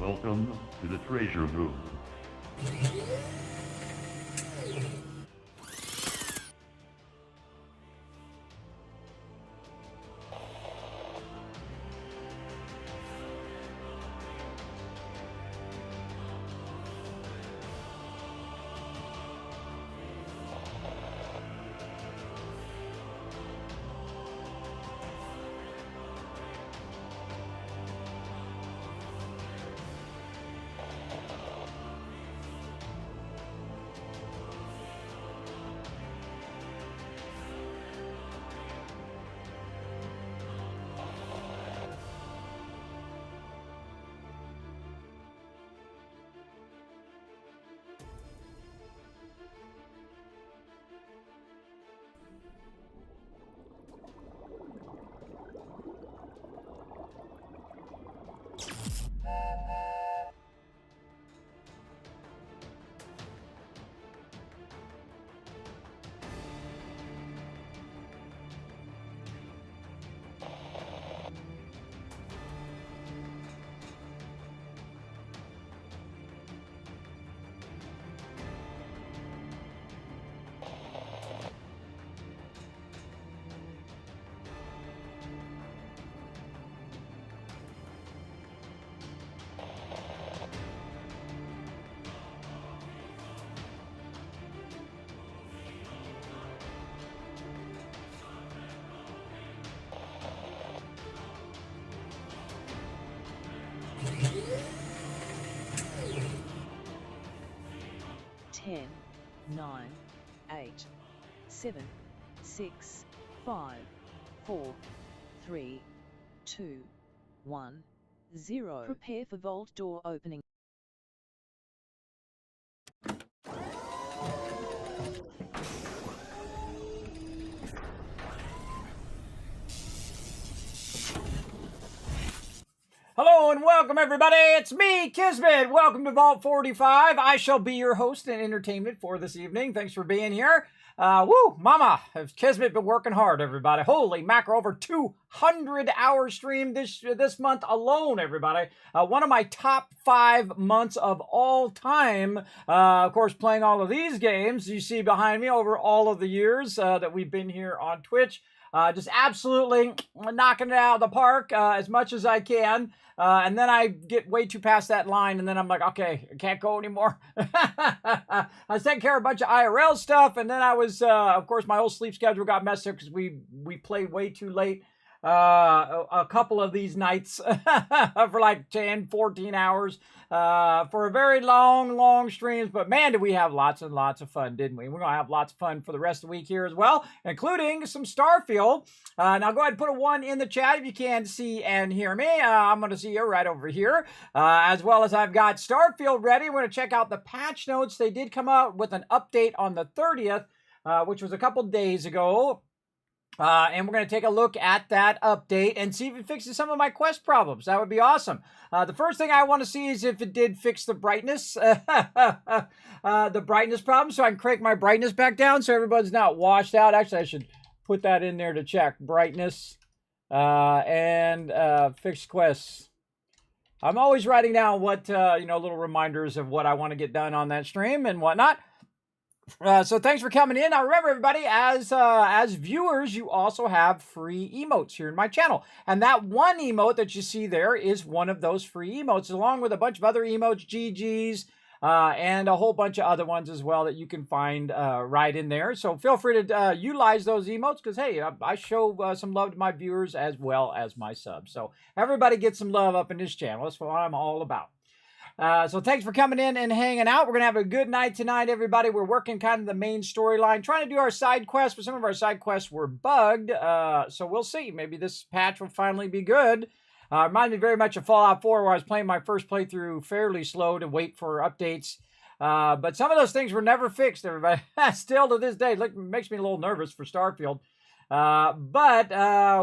Welcome to the treasure room. Ten, 9, 8, 7, 6, 5, 4, 3, 2, 1, 0. Prepare for vault door opening. Hello and welcome everybody, it's me, Kismet. Welcome to Vault 45. I shall be your host and entertainment for this evening. Thanks for being here. Woo, mama, has Kismet been working hard, everybody. Holy mackerel, over 200-hour stream this month alone, everybody. One of my top 5 months of all time. Of course, playing all of these games you see behind me over all of the years that we've been here on Twitch. Just absolutely knocking it out of the park as much as I can. And then I get way too past that line, and then I'm like, okay, I can't go anymore. I was taking care of a bunch of IRL stuff, and then I was, of course, my whole sleep schedule got messed up because we played way too late. A couple of these nights for like 10, 14 hours for a very long streams. But man, did we have lots and lots of fun, didn't we? We're going to have lots of fun for the rest of the week here as well, including some Starfield. Now go ahead and put a 1 in the chat if you can see and hear me. I'm going to see you right over here. As well as I've got Starfield ready. We're going to check out the patch notes. They did come out with an update on the 30th, which was a couple days ago. And we're going to take a look at that update and see if it fixes some of my quest problems. That would be awesome. The first thing I want to see is if it did fix the brightness, the brightness problem, so I can crank my brightness back down so everybody's not washed out. Actually, I should put that in there to check. Brightness and fixed quests. I'm always writing down what, little reminders of what I want to get done on that stream and whatnot. So thanks for coming in. Now remember, everybody, as viewers, you also have free emotes here in my channel. And that one emote that you see there is one of those free emotes, along with a bunch of other emotes, GGs, and a whole bunch of other ones as well that you can find right in there. So feel free to utilize those emotes because, hey, I show some love to my viewers as well as my subs. So everybody gets some love up in this channel. That's what I'm all about. So thanks for coming in and hanging out. We're going to have a good night tonight, everybody. We're working kind of the main storyline, trying to do our side quests, but some of our side quests were bugged. So we'll see. Maybe this patch will finally be good. Reminds me very much of Fallout 4, where I was playing my first playthrough fairly slow to wait for updates. But some of those things were never fixed, everybody. Still to this day, it makes me a little nervous for Starfield. But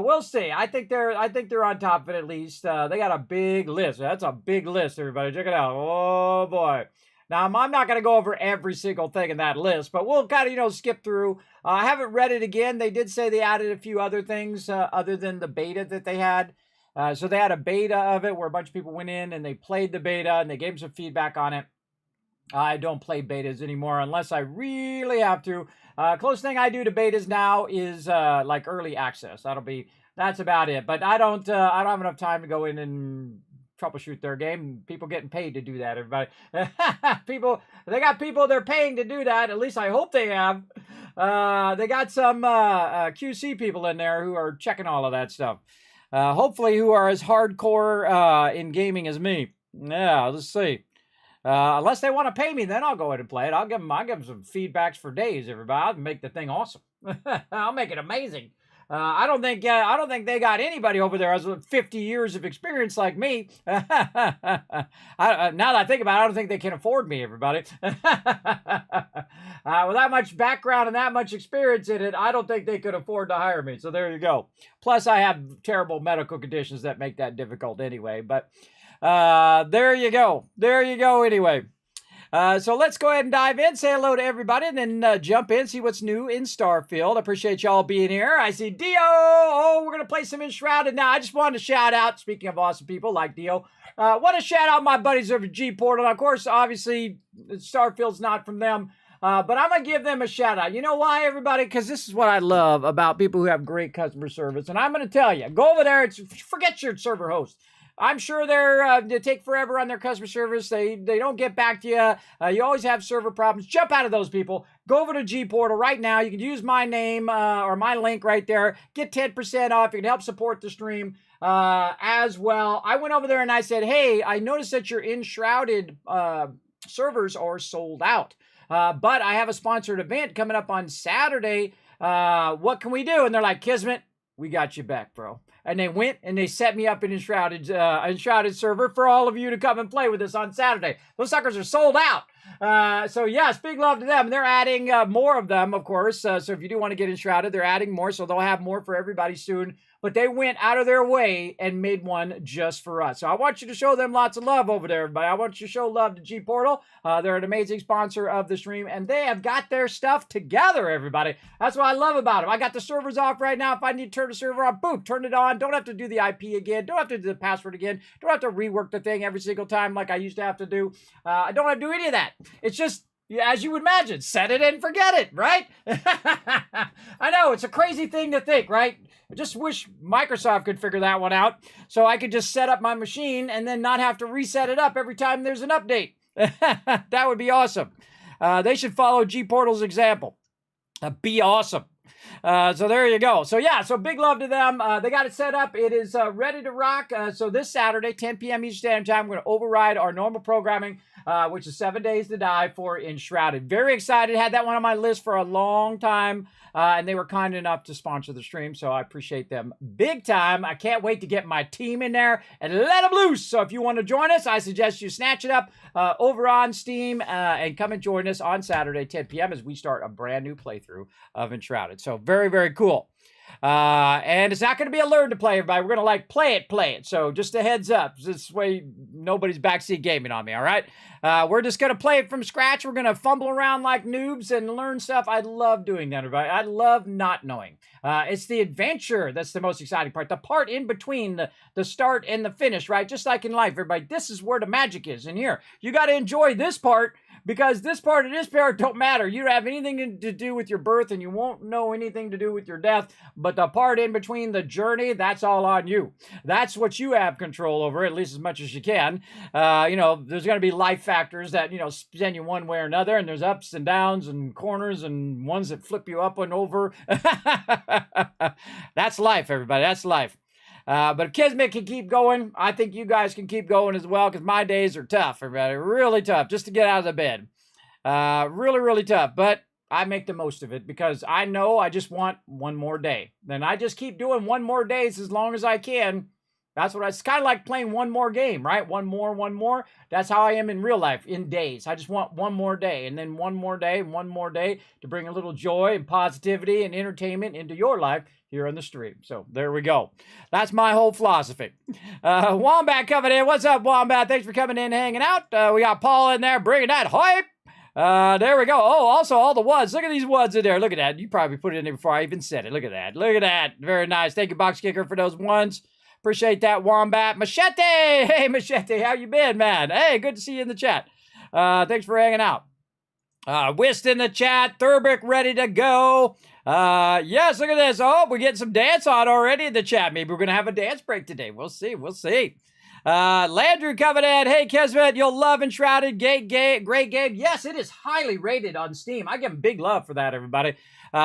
we'll see. I think they're on top of it at least. They got a big list. That's a big list, everybody. Check it out. Oh boy. Now I'm not going to go over every single thing in that list, but we'll kind of skip through. I haven't read it again. They did say they added a few other things other than the beta that they had. So they had a beta of it where a bunch of people went in and they played the beta and they gave some feedback on it. I don't play betas anymore unless I really have to. Closest thing I do to betas now is like early access. That's about it. But I don't have enough time to go in and troubleshoot their game. People getting paid to do that. Everybody, they got people they're paying to do that. At least I hope they have. They got some QC people in there who are checking all of that stuff. Hopefully, who are as hardcore in gaming as me. Yeah, let's see. Unless they want to pay me, then I'll go ahead and play it. I'll give them some feedbacks for days, everybody. I'll make the thing awesome. I'll make it amazing. I don't think they got anybody over there with 50 years of experience like me. Now that I think about it, I don't think they can afford me, everybody. With that much background and that much experience in it, I don't think they could afford to hire me. So there you go. Plus, I have terrible medical conditions that make that difficult anyway. But there you go. There you go anyway. So let's go ahead and dive in, say hello to everybody, and then jump in, see what's new in Starfield. I appreciate y'all being here. I see Dio. Oh, we're going to play some Enshrouded now. I just wanted to shout out, speaking of awesome people like Dio, want to shout out my buddies over at G-Portal. Of course, obviously, Starfield's not from them. But I'm going to give them a shout out. You know why, everybody? Because this is what I love about people who have great customer service. And I'm going to tell you, go over there. Forget your server host. I'm sure they take forever on their customer service. They don't get back to you. You always have server problems. Jump out of those people. Go over to G-Portal right now. You can use my name or my link right there. Get 10% off. You can help support the stream as well. I went over there and I said, hey, I noticed that your Enshrouded servers are sold out. But I have a sponsored event coming up on Saturday. What can we do? And they're like, Kismet, we got you back, bro. And they went and they set me up an Enshrouded server for all of you to come and play with us on Saturday. Those suckers are sold out. So yes, big love to them. They're adding more of them, of course. So if you do want to get Enshrouded, they're adding more. So they'll have more for everybody soon. But they went out of their way and made one just for us. So I want you to show them lots of love over there, everybody. I want you to show love to G-Portal. They're an amazing sponsor of the stream, and they have got their stuff together, everybody. That's what I love about them. I got the servers off right now. If I need to turn the server on, boom, turn it on. Don't have to do the IP again. Don't have to do the password again. Don't have to rework the thing every single time like I used to have to do. I don't have to do any of that. It's just, as you would imagine, set it and forget it, right? I know, it's a crazy thing to think, right? I just wish Microsoft could figure that one out so I could just set up my machine and then not have to reset it up every time there's an update. That would be awesome. They should follow G-Portal's example. Be awesome. So there you go. So yeah, so big love to them. They got it set up. It is ready to rock. So this Saturday, 10 p.m. Eastern Standard Time, we're going to override our normal programming, which is 7 Days to Die for Enshrouded. Very excited. Had that one on my list for a long time. And they were kind enough to sponsor the stream, so I appreciate them big time. I can't wait to get my team in there and let them loose. So if you want to join us, I suggest you snatch it up over on Steam and come and join us on Saturday, 10 p.m. as we start a brand new playthrough of Enshrouded. So very, very cool. And it's not going to be a learn to play, everybody. We're going to play it. So just a heads up. This way nobody's backseat gaming on me, all right? We're just going to play it from scratch. We're going to fumble around like noobs and learn stuff. I love doing that, everybody. I love not knowing. It's the adventure that's the most exciting part. The part in between the start and the finish, right? Just like in life, everybody. This is where the magic is in here. You got to enjoy this part, because this part and this part don't matter. You don't have anything to do with your birth, and you won't know anything to do with your death. But the part in between the journey, that's all on you. That's what you have control over, at least as much as you can. There's going to be life factors that, send you one way or another, and there's ups and downs and corners and ones that flip you up and over. That's life, everybody. That's life. But if Kismet can keep going, I think you guys can keep going as well, because my days are tough, everybody. Really tough just to get out of the bed. Really, really tough. But I make the most of it, because I know I just want one more day. Then I just keep doing one more days as long as I can. That's what it's kind of like playing one more game, right? One more. That's how I am in real life, in days. I just want one more day, and then one more day, and one more day to bring a little joy and positivity and entertainment into your life here on the stream. So there we go. That's my whole philosophy. Wombat coming in. What's up, Wombat? Thanks for coming in and hanging out. We got Paul in there bringing that hype. There we go. Oh, also all the WUDs. Look at these WUDs in there. Look at that. You probably put it in there before I even said it. Look at that. Look at that. Very nice. Thank you, Box Kicker, for those ones. Appreciate that, Wombat. Machete! Hey, Machete, how you been, man? Hey, good to see you in the chat. Thanks for hanging out. Whist in the chat. Thurbic ready to go. Yes, look at this. Oh, we're getting some dance on already in the chat. Maybe we're going to have a dance break today. We'll see. We'll see. Landrew coming in. Hey, Kismet, you'll love Enshrouded. Great game. Yes, it is highly rated on Steam. I give them big love for that, everybody.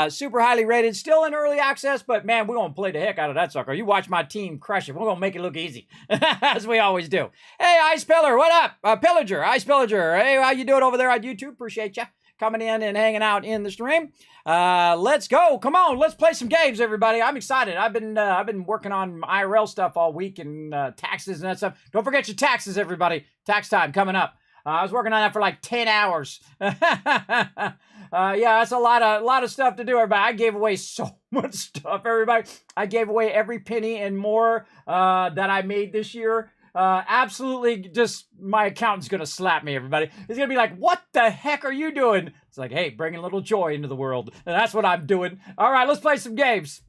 Super highly rated. Still in early access, but man, we're going to play the heck out of that sucker. You watch my team crush it. We're going to make it look easy, as we always do. Hey, Ice Pillar, what up? Pillager, Ice Pillager. Hey, how you doing over there on YouTube? Appreciate you coming in and hanging out in the stream. Let's go. Come on, let's play some games, everybody. I'm excited. I've been working on IRL stuff all week and taxes and that stuff. Don't forget your taxes, everybody. Tax time coming up. I was working on that for like 10 hours. Yeah, that's a lot of stuff to do, everybody. I gave away so much stuff, everybody. I gave away every penny and more that I made this year. Absolutely, just my accountant's gonna slap me, everybody. He's gonna be like, what the heck are you doing? It's like, hey, bringing a little joy into the world. And that's what I'm doing. All right, let's play some games.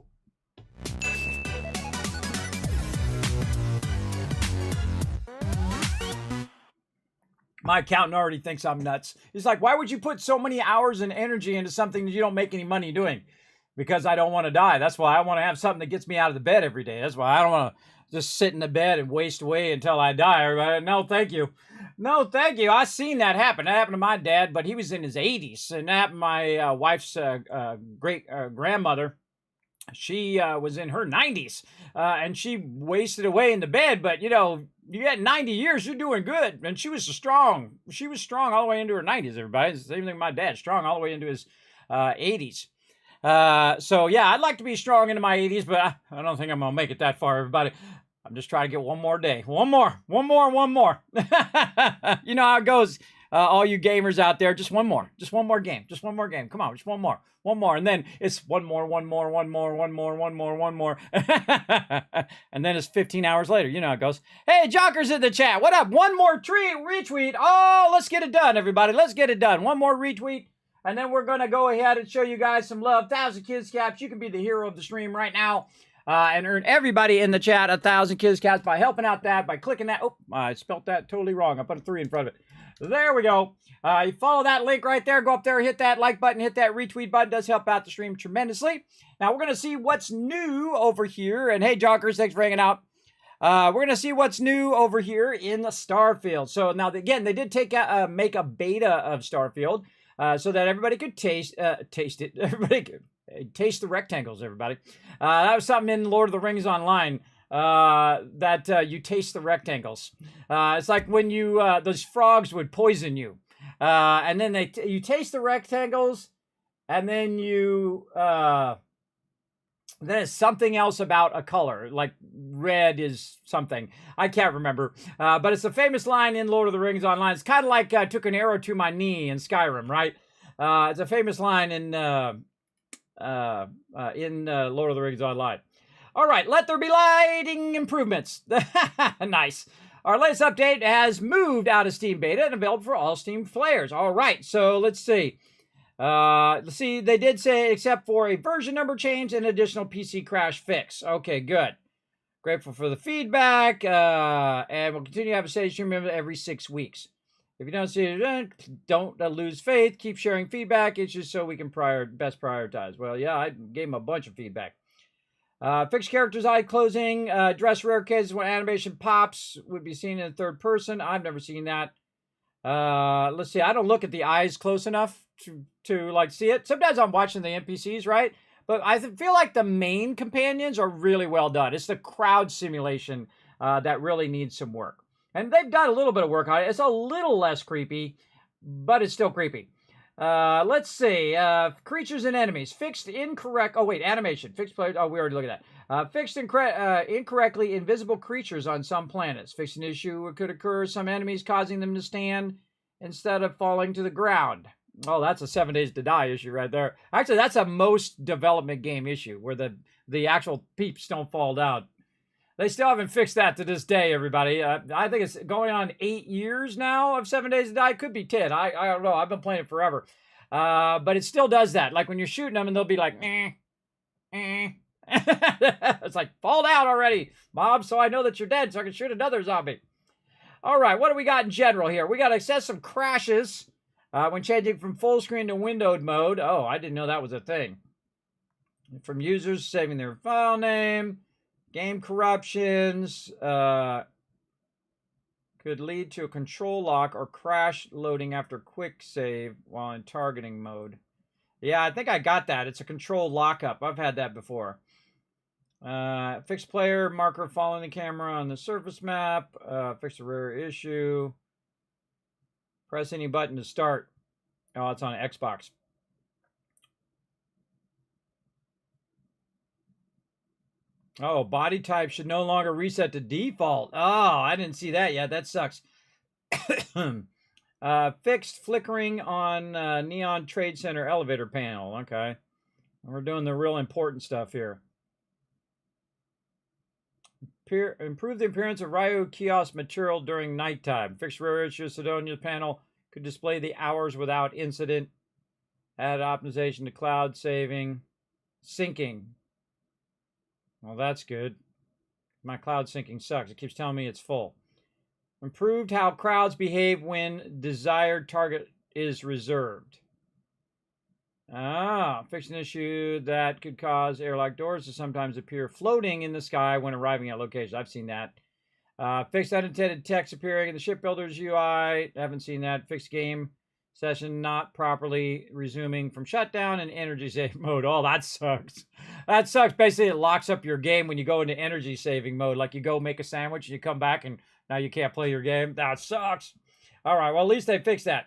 My accountant already thinks I'm nuts. He's like, why would you put so many hours and energy into something that you don't make any money doing? Because I don't want to die. That's why I want to have something that gets me out of the bed every day. That's why I don't want to just sit in the bed and waste away until I die. Everybody, no, thank you. No, thank you. I've seen that happen. That happened to my dad, but he was in his 80s. And that happened to my wife's great grandmother. She was in her 90s, and she wasted away in the bed. But, you know, you got 90 years, you're doing good. And she was strong. She was strong all the way into her 90s, everybody. It's the same thing with my dad, strong all the way into his 80s. So, yeah, I'd like to be strong into my 80s, but I don't think I'm going to make it that far, everybody. I'm just trying to get one more day. One more. You know how it goes, all you gamers out there. Just one more game. Come on, just one more. And then it's one more. And then it's 15 hours later. You know how it goes. Hey, Jocker's in the chat. What up? One more retweet. Oh, let's get it done, everybody. Let's get it done. One more retweet. And then we're going to go ahead and show you guys some love. 1,000 kids caps. You can be the hero of the stream right now. And earn everybody in the chat 1,000 kids caps by helping out that, by clicking that. Oh, I spelt that totally wrong. I put a 3 in front of it. There we go. You follow that link right there. Go up there, hit that like button, hit that retweet button. It does help out the stream tremendously. Now, we're going to see what's new over here. And hey, Jockers, thanks for hanging out. We're going to see what's new over here in the Starfield. So now, again, they did make a beta of Starfield so that everybody could taste it. Everybody could taste the rectangles, everybody. That was something in Lord of the Rings Online, that you taste the rectangles. It's like when you those frogs would poison you, and then you taste the rectangles, and then then it's something else about a color, like red is something. I can't remember, but it's a famous line in Lord of the Rings Online. It's kind of like took an arrow to my knee in Skyrim, right? It's a famous line in Lord of the Rings Online. All right, let there be lighting improvements. Nice. Our latest update has moved out of Steam Beta and available for all Steam players. All right, so let's see. They did say except for a version number change and additional PC crash fix. Okay, good. Grateful for the feedback, and we'll continue to have a steady stream every 6 weeks. If you don't see it, don't lose faith. Keep sharing feedback. It's just so we can best prioritize. Well, yeah, I gave him a bunch of feedback. Fixed characters' eye closing. Dress rare cases when animation pops would be seen in third person. I've never seen that. Let's see. I don't look at the eyes close enough to like see it. Sometimes I'm watching the NPCs, right? But I feel like the main companions are really well done. It's the crowd simulation that really needs some work. And they've done a little bit of work on it. It's a little less creepy, but it's still creepy. Let's see. Creatures and enemies. Fixed incorrect. Oh, wait. Animation. Fixed players. Oh, we already looked at that. Fixed incorrectly invisible creatures on some planets. Fixed an issue could occur. Some enemies causing them to stand instead of falling to the ground. Oh, that's a 7 Days to Die issue right there. Actually, that's a most development game issue where the actual peeps don't fall down. They still haven't fixed that to this day, everybody. I think it's going on 8 years now of 7 Days to Die. Could be 10. I don't know. I've been playing it forever. But it still does that. Like when you're shooting them and they'll be like, and It's like, fall down already, Mom, so I know that you're dead so I can shoot another zombie. All right, what do we got in general here? We got excessive crashes when changing from full screen to windowed mode. Oh, I didn't know that was a thing. From users saving their file name, game corruptions, could lead to a control lock or crash loading after quick save while in targeting mode. Yeah, I think I got that. It's a control lockup. I've had that before. Fixed player marker following the camera on the surface map. Fix a rare issue. Press any button to start. Oh, it's on Xbox. Oh, body type should no longer reset to default. Oh, I didn't see that yet. That sucks. Fixed flickering on Neon Trade Center elevator panel. Okay. We're doing the real important stuff here. Improve the appearance of Ryo kiosk material during nighttime. Fix rare issue Sidonia panel. Could display the hours without incident. Add optimization to cloud saving. Syncing. Well, that's good. My cloud syncing sucks. It keeps telling me it's full. Improved how crowds behave when desired target is reserved. Fix an issue that could cause airlock doors to sometimes appear floating in the sky when arriving at locations. I've seen that. Fixed unintended text appearing in the shipbuilder's UI. Haven't seen that. Fixed game session not properly resuming from shutdown and energy save mode. Oh, that sucks. That sucks. Basically, it locks up your game when you go into energy saving mode. Like you go make a sandwich and you come back and now you can't play your game. That sucks. All right, well, at least they fixed that.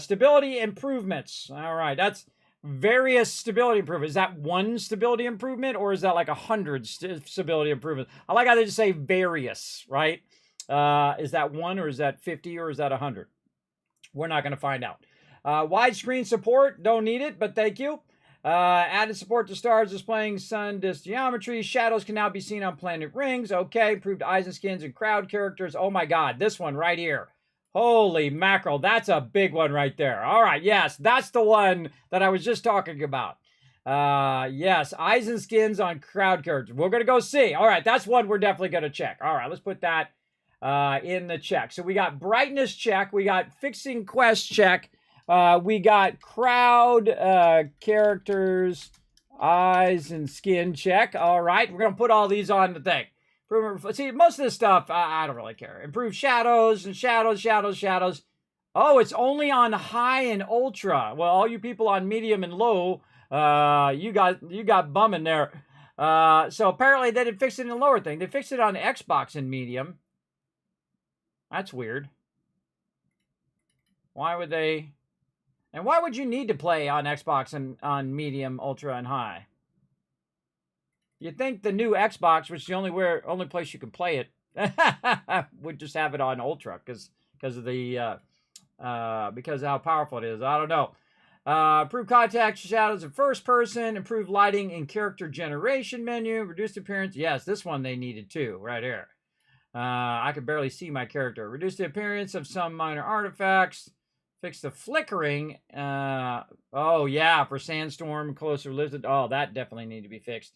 Stability improvements. All right, that's various stability improvements. Is that one stability improvement or is that like 100 stability improvements? I like how they just say various, right? Is that one or is that 50 or is that 100? We're not going to find out. Widescreen support. Don't need it, but thank you. Added support to stars displaying sun disk geometry. Shadows can now be seen on planet rings. Okay. Improved eyes and skins and crowd characters. Oh my God. This one right here. Holy mackerel. That's a big one right there. All right. Yes. That's the one that I was just talking about. Yes. Eyes and skins on crowd characters. We're going to go see. All right. That's one we're definitely going to check. All right. Let's put that in the check. So we got brightness check. We got fixing quest check. We got crowd characters, eyes, and skin check. All right. We're going to put all these on the thing. See, most of this stuff, I don't really care. Improve shadows and shadows. Oh, it's only on high and ultra. Well, all you people on medium and low, you got bumming there. So apparently they didn't fix it in the lower thing. They fixed it on Xbox in medium. That's weird. Why would they? And why would you need to play on Xbox and on medium, ultra, and high? You'd think the new Xbox, which is the only place you can play it, would just have it on ultra because of how powerful it is. I don't know. Improved contact shadows in first person. Improved lighting in character generation menu. Reduced appearance. Yes, this one they needed too, right here. I could barely see my character. Reduce the appearance of some minor artifacts. Fix the flickering. Oh, yeah, for sandstorm, closer lifted. Oh, that definitely need to be fixed.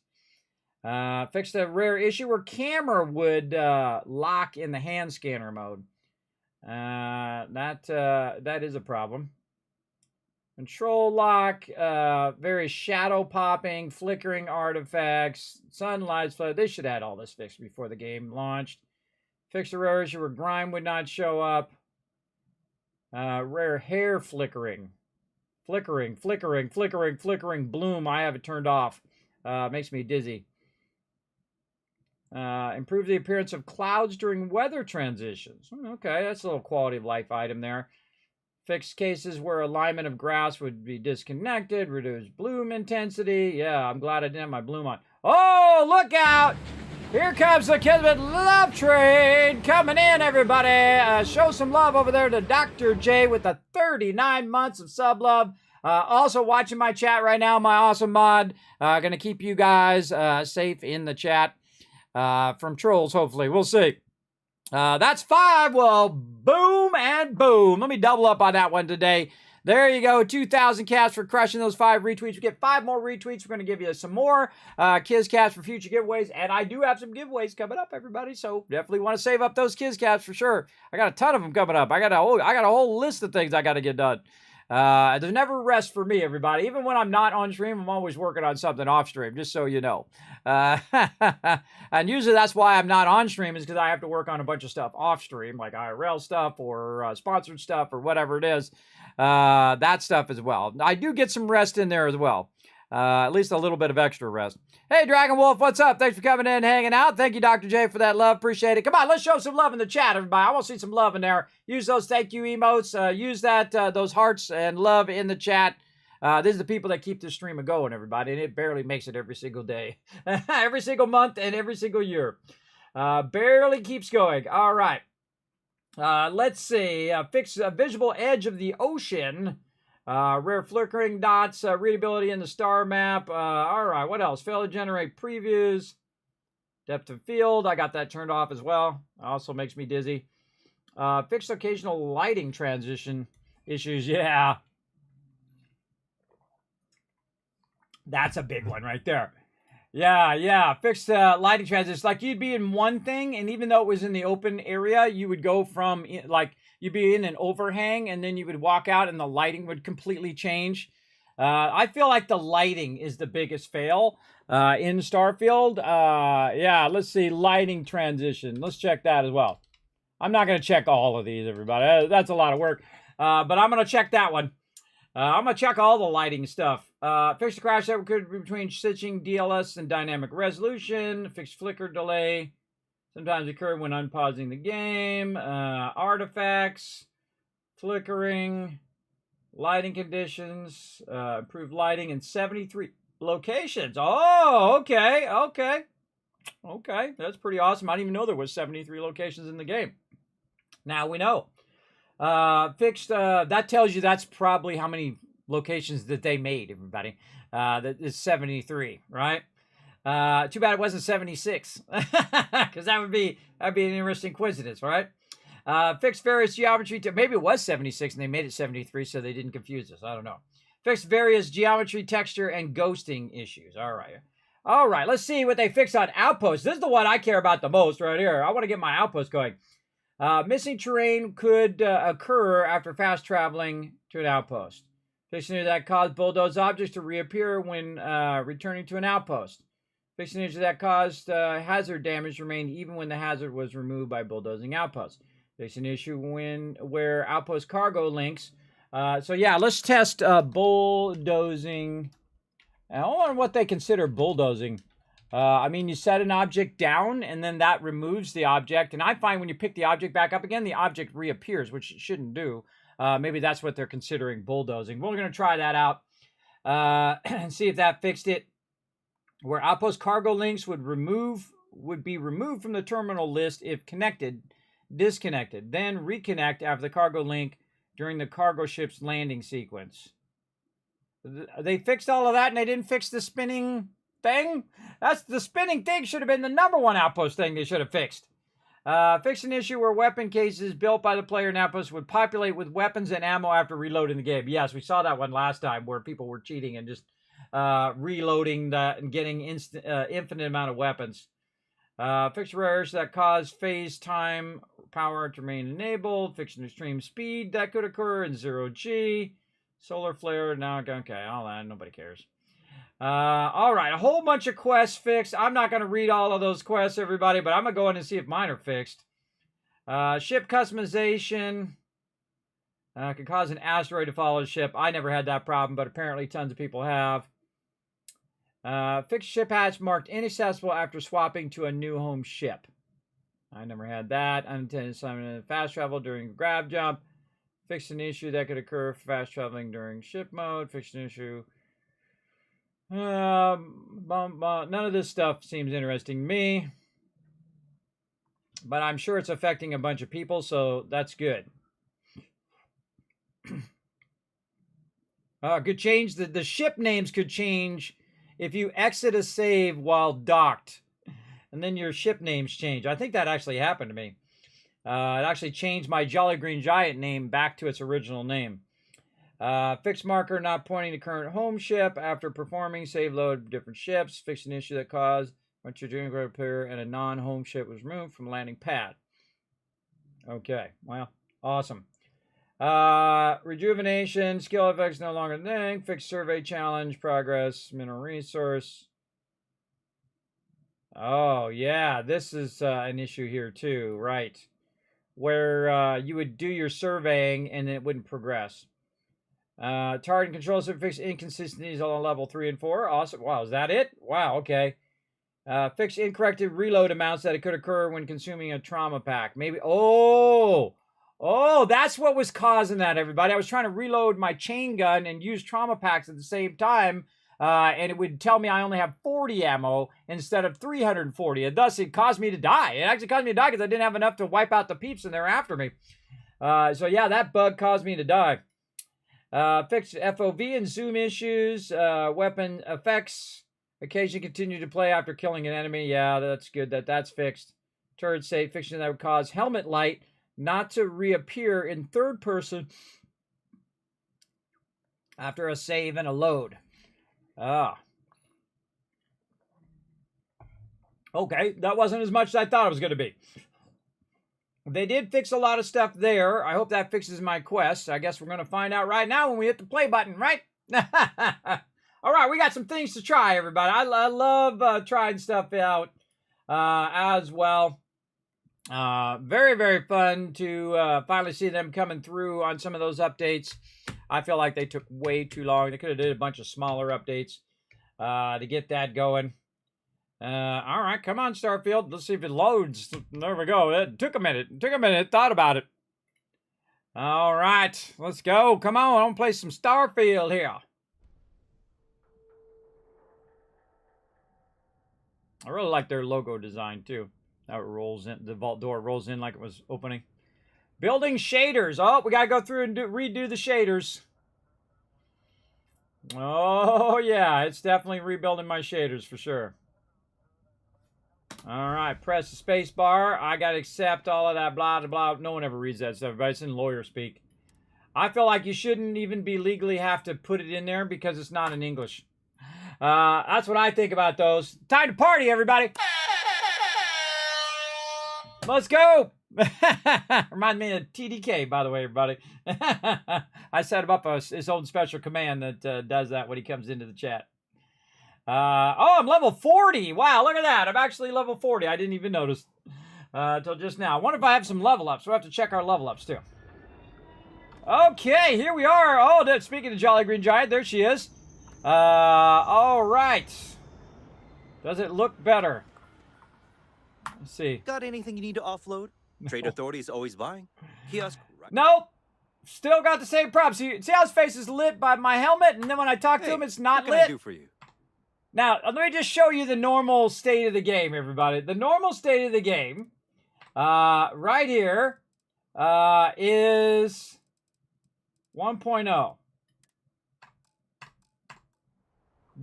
Fix the rare issue where camera would lock in the hand scanner mode. That is a problem. Control lock, very shadow popping, flickering artifacts, sunlight flood. They should add all this fixed before the game launched. Fix the rare issue where grime would not show up. Rare hair flickering. Flickering. Bloom. I have it turned off. Makes me dizzy. Improve the appearance of clouds during weather transitions. Okay, that's a little quality of life item there. Fix cases where alignment of grass would be disconnected. Reduce bloom intensity. Yeah, I'm glad I didn't have my bloom on. Oh, look out! Here comes the Kismet Love Train coming in, everybody. Show some love over there to Dr. J with the 39 months of sub love. Also watching my chat right now, my awesome mod. Gonna keep you guys safe in the chat from trolls, hopefully. We'll see. That's 5. Well, boom and boom. Let me double up on that one today. There you go. 2,000 cash for crushing those 5 retweets. We get 5 more retweets. We're going to give you some more Kiz cash for future giveaways. And I do have some giveaways coming up, everybody. So definitely want to save up those Kiz cash for sure. I got a ton of them coming up. I got a whole list of things I got to get done. There's never rest for me, everybody. Even when I'm not on stream, I'm always working on something off stream, just so you know. And usually that's why I'm not on stream, is because I have to work on a bunch of stuff off stream, like IRL stuff or sponsored stuff or whatever it is. That stuff as well. I do get some rest in there as well. At least a little bit of extra rest. Hey, Dragon Wolf, what's up? Thanks for coming in and hanging out. Thank you, Dr. J, for that love. Appreciate it. Come on, let's show some love in the chat, everybody. I want to see some love in there. Use those thank you emotes. Use that those hearts and love in the chat. These are the people that keep this stream going, everybody, and it barely makes it every single day. Every single month and every single year. Barely keeps going. All right. Let's see. Fix visible edge of the ocean. Rare flickering dots, readability in the star map. All right, what else? Fail to generate previews. Depth of field, I got that turned off as well. Also makes me dizzy. Fixed occasional lighting transition issues. Yeah. That's a big one right there. Yeah. Fixed lighting transitions. Like you'd be in one thing, and even though it was in the open area, you would go from like you'd be in an overhang, and then you would walk out, and the lighting would completely change. I feel like the lighting is the biggest fail in Starfield. Yeah, let's see, lighting transition. Let's check that as well. I'm not going to check all of these, everybody. That's a lot of work. But I'm going to check that one. I'm going to check all the lighting stuff. Fix the crash that occurred between stitching, DLS, and dynamic resolution. Fix flicker delay. Sometimes occur when unpausing the game. Artifacts. Flickering. Lighting conditions. Improved lighting in 73 locations. Oh, okay. Okay, that's pretty awesome. I didn't even know there was 73 locations in the game. Now we know. Fixed, that tells you that's probably how many locations that they made, everybody. That is 73, right? Too bad it wasn't 76, because that'd be an interesting coincidence, right? Fixed various geometry, maybe it was 76 and they made it 73 so they didn't confuse us. I don't know. Fixed various geometry, texture, and ghosting issues. All right, let's see what they fixed on Outpost. This is the one I care about the most right here. I want to get my Outpost going. Missing terrain could occur after fast traveling to an outpost. Fixing that caused bulldozed objects to reappear when returning to an outpost. Fixing issues that caused hazard damage remained even when the hazard was removed by bulldozing outposts. Fixing issue where outpost cargo links. So yeah, let's test bulldozing. I wonder what they consider bulldozing. I mean, you set an object down, and then that removes the object. And I find when you pick the object back up again, the object reappears, which it shouldn't do. Maybe that's what they're considering bulldozing. We're going to try that out and see if that fixed it. Where outpost cargo links would be removed from the terminal list if disconnected. Then reconnect after the cargo link during the cargo ship's landing sequence. They fixed all of that, and they didn't fix the spinning thing? That's the spinning thing should have been the #1 outpost thing they should have fixed. Fix an issue where weapon cases built by the player in outpost would populate with weapons and ammo after reloading the game. Yes, we saw that one last time where people were cheating and just reloading that and getting infinite amount of weapons. Fix errors that cause phase time power to remain enabled. Fix an extreme speed that could occur in 0G. Solar flare, now, okay, all that, nobody cares. All right, a whole bunch of quests fixed. I'm not going to read all of those quests, everybody, but I'm going to go in and see if mine are fixed. Ship customization. Could cause an asteroid to follow the ship. I never had that problem, but apparently tons of people have. Fixed ship hatch marked inaccessible after swapping to a new home ship. I never had that. Unintended assignment fast travel during grab jump. Fixed an issue that could occur for fast traveling during ship mode. Fixed an issue. None of this stuff seems interesting to me. But I'm sure it's affecting a bunch of people, so that's good. Could change. The ship names could change if you exit a save while docked. And then your ship names change. I think that actually happened to me. It actually changed my Jolly Green Giant name back to its original name. Fixed marker not pointing to current home ship after performing save load different ships. Fixed an issue that caused what you're doing to appear and a non-home ship was removed from landing pad. Okay, well, awesome. Rejuvenation, skill effects no longer a thing. Fixed survey challenge, progress, mineral resource. Oh, yeah, this is an issue here too, right? Where you would do your surveying and it wouldn't progress. Target and control system fix inconsistencies on level 3 and 4. Awesome. Wow, is that it? Wow, okay. Fix incorrect reload amounts that it could occur when consuming a trauma pack. Maybe. Oh, that's what was causing that, everybody. I was trying to reload my chain gun and use trauma packs at the same time. And it would tell me I only have 40 ammo instead of 340. And thus, it caused me to die. It actually caused me to die because I didn't have enough to wipe out the peeps and they're after me. So, yeah, that bug caused me to die. Fixed FOV and zoom issues. Weapon effects. Occasionally continue to play after killing an enemy. Yeah, that's good. That's fixed. Turret state fiction that would cause helmet light not to reappear in third person after a save and a load. Okay, that wasn't as much as I thought it was going to be. They did fix a lot of stuff there. I hope that fixes my quest. I guess we're going to find out right now when we hit the play button, right? All right, we got some things to try, everybody. I love trying stuff out as well. Very, very fun to finally see them coming through on some of those updates. I feel like they took way too long. They could have did a bunch of smaller updates to get that going. All right, come on, Starfield. Let's see if it loads. There we go. It took a minute. Thought about it. All right, let's go. Come on, I'm gonna play some Starfield here. I really like their logo design, too. How it rolls in. The vault door rolls in like it was opening. Building shaders. Oh, we got to go through and redo the shaders. Oh, yeah. It's definitely rebuilding my shaders for sure. All right. Press the space bar. I got to accept all of that blah, blah, blah. No one ever reads that stuff, but it's in lawyer speak. I feel like you shouldn't even be legally have to put it in there because it's not in English. That's what I think about those. Time to party, everybody. Let's go. Remind me of TDK, by the way, everybody. I set him up his own special command that does that when he comes into the chat. Oh, I'm level 40. Wow, look at that. I'm actually level 40. I didn't even notice until just now. I wonder if I have some level ups. We'll have to check our level ups, too. Okay, here we are. Oh, speaking of Jolly Green Giant, there she is. All right. Does it look better? Let's see. Got anything you need to offload? Trade Authority is always buying. Kiosk. Right. Nope. Still got the same problem. See how his face is lit by my helmet, and then when I talk to him, it's not what can lit? I do for you? Now, let me just show you the normal state of the game, everybody. The normal state of the game, right here, is 1.0.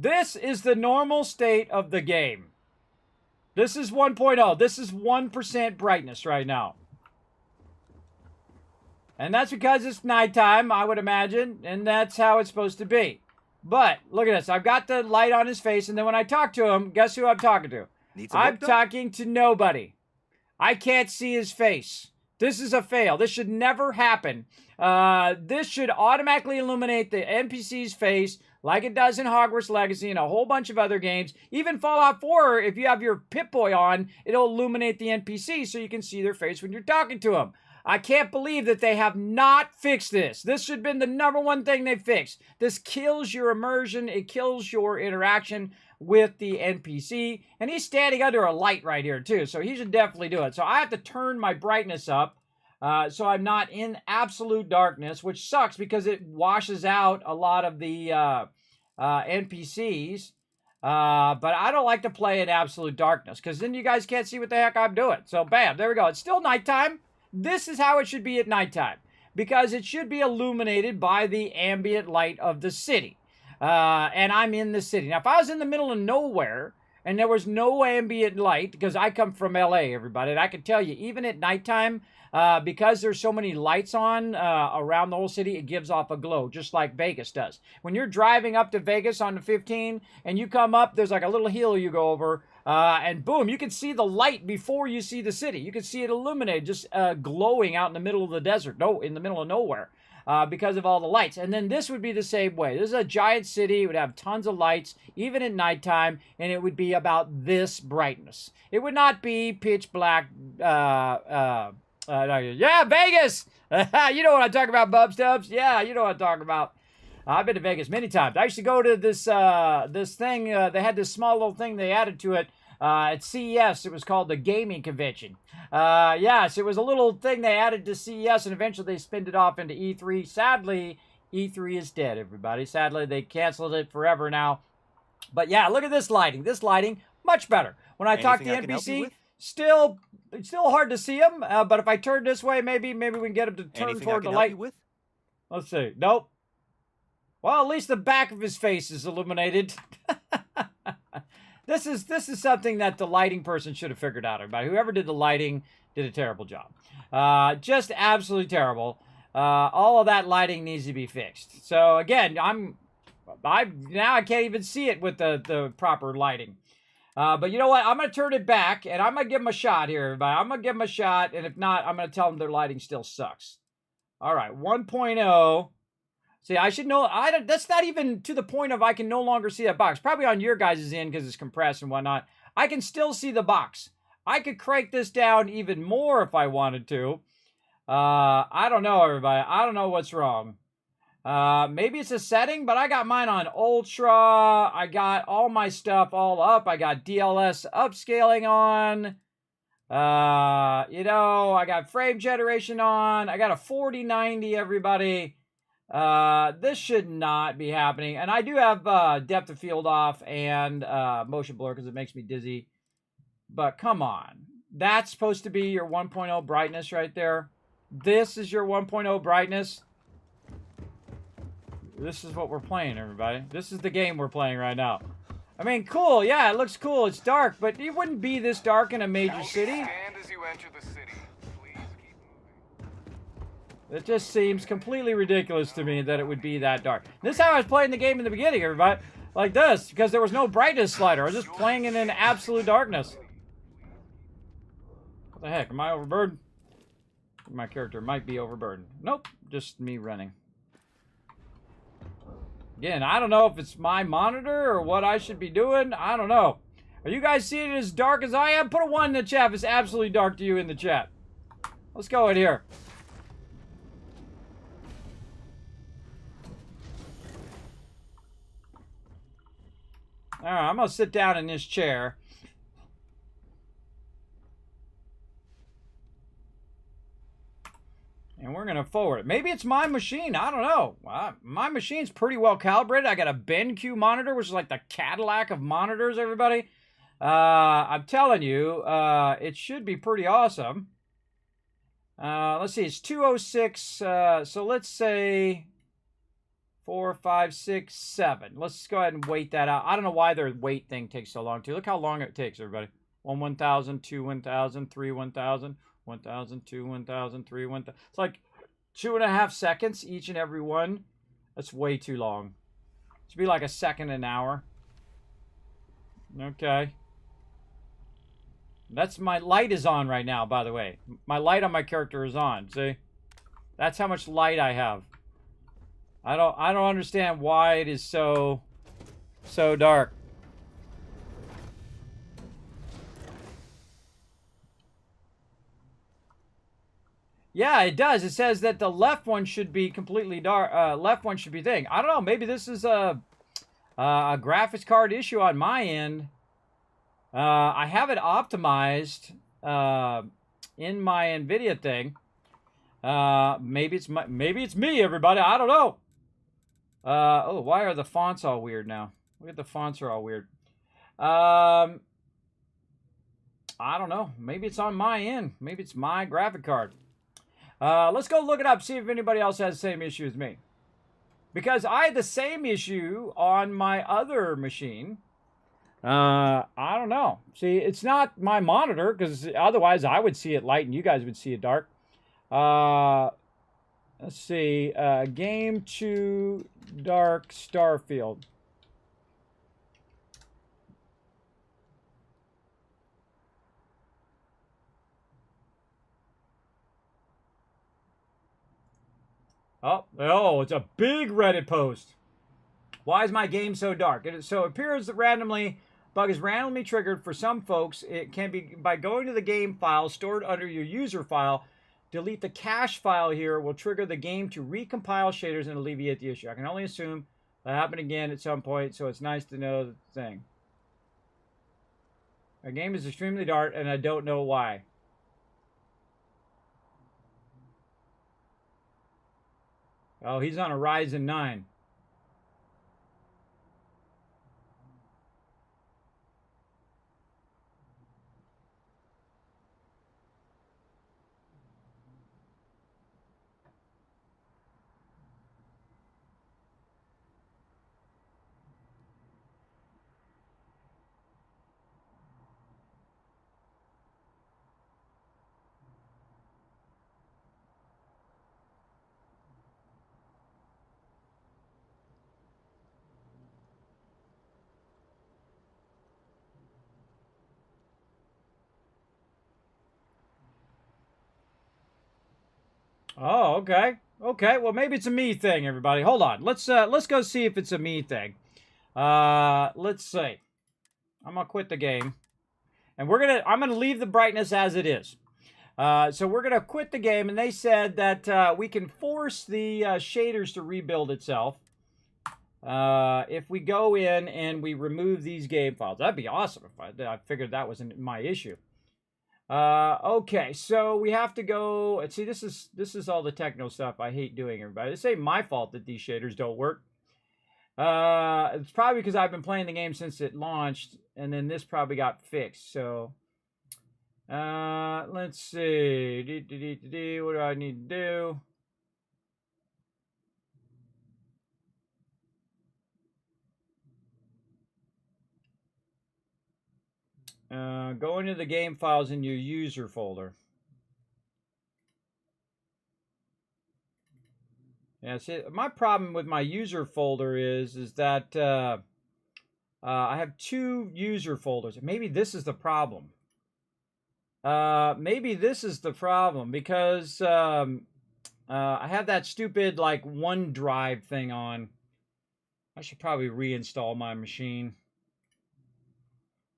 This is the normal state of the game. This is 1.0. This is 1% brightness right now. And that's because it's nighttime, I would imagine, and that's how it's supposed to be. But, look at this. I've got the light on his face, and then when I talk to him, guess who I'm talking to? I'm talking to nobody. I can't see his face. This is a fail. This should never happen. This should automatically illuminate the NPC's face like it does in Hogwarts Legacy and a whole bunch of other games. Even Fallout 4, if you have your Pip-Boy on, it'll illuminate the NPC so you can see their face when you're talking to them. I can't believe that they have not fixed this. This should have been the number one thing they fixed. This kills your immersion. It kills your interaction with the NPC. And he's standing under a light right here, too. So he should definitely do it. So I have to turn my brightness up so I'm not in absolute darkness, which sucks because it washes out a lot of the NPCs. But I don't like to play in absolute darkness because then you guys can't see what the heck I'm doing. So bam, there we go. It's still nighttime. This is how it should be at nighttime because it should be illuminated by the ambient light of the city. And I'm in the city. Now, if I was in the middle of nowhere and there was no ambient light, because I come from LA, everybody, and I can tell you, even at nighttime, because there's so many lights on around the whole city, it gives off a glow, just like Vegas does. When you're driving up to Vegas on the 15 and you come up, there's like a little hill you go over, and boom, you can see the light before you see the city. You can see it illuminated, just glowing out in the middle of the desert, no, in the middle of nowhere. Because of all the lights. And then this would be the same way. This is a giant city. It would have tons of lights, even at nighttime, and it would be about this brightness. It would not be pitch black. Yeah, Vegas! You know what I'm talking about, Bub Stubbs? Yeah, you know what I'm talking about. I've been to Vegas many times. I used to go to this this thing. They had this small little thing they added to it at CES. It was called the Gaming Convention. Yes, it was a little thing they added to CES, and eventually they spinned it off into E3. Sadly, E3 is dead, everybody. Sadly, they canceled it forever now. But yeah, look at this lighting. This lighting, much better. When I talk to the NPC, still hard to see them. But if I turn this way, maybe we can get him to turn toward the light. Let's see. Nope. Well, at least the back of his face is illuminated. This is something that the lighting person should have figured out, everybody. Whoever did the lighting did a terrible job. Just absolutely terrible. All of that lighting needs to be fixed. So again, now I can't even see it with the proper lighting. But you know what? I'm going to turn it back, and I'm going to give them a shot here, everybody. I'm going to give them a shot, and if not, I'm going to tell them their lighting still sucks. All right, 1.0. See, I should know. That's not even to the point of I can no longer see that box. Probably on your guys' end because it's compressed and whatnot. I can still see the box. I could crank this down even more if I wanted to. I don't know, everybody. I don't know what's wrong. Maybe it's a setting, but I got mine on Ultra. I got all my stuff all up. I got DLS upscaling on. You know, I got frame generation on. I got a 4090, everybody. This should not be happening. And I do have depth of field off and motion blur because it makes me dizzy. But come on. That's supposed to be your 1.0 brightness right there. This is your 1.0 brightness. This is what we're playing, everybody. This is the game we're playing right now. I mean, cool. Yeah, it looks cool. It's dark, but it wouldn't be this dark in a major city. Stand as you enter the city. It just seems completely ridiculous to me that it would be that dark. This is how I was playing the game in the beginning, everybody. Like this, because there was no brightness slider. I was just playing it in absolute darkness. What the heck? Am I overburdened? My character might be overburdened. Nope, just me running. Again, I don't know if it's my monitor or what I should be doing. I don't know. Are you guys seeing it as dark as I am? Put a 1 in the chat if it's absolutely dark to you in the chat. Let's go in here. All right, I'm going to sit down in this chair. And we're going to forward it. Maybe it's my machine. I don't know. My machine's pretty well calibrated. I got a BenQ monitor, which is like the Cadillac of monitors, everybody. I'm telling you, it should be pretty awesome. Let's see, it's 206. So let's say 4, 5, 6, 7. Let's go ahead and wait that out. I don't know why their wait thing takes so long, too. Look how long it takes, everybody. 1, 1,000, 2, 1,000, 3, 1,000. 1,000, 2, 1,000, 3, 1,000. It's like 2.5 seconds each and every one. That's way too long. It should be like a second an hour. Okay. That's my light is on right now, by the way. My light on my character is on. See? That's how much light I have. I don't understand why it is so dark. Yeah, it does. It says that the left one should be completely dark. Left one should be thing. I don't know. Maybe this is a graphics card issue on my end. I have it optimized in my NVIDIA thing. Maybe it's me, everybody. I don't know. Oh, why are the fonts all weird now? Look at the fonts are all weird. I don't know. Maybe it's on my end. Maybe it's my graphic card. Let's go look it up, see if anybody else has the same issue as me. Because I had the same issue on my other machine. I don't know. See, it's not my monitor, because otherwise I would see it light and you guys would see it dark. Let's see. Game too dark Starfield. Oh, it's a big Reddit post. Why is my game so dark? So it appears that bug is randomly triggered for some folks. It can be by going to the game file stored under your user file. Delete the cache file here will trigger the game to recompile shaders and alleviate the issue. I can only assume that happened again at some point, so it's nice to know the thing. Our game is extremely dark, and I don't know why. Oh, he's on a Ryzen 9. Oh, okay. Okay, well maybe it's a me thing, everybody. Hold on. Let's go see if it's a me thing. Let's see. I'm gonna quit the game. And I'm gonna leave the brightness as it is. So we're gonna quit the game, and they said that we can force the shaders to rebuild itself. If we go in and we remove these game files. That'd be awesome if I figured that wasn't my issue. Okay, so we have to go. See, this is all the techno stuff I hate doing, everybody. This ain't my fault that these shaders don't work. It's probably because I've been playing the game since it launched, and then this probably got fixed. So, let's see. What do I need to do? Go into the game files in your user folder. Yeah, see, my problem with my user folder is that I have two user folders. Maybe this is the problem. Maybe this is the problem because I have that stupid like OneDrive thing on. I should probably reinstall my machine.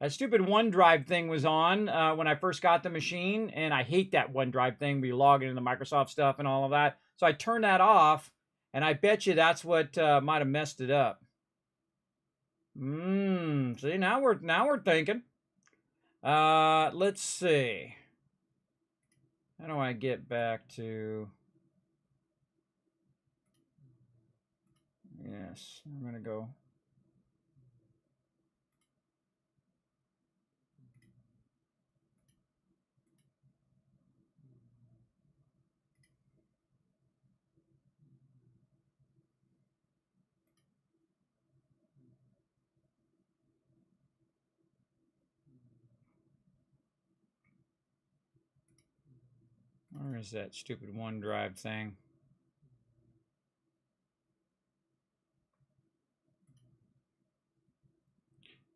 That stupid OneDrive thing was on when I first got the machine, and I hate that OneDrive thing where you log into the Microsoft stuff and all of that. So I turned that off, and I bet you that's what might have messed it up. See, now we're thinking. Let's see. How do I get back to? Yes, I'm gonna go. Where is that stupid OneDrive thing?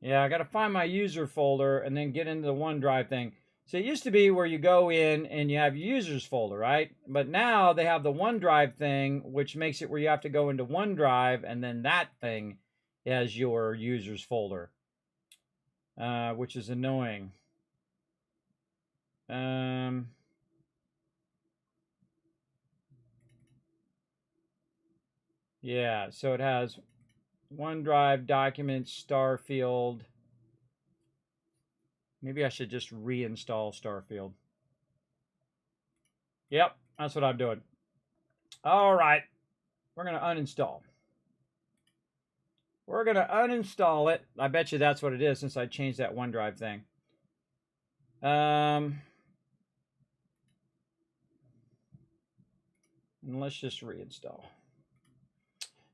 Yeah, I got to find my user folder and then get into the OneDrive thing. So it used to be where you go in and you have your users folder, right? But now they have the OneDrive thing, which makes it where you have to go into OneDrive and then that thing as your users folder, which is annoying. Yeah, so it has OneDrive, Documents, Starfield. Maybe I should just reinstall Starfield. Yep, that's what I'm doing. All right, we're going to uninstall. We're going to uninstall it. I bet you that's what it is since I changed that OneDrive thing. And let's just reinstall.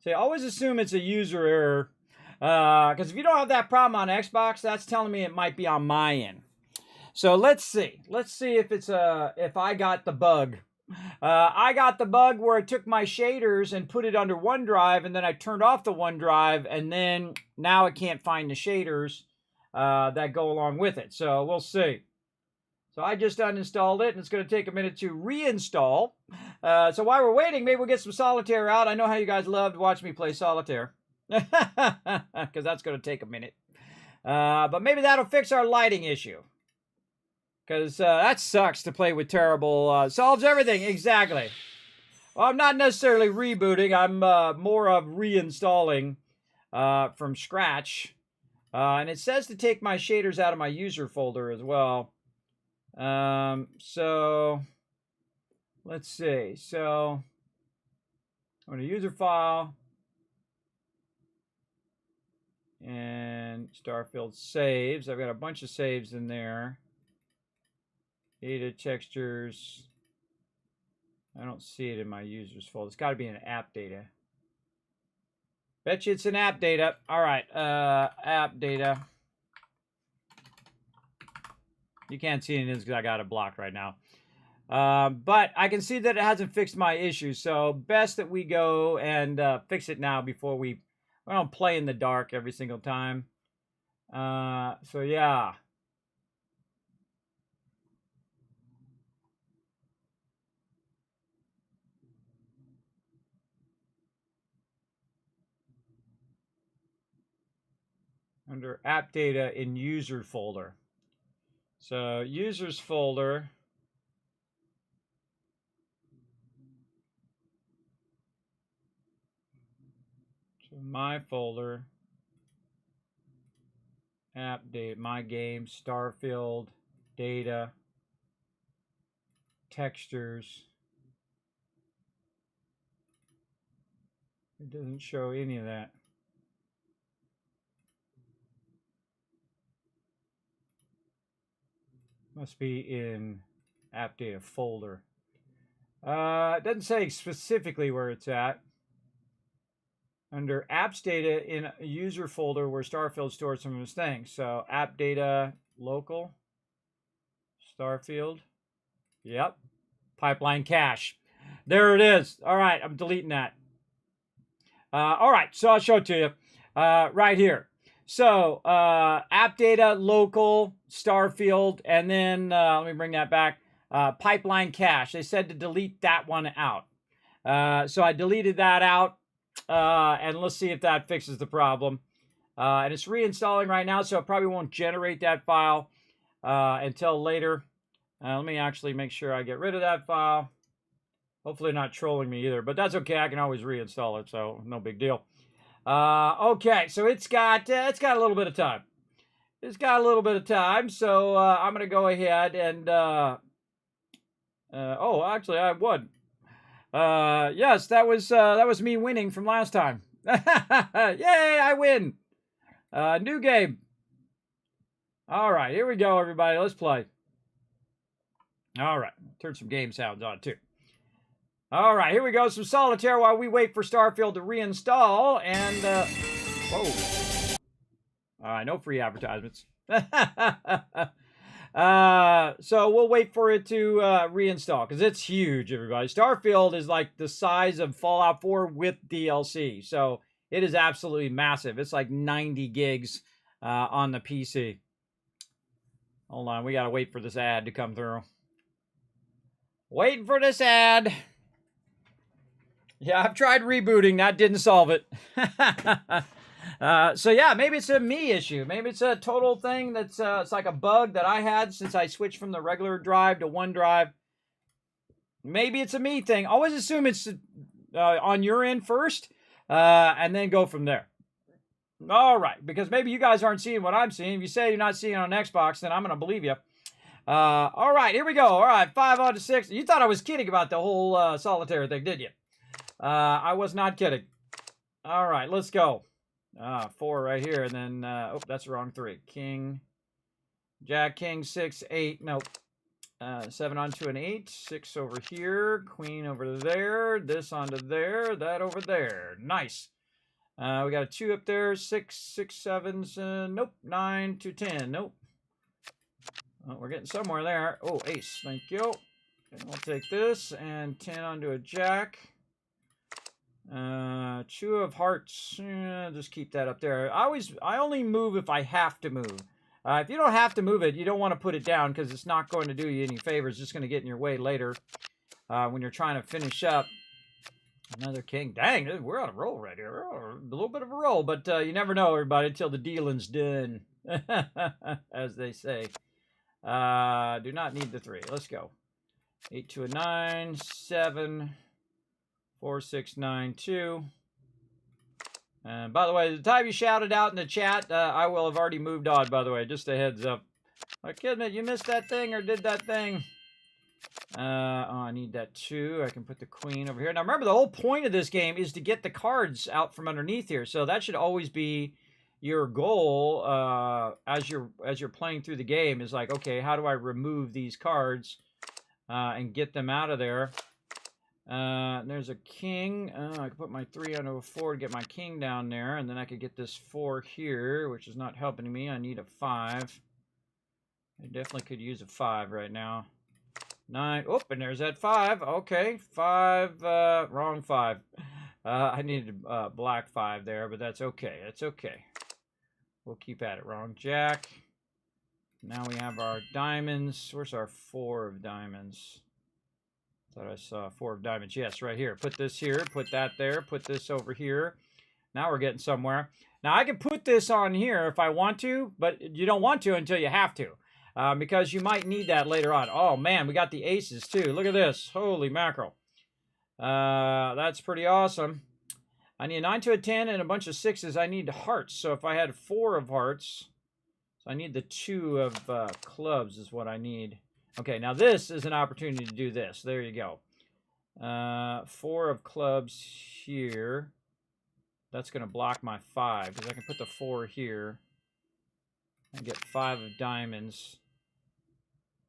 So always assume it's a user error. Because if you don't have that problem on Xbox, that's telling me it might be on my end. So let's see. Let's see if it's if I got the bug I got the bug where it took my shaders and put it under OneDrive, and then I turned off the OneDrive, and then now it can't find the shaders that go along with it. So we'll see. So I just uninstalled it, and it's going to take a minute to reinstall. So while we're waiting, maybe we'll get some solitaire out. I know how you guys love to watch me play solitaire, because that's going to take a minute. But maybe that'll fix our lighting issue. Because that sucks to play with terrible... solves everything, exactly. Well, I'm not necessarily rebooting. I'm more of reinstalling from scratch. And it says to take my shaders out of my user folder as well. So, let's see. So, I'm going to user file. And Starfield saves. I've got a bunch of saves in there. Data, textures. I don't see it in my users folder. It's got to be in app data. Bet you it's in app data. All right, app data. You can't see anything because I got it blocked right now. But I can see that it hasn't fixed my issue. So best that we go and fix it now before we don't play in the dark every single time. So yeah. Under app data in user folder. So users folder. So my folder. App data, my game, Starfield, data, textures. It doesn't show any of that. Must be in app data folder. It doesn't say specifically where it's at. Under apps data in a user folder where Starfield stores some of his things. So app data local, Starfield. Yep. Pipeline cache. There it is. All right, I'm deleting that. All right, so I'll show it to you right here. So app data local, Starfield, and then let me bring that back. Pipeline cache. They said to delete that one out. So I deleted that out. And let's see if that fixes the problem. And it's reinstalling right now, so it probably won't generate that file until later. Let me actually make sure I get rid of that file. Hopefully they're not trolling me either, but that's okay. I can always reinstall it, so no big deal. Okay, so it's got a little bit of time. It's got a little bit of time, so I'm going to go ahead and... oh, actually, I won. Yes, that was me winning from last time. Yay, I win. New game. All right, here we go, everybody. Let's play. All right, turn some game sounds on too. All right, here we go. Some solitaire while we wait for Starfield to reinstall. And whoa. All right, no free advertisements. So we'll wait for it to reinstall because it's huge, everybody. Starfield is like the size of Fallout 4 with DLC, so it is absolutely massive. It's like 90 gigs on the PC. Hold on, we gotta wait for this ad to come through. Waiting for this ad. Yeah, I've tried rebooting. That didn't solve it. So yeah, maybe it's a me issue. Maybe it's a total thing that's it's like a bug that I had since I switched from the regular drive to OneDrive. Maybe it's a me thing. Always assume it's on your end first, and then go from there. All right, because maybe you guys aren't seeing what I'm seeing. If you say you're not seeing it on Xbox, then I'm going to believe you. All right, here we go. All right, 5 out of 6. You thought I was kidding about the whole solitaire thing, did you? I was not kidding. All right, let's go. 4 right here, and then, oh, that's the wrong 3. King, Jack, King, 6, 8, nope. 7 onto an 8, 6 over here, Queen over there, this onto there, that over there. Nice. We got a 2 up there, 6, 6, 7s, nope. 9 to 10, nope. Oh, we're getting somewhere there. Oh, ace, thank you. And we'll take this and 10 onto a jack. 2 of hearts. Just keep that up there. I only move if I have to move. If you don't have to move it, you don't want to put it down because it's not going to do you any favors. It's just going to get in your way later when you're trying to finish up. Another king. Dang, we're on a roll right here. We're on a little bit of a roll, but you never know, everybody, until the dealing's done, as they say. Do not need the 3. Let's go. 8 to a 9, 7, 4, 6, 9, 2. And by the way, the time you shouted out in the chat, I will have already moved on, by the way. Just a heads up. Like, Kismet, you missed that thing or did that thing? Oh, I need that 2. I can put the queen over here. Now, remember, the whole point of this game is to get the cards out from underneath here. So that should always be your goal as you're playing through the game. Is like, okay, how do I remove these cards and get them out of there? There's a king. I can put my 3 onto a 4 to get my king down there, and then I could get this 4 here, which is not helping me. I need a 5. I definitely could use a 5 right now. 9. Oh, and there's that 5. Okay, 5. Wrong 5. I needed a black 5 there, but that's okay. That's okay. We'll keep at it. Wrong jack. Now we have our diamonds. Where's our 4 of diamonds? Thought I saw 4 of diamonds. Yes, right here. Put this here. Put that there. Put this over here. Now we're getting somewhere. Now I can put this on here if I want to, but you don't want to until you have to. Because you might need that later on. Oh, man, we got the aces, too. Look at this. Holy mackerel. That's pretty awesome. I need a 9 to a 10 and a bunch of 6s. I need hearts. So if I had 4 of hearts, so I need the 2 of clubs is what I need. Okay, now this is an opportunity to do this. There you go. 4 of clubs here. That's going to block my 5 because I can put the 4 here and get 5 of diamonds.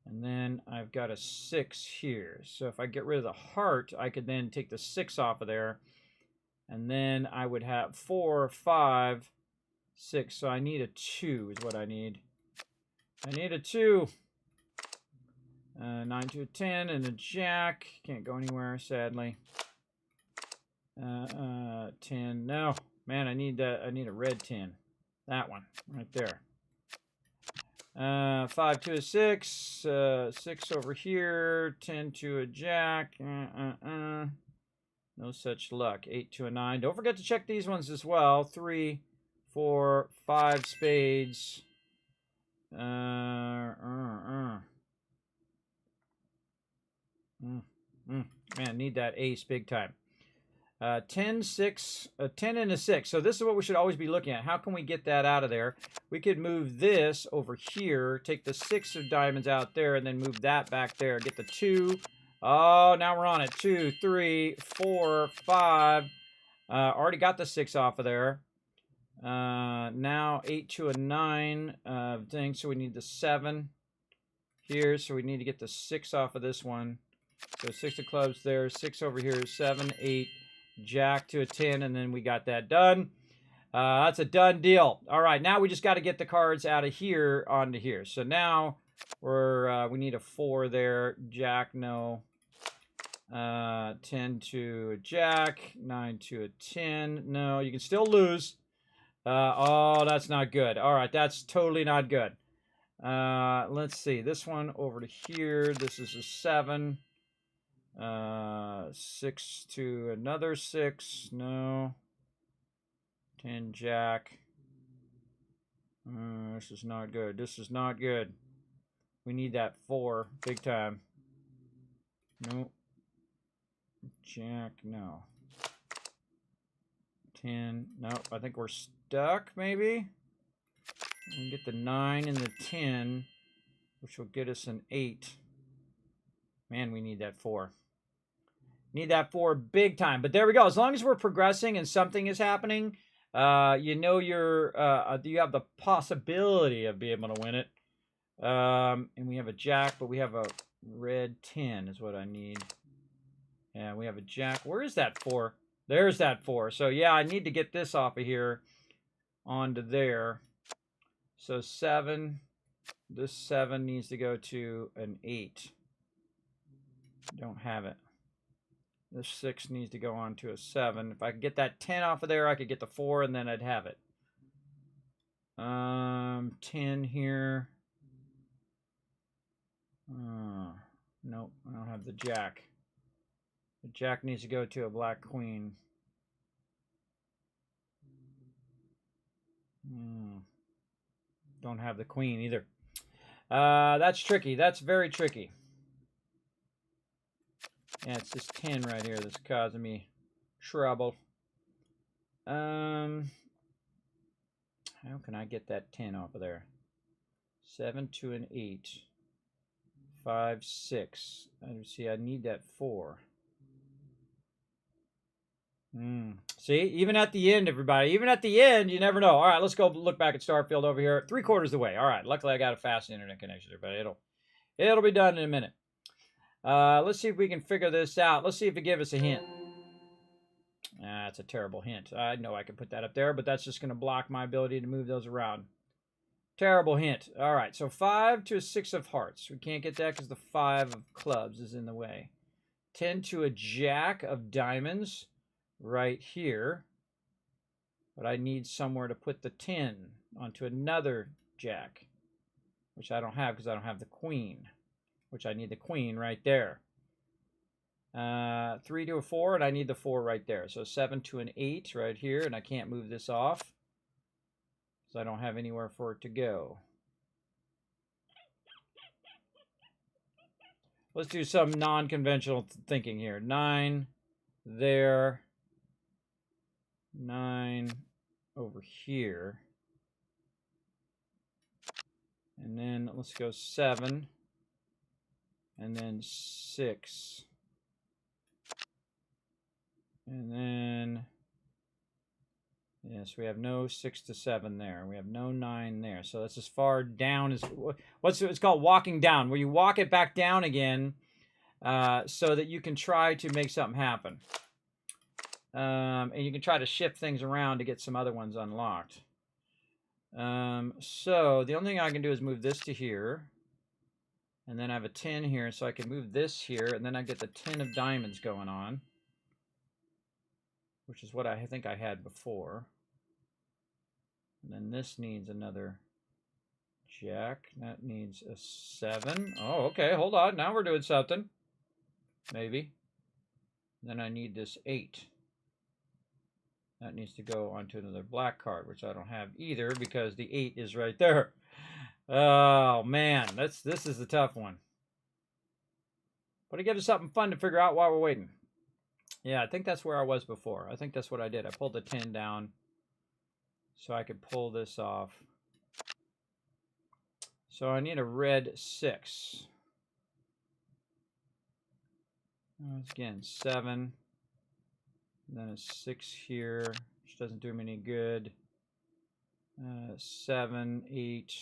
And then I've got a 6 here. So if I get rid of the heart, I could then take the 6 off of there. And then I would have 4, 5, 6. So I need a 2 is what I need. I need a 2. 9 to a 10 and a jack. Can't go anywhere, sadly. 10. No. Man, I need that. I need a red 10. That one. Right there. 5 to a 6, 6 over here, 10 to a jack, no such luck. 8 to a 9. Don't forget to check these ones as well. 3, 4, 5 spades. Man, need that ace big time. 10, 6, a 10 and a 6. So this is what we should always be looking at. How can we get that out of there? We could move this over here, take the 6 of diamonds out there, and then move that back there. Get the 2. Oh, now we're on it. 2, 3, 4, 5. Already got the 6 off of there. Now 8 to a 9 thing. So we need the 7 here. So we need to get the 6 off of this one. So 6 of clubs there, 6 over here, 7, 8. Jack to a 10, and then we got that done. That's a done deal. All right, now we just got to get the cards out of here onto here. So now we need a 4 there. Jack, no. 10 to a jack. 9 to a 10. No, you can still lose. Oh, that's not good. All right, that's totally not good. Let's see. This one over to here. This is a 7. 6 to another 6. No. 10 jack. This is not good. This is not good. We need that 4 big time. Nope. Jack, no. 10. Nope. I think we're stuck, maybe. We can get the 9 and the 10, which will get us an 8. Man, we need that 4. Need that 4 big time. But there we go. As long as we're progressing and something is happening, you know you have the possibility of being able to win it. And we have a jack, but we have a red 10 is what I need. Yeah, we have a jack. Where is that 4? There's that 4. So yeah, I need to get this off of here onto there. So 7. This 7 needs to go to an 8. Don't have it. This 6 needs to go on to a 7. If I could get that 10 off of there, I could get the 4, and then I'd have it. 10 here. Nope, I don't have the jack. The jack needs to go to a black queen. Don't have the queen either. That's tricky. That's very tricky. Yeah, it's this 10 right here that's causing me trouble. How can I get that 10 off of there? 7 to an 8. 5, 6. See, I need that 4. See, even at the end, everybody, even at the end, you never know. All right, let's go look back at Starfield over here. 3/4 of the way. All right, luckily I got a fast internet connection, everybody. It'll be done in a minute. Let's see if we can figure this out. Let's see if it gives us a hint. That's a terrible hint. I know I can put that up there, but that's just going to block my ability to move those around. Terrible hint. All right, so 5 to a 6 of hearts. We can't get that because the 5 of clubs is in the way. 10 to a jack of diamonds right here. But I need somewhere to put the 10 onto another jack, which I don't have because I don't have the queen, which I need the queen right there. 3 to a 4, and I need the 4 right there. So 7 to an 8 right here, and I can't move this off. So I don't have anywhere for it to go. Let's do some non-conventional thinking here. 9 there. 9 over here. And then let's go 7. And then 6. And then... Yes, we have no 6 to 7 there. We have no 9 there. So that's as far down as... It's called walking down, where you walk it back down again so that you can try to make something happen. And you can try to shift things around to get some other ones unlocked. So the only thing I can do is move this to here. And then I have a 10 here, so I can move this here. And then I get the 10 of diamonds going on, which is what I think I had before. And then this needs another jack. That needs a 7. Oh, okay, hold on. Now we're doing something. Maybe. Then I need this 8. That needs to go onto another black card, which I don't have either because the 8 is right there. Oh, man. This is a tough one. But it gives us something fun to figure out while we're waiting. Yeah, I think that's where I was before. I think that's what I did. I pulled the 10 down so I could pull this off. So I need a red 6. Again, 7. And then a 6 here, which doesn't do me any good. 7, 8,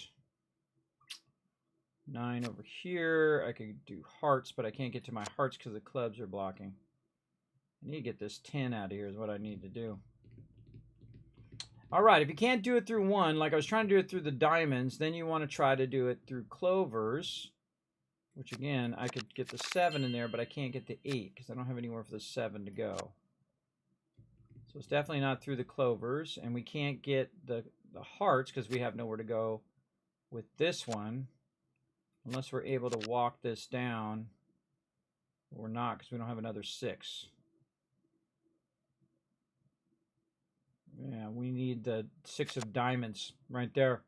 9 over here. I could do hearts, but I can't get to my hearts because the clubs are blocking. I need to get this 10 out of here is what I need to do. All right, if you can't do it through 1, like I was trying to do it through the diamonds, then you want to try to do it through clovers, which again, I could get the 7 in there, but I can't get the 8 because I don't have anywhere for the 7 to go. So it's definitely not through the clovers, and we can't get the hearts because we have nowhere to go with this one, unless we're able to walk this down. We're not because we don't have another 6. Yeah, we need the 6 of diamonds right there.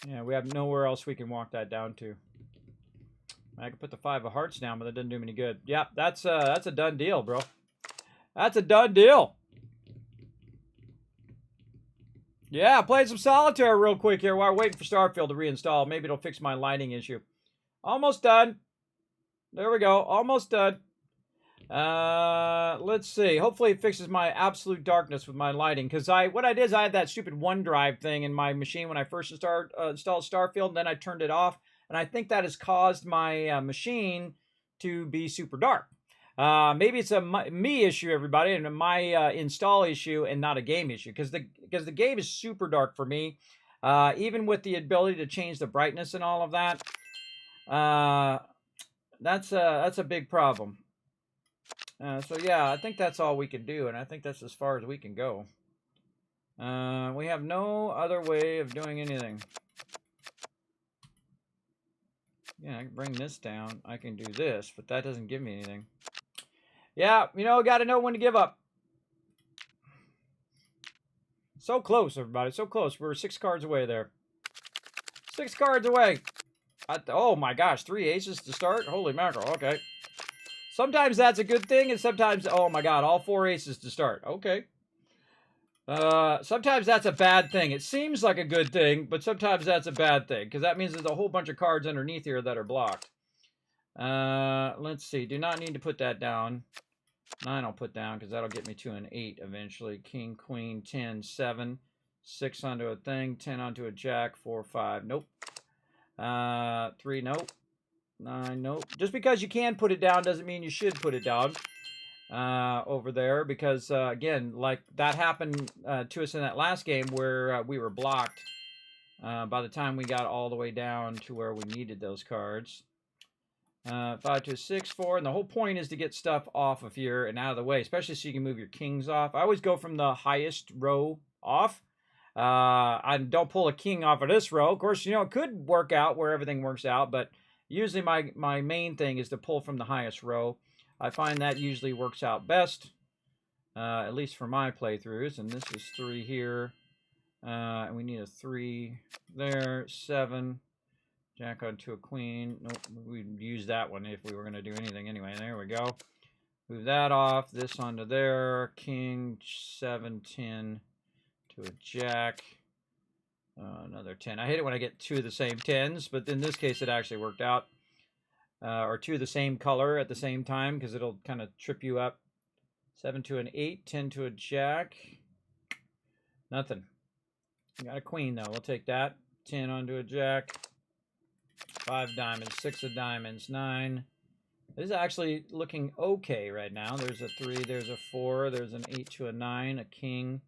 Yeah, we have nowhere else we can walk that down to. I can put the 5 of hearts down, but that doesn't do me any good. Yeah, that's a done deal, bro. That's a done deal. Yeah, playing some solitaire real quick here while we're waiting for Starfield to reinstall. Maybe it'll fix my lighting issue. Almost done. There we go. Almost done. Let's see. Hopefully it fixes my absolute darkness with my lighting. Because what I did is I had that stupid OneDrive thing in my machine when I first installed Starfield. And then I turned it off. And I think that has caused my machine to be super dark. Maybe it's a me issue, everybody, and my install issue and not a game issue. Because the game is super dark for me. Even with the ability to change the brightness and all of that. that's a big problem. So yeah, I think that's all we can do, and I think that's as far as we can go. We have no other way of doing anything. Yeah, I can bring this down. I can do this, but that doesn't give me anything. Yeah, you know, got to know when to give up. So close, everybody. So close. We're 6 cards away there. 6 cards away. Oh my gosh, 3 aces to start? Holy mackerel. Okay. Sometimes that's a good thing, and sometimes, oh my god, all 4 aces to start. Okay. Sometimes that's a bad thing. It seems like a good thing, but sometimes that's a bad thing, because that means there's a whole bunch of cards underneath here that are blocked. Let's see. Do not need to put that down. 9 I'll put down, because that'll get me to an 8 eventually. King, queen, 10, 7. 6 onto a thing, 10 onto a jack, 4, 5. Nope. 3, nope. 9, nope. Just because you can put it down doesn't mean you should put it down. Over there, because again, like that happened to us in that last game where we were blocked by the time we got all the way down to where we needed those cards. 5 to 6, 4, and the whole point is to get stuff off of here and out of the way, especially so you can move your kings off. I always go from the highest row off. I don't pull a king off of this row. Of course, you know, it could work out where everything works out, but usually my main thing is to pull from the highest row. I find that usually works out best, at least for my playthroughs. And this is 3 here, and we need a 3 there, 7, jack onto a queen. Nope, we'd use that one if we were going to do anything anyway. There we go. Move that off, this onto there, king, 7, 10 to a jack, another 10. I hate it when I get 2 of the same 10s, but in this case it actually worked out. Or 2 of the same color at the same time, because it'll kind of trip you up. 7 to an 8, 10 to a jack. Nothing. We got a queen, though. We'll take that. 10 onto a jack. 5 diamonds, 6 of diamonds, 9. This is actually looking okay right now. There's a 3, there's a 4, there's an 8 to a 9, a king.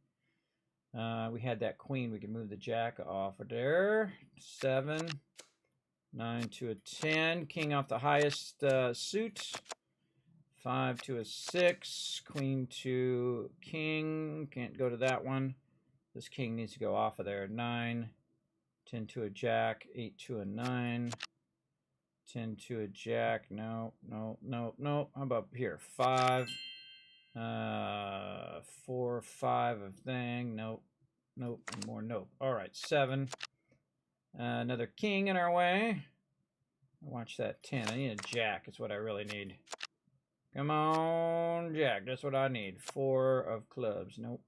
We had that queen. We can move the jack off of there. 7. 9 to a 10, king off the highest suit. 5 to a 6, queen to king, can't go to that one. This king needs to go off of there. 9, 10 to a jack, 8 to a 9, 10 to a jack, no, no, no, no. How about here? 5, 4, 5 of thing, nope, nope, and more nope. All right, 7. Another king in our way. Watch that 10. I need a jack. Is what I really need. Come on, jack. That's what I need. 4 of clubs. Nope.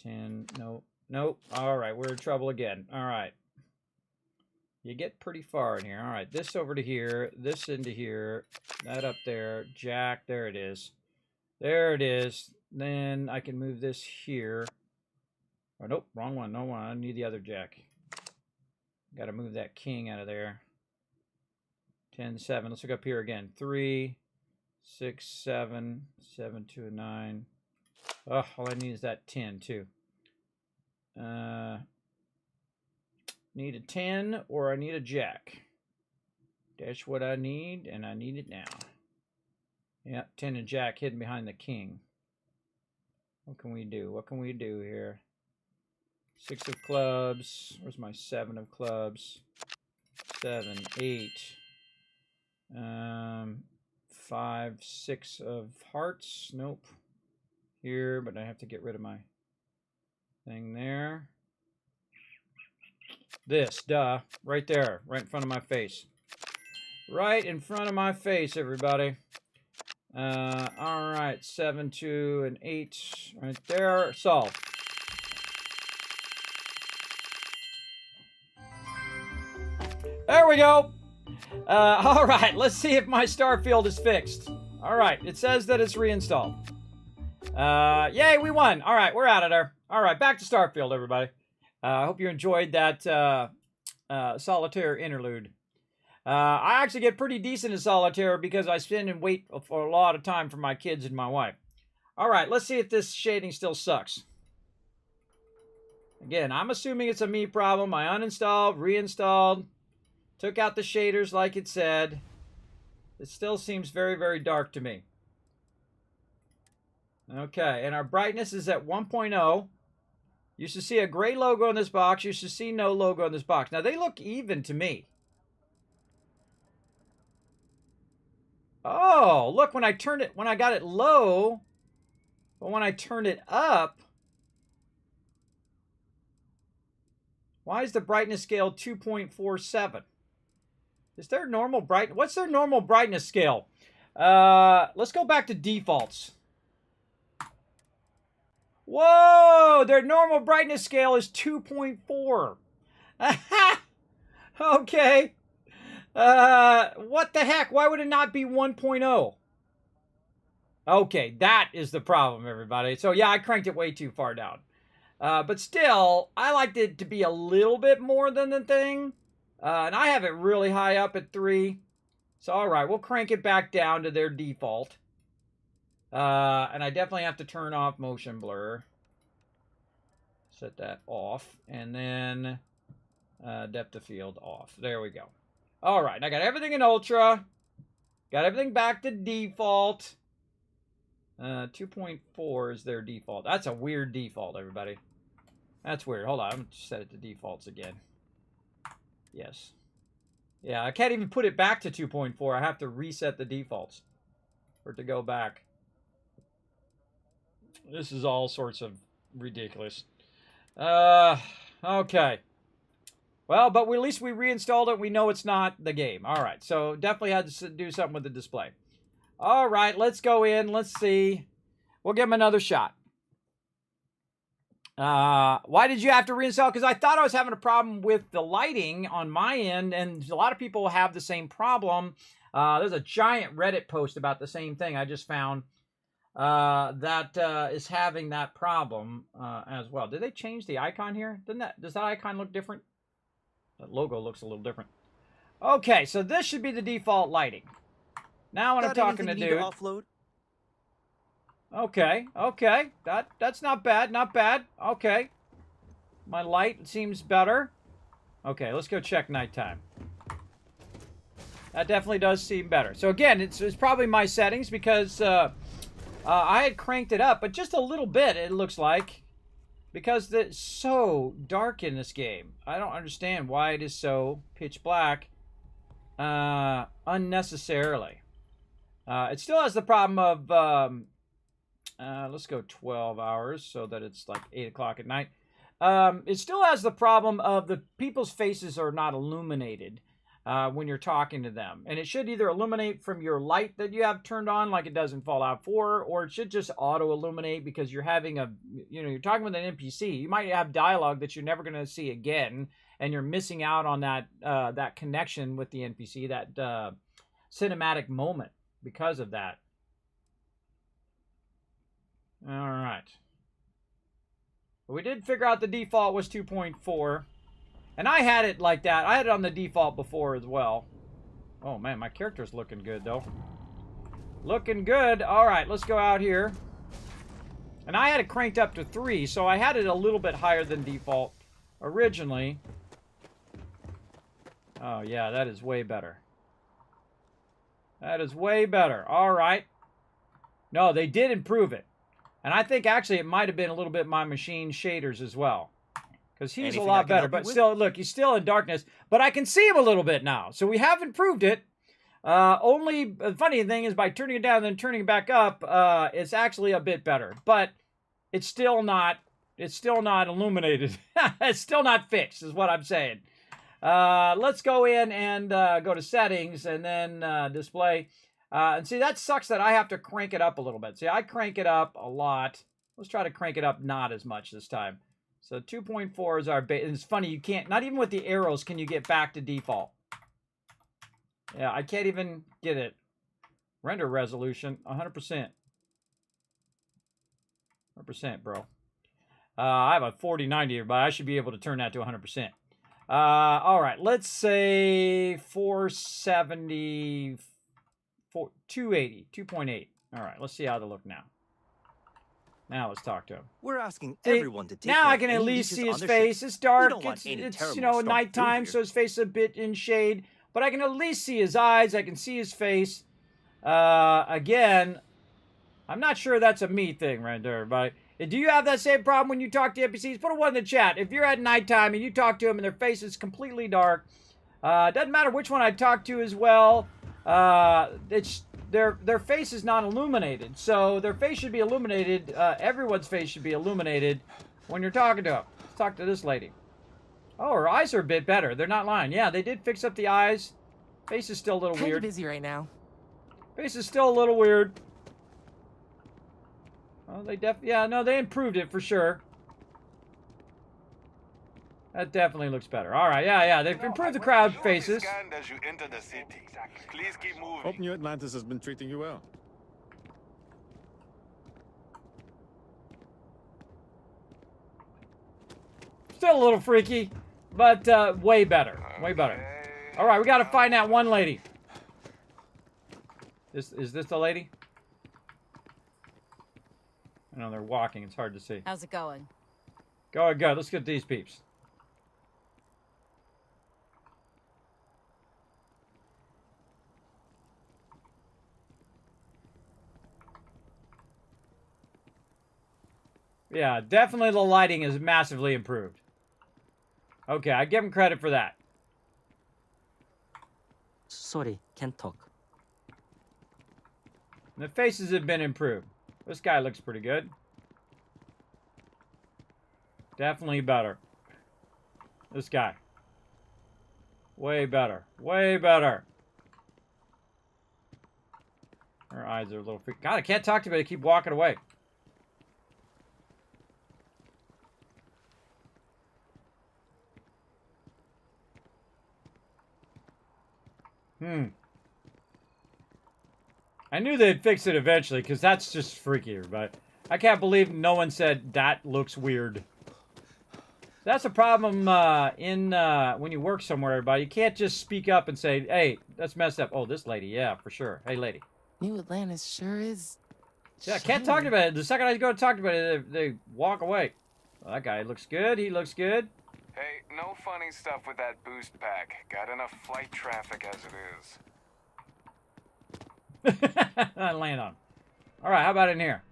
10. Nope. Nope. All right. We're in trouble again. All right. You get pretty far in here. All right. This over to here. This into here. That up there. Jack. There it is. There it is. Then I can move this here. Oh, nope. Wrong one. No one. I need the other jack. Got to move that king out of there. 10, 7. Let's look up here again. 3, 6, 7, 7 to a 9. Oh, all I need is that 10 too. Need a 10 or I need a jack. That's what I need, and I need it now. Yeah, 10 and jack hidden behind the king. What can we do? What can we do here? 6 of clubs. Where's my 7 of clubs? 7, 8. 5, 6 of hearts. Nope. Here, but I have to get rid of my thing there. This, duh. Right there. Right in front of my face. Right in front of my face, everybody. All right. 7 to an 8. Right there. Solved. There we go. All right, let's see if my Starfield is fixed. All right, it says that it's reinstalled. Yay, we won. All right, we're out of there. All right, back to Starfield, everybody. I hope you enjoyed that solitaire interlude. I actually get pretty decent in solitaire because I spend and wait for a lot of time for my kids and my wife. All right, let's see if this shading still sucks. Again, I'm assuming it's a me problem. I uninstalled, reinstalled. Took out the shaders like it said. It still seems very, very dark to me. Okay, and our brightness is at 1.0. You should see a gray logo in this box. You should see no logo in this box. Now, they look even to me. Oh, look, when I got it low, but when I turned it up, why is the brightness scale 2.47? Is there normal bright? What's their normal brightness scale? Let's go back to defaults. Whoa, their normal brightness scale is 2.4. Okay. What the heck? Why would it not be 1.0? Okay, that is the problem, everybody. So yeah, I cranked it way too far down. But still, I liked it to be a little bit more than the thing. And I have it really high up at 3. So all right, we'll crank it back down to their default. And I definitely have to turn off motion blur. Set that off. And then depth of field off. There we go. All right, I got everything in ultra. Got everything back to default. 2.4 is their default. That's a weird default, everybody. That's weird. Hold on, I'm going to set it to defaults again. Yes. Yeah, I can't even put it back to 2.4. I have to reset the defaults for it to go back. This is all sorts of ridiculous. Okay. Well, but at least we reinstalled it. We know it's not the game. All right, so definitely had to do something with the display. All right, let's go in. Let's see. We'll give him another shot. Why did you have to reinstall? Because I thought I was having a problem with the lighting on my end, and a lot of people have the same problem. There's a giant Reddit post about the same thing I just found that is having that problem as well. Did they change the icon here? Does that icon look different? That logo looks a little different. Okay, so this should be the default lighting. Now when I'm talking to dude. Offload? Okay, okay. That's not bad, not bad. Okay. My light seems better. Okay, let's go check nighttime. That definitely does seem better. So again, it's probably my settings because I had cranked it up, but just a little bit, it looks like. Because it's so dark in this game. I don't understand why it is so pitch black unnecessarily. It still has the problem of... let's go 12 hours so that it's like 8 o'clock at night. It still has the problem of the people's faces are not illuminated when you're talking to them. And it should either illuminate from your light that you have turned on like it does in Fallout 4, or it should just auto-illuminate because you're having you're talking with an NPC. You might have dialogue that you're never going to see again, and you're missing out on that connection with the NPC, that cinematic moment because of that. All right. We did figure out the default was 2.4. And I had it like that. I had it on the default before as well. Oh, man, my character's looking good, though. Looking good. All right, let's go out here. And I had it cranked up to 3, so I had it a little bit higher than default originally. Oh, yeah, that is way better. That is way better. All right. No, they did improve it. And I think, actually, it might have been a little bit my machine shaders as well. Because he's Anything a lot better. But still, look, he's still in darkness. But I can see him a little bit now. So we have improved it. Only, the funny thing is, by turning it down and then turning it back up, it's actually a bit better. But it's still not illuminated. It's still not fixed, is what I'm saying. Let's go in and go to settings and then display. And see, that sucks that I have to crank it up a little bit. See, I crank it up a lot. Let's try to crank it up not as much this time. So 2.4 is our base. And it's funny, you can't, not even with the arrows can you get back to default. Yeah, I can't even get it. Render resolution, 100%. 100%, bro. I have a 4090, but I should be able to turn that to 100%. All right, let's say 470... 280, 2.8. All right, let's see how they look now. Now let's talk to him. We're asking everyone to take now care I of can any at least leases see his on their face. ship. It's dark. We don't want any It's terrible you know, storm nighttime, through so his face is a bit in shade. But I can at least see his eyes. I can see his face. Again, I'm not sure that's a me thing right there, everybody. Do you have that same problem when you talk to NPCs? Put a 1 in the chat. If you're at nighttime and you talk to them and their face is completely dark, doesn't matter which one I talk to as well. It's their face is not illuminated, so their face should be illuminated. Everyone's face should be illuminated when you're talking to them. Let's talk to this lady. Oh, her eyes are a bit better. They're not lying. Yeah, they did fix up the eyes. Face is still a little weird. Busy right now. Face is still a little weird. Oh, they improved it for sure. That definitely looks better. All right, yeah, they've improved the crowd faces. As you enter the city. Please keep moving. Hope New Atlantis has been treating you well. Still a little freaky, but way better. Way better. All right, we got to find that one lady. Is this the lady? I know they're walking. It's hard to see. How's it going? Go. Let's get these peeps. Yeah, definitely the lighting is massively improved. Okay, I give him credit for that. Sorry, can't talk. The faces have been improved. This guy looks pretty good. Definitely better. This guy. Way better. Way better. Her eyes are a little freaky. God, I can't talk to them. They keep walking away. I knew they'd fix it eventually, because that's just freakier, but I can't believe no one said that looks weird. That's a problem when you work somewhere, everybody. You can't just speak up and say, hey, that's messed up. Oh, this lady, yeah, for sure. Hey, lady. New Atlantis sure is... Yeah, I can't talk about it. The second I go to talk about it, they walk away. Well, that guy looks good. He looks good. Hey, no funny stuff with that boost pack. Got enough flight traffic as it is. I land on. All right, how about in here?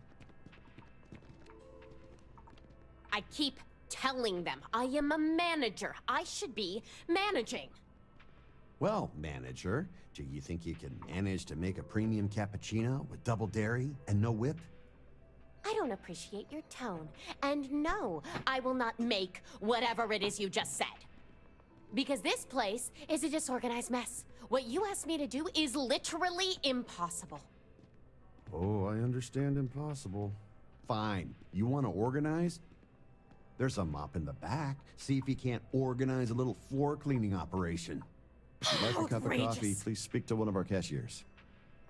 I keep telling them I am a manager. I should be managing. Well, manager, do you think you can manage to make a premium cappuccino with double dairy and no whip? I don't appreciate your tone. And no, I will not make whatever it is you just said. Because this place is a disorganized mess. What you asked me to do is literally impossible. Oh, I understand impossible. Fine. You want to organize? There's a mop in the back. See if you can't organize a little floor cleaning operation. If you'd like a cup of coffee, Outrageous. please speak to one of our cashiers.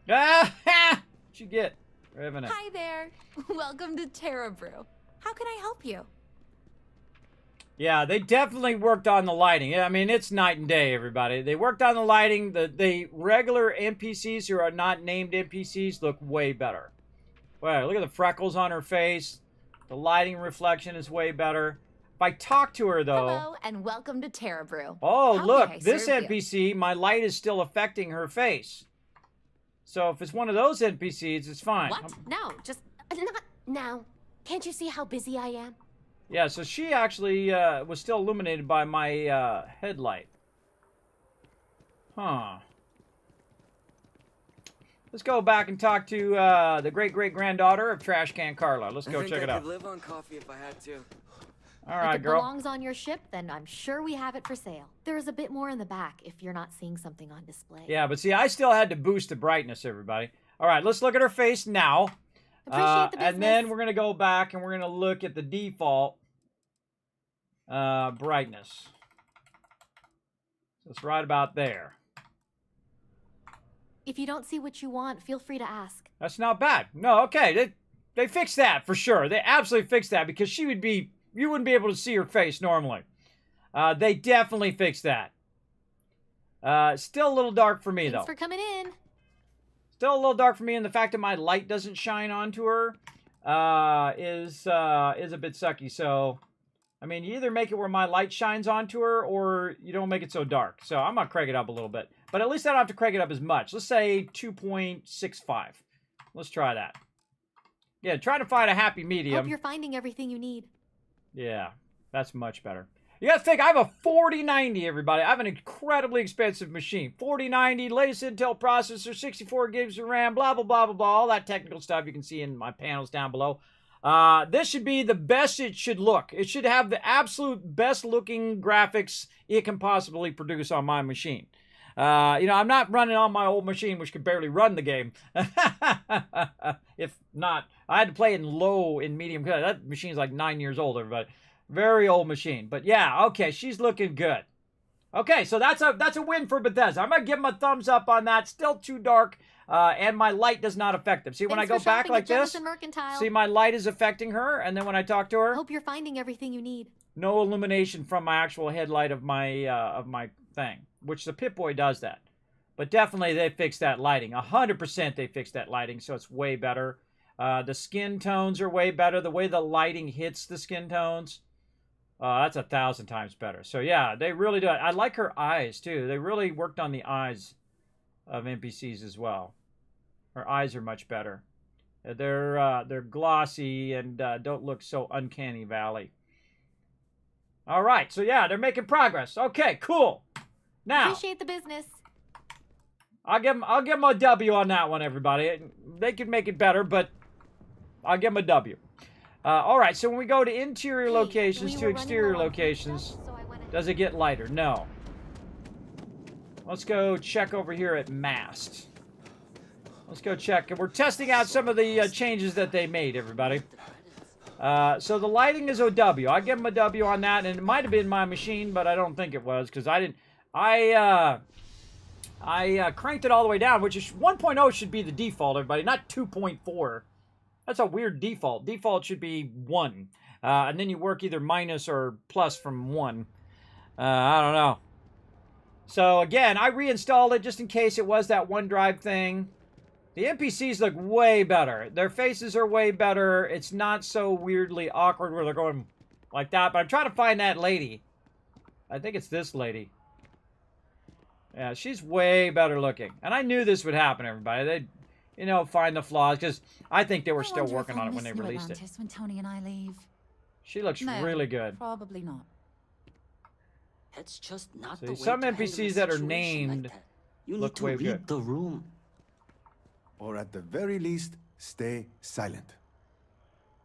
Ah, what'd you get? Revenant. Hi there. Welcome to Terra Brew. How can I help you? Yeah, they definitely worked on the lighting. I mean, it's night and day, everybody. They worked on the lighting. The regular NPCs who are not named NPCs look way better. Wow, look at the freckles on her face. The lighting reflection is way better. If I talk to her, though... Hello, and welcome to Terra Brew. Oh, How look, may I this serve you? NPC, my light is still affecting her face. So if it's one of those NPCs, it's fine. What? No, just not now. Can't you see how busy I am? Yeah, so she actually was still illuminated by my headlight. Huh. Let's go back and talk to the great-great-granddaughter of Trash Can Carla. Let's go check it out. I could live on coffee if I had to. All right, if it girl. belongs on your ship, then I'm sure we have it for sale. There's a bit more in the back if you're not seeing something on display. Yeah, but see, I still had to boost the brightness, everybody. All right, let's look at her face now. Appreciate the business. And then we're going to go back and we're going to look at the default brightness. So it's right about there. If you don't see what you want, feel free to ask. That's not bad. No, okay. They fixed that for sure. They absolutely fixed that because you wouldn't be able to see her face normally. They definitely fixed that. Still a little dark for me, Thanks though. for coming in. Still a little dark for me, and the fact that my light doesn't shine onto her is a bit sucky. So, I mean, you either make it where my light shines onto her, or you don't make it so dark. So I'm gonna crank it up a little bit. But at least I don't have to crank it up as much. Let's say 2.65. Let's try that. Yeah, trying to find a happy medium. Hope you're finding everything you need. Yeah, that's much better. You gotta think, I have a 4090, everybody. I have an incredibly expensive machine. 4090, latest Intel processor, 64 gigs of RAM, blah, blah, blah, blah, blah. All that technical stuff you can see in my panels down below. This should be the best it should look. It should have the absolute best looking graphics it can possibly produce on my machine. You know, I'm not running on my old machine, which could barely run the game. If not, I had to play in low and medium. That machine's like 9 years old, everybody. Very old machine. But yeah, okay, she's looking good. Okay, so that's a win for Bethesda. I'm going to give them a thumbs up on that. Still too dark, and my light does not affect them. See, when I go back like this, see, my light is affecting her, and then when I talk to her, Hope you're finding everything you need. no illumination from my actual headlight of my thing, which the Pip-Boy does that. But definitely they fixed that lighting. 100% they fixed that lighting, so it's way better. The skin tones are way better. The way the lighting hits the skin tones, that's 1,000 times better. So yeah, they really do it. I like her eyes too. They really worked on the eyes of NPCs as well. Her eyes are much better. They're glossy and don't look so uncanny valley. All right, so yeah, they're making progress. Okay, cool. Now, Appreciate the business. I'll give them a W on that one, everybody. They could make it better, but I'll give them a W. All right, so when we go to interior locations to exterior locations, does it get lighter? No. Let's go check over here at mast. Let's go check. We're testing out some of the changes that they made, everybody. So the lighting is a W. I give them a W on that, and it might have been my machine, but I don't think it was because I didn't. I cranked it all the way down, which is 1.0 should be the default, everybody, not 2.4. That's a weird default. Default should be 1, and then you work either minus or plus from 1. I don't know. So again, I reinstalled it just in case it was that OneDrive thing. The NPCs look way better. Their faces are way better. It's not so weirdly awkward where they're going like that. But I'm trying to find that lady. I think it's this lady. Yeah, she's way better looking. And I knew this would happen, everybody. They'd, you know, find the flaws. Because I think they were still working on it when they released it. When Tony and I leave. She looks really good. Probably not. That's just not See, the way some to handle a NPCs that are situation named like that. You look need to way read good. the room. Or at the very least, stay silent.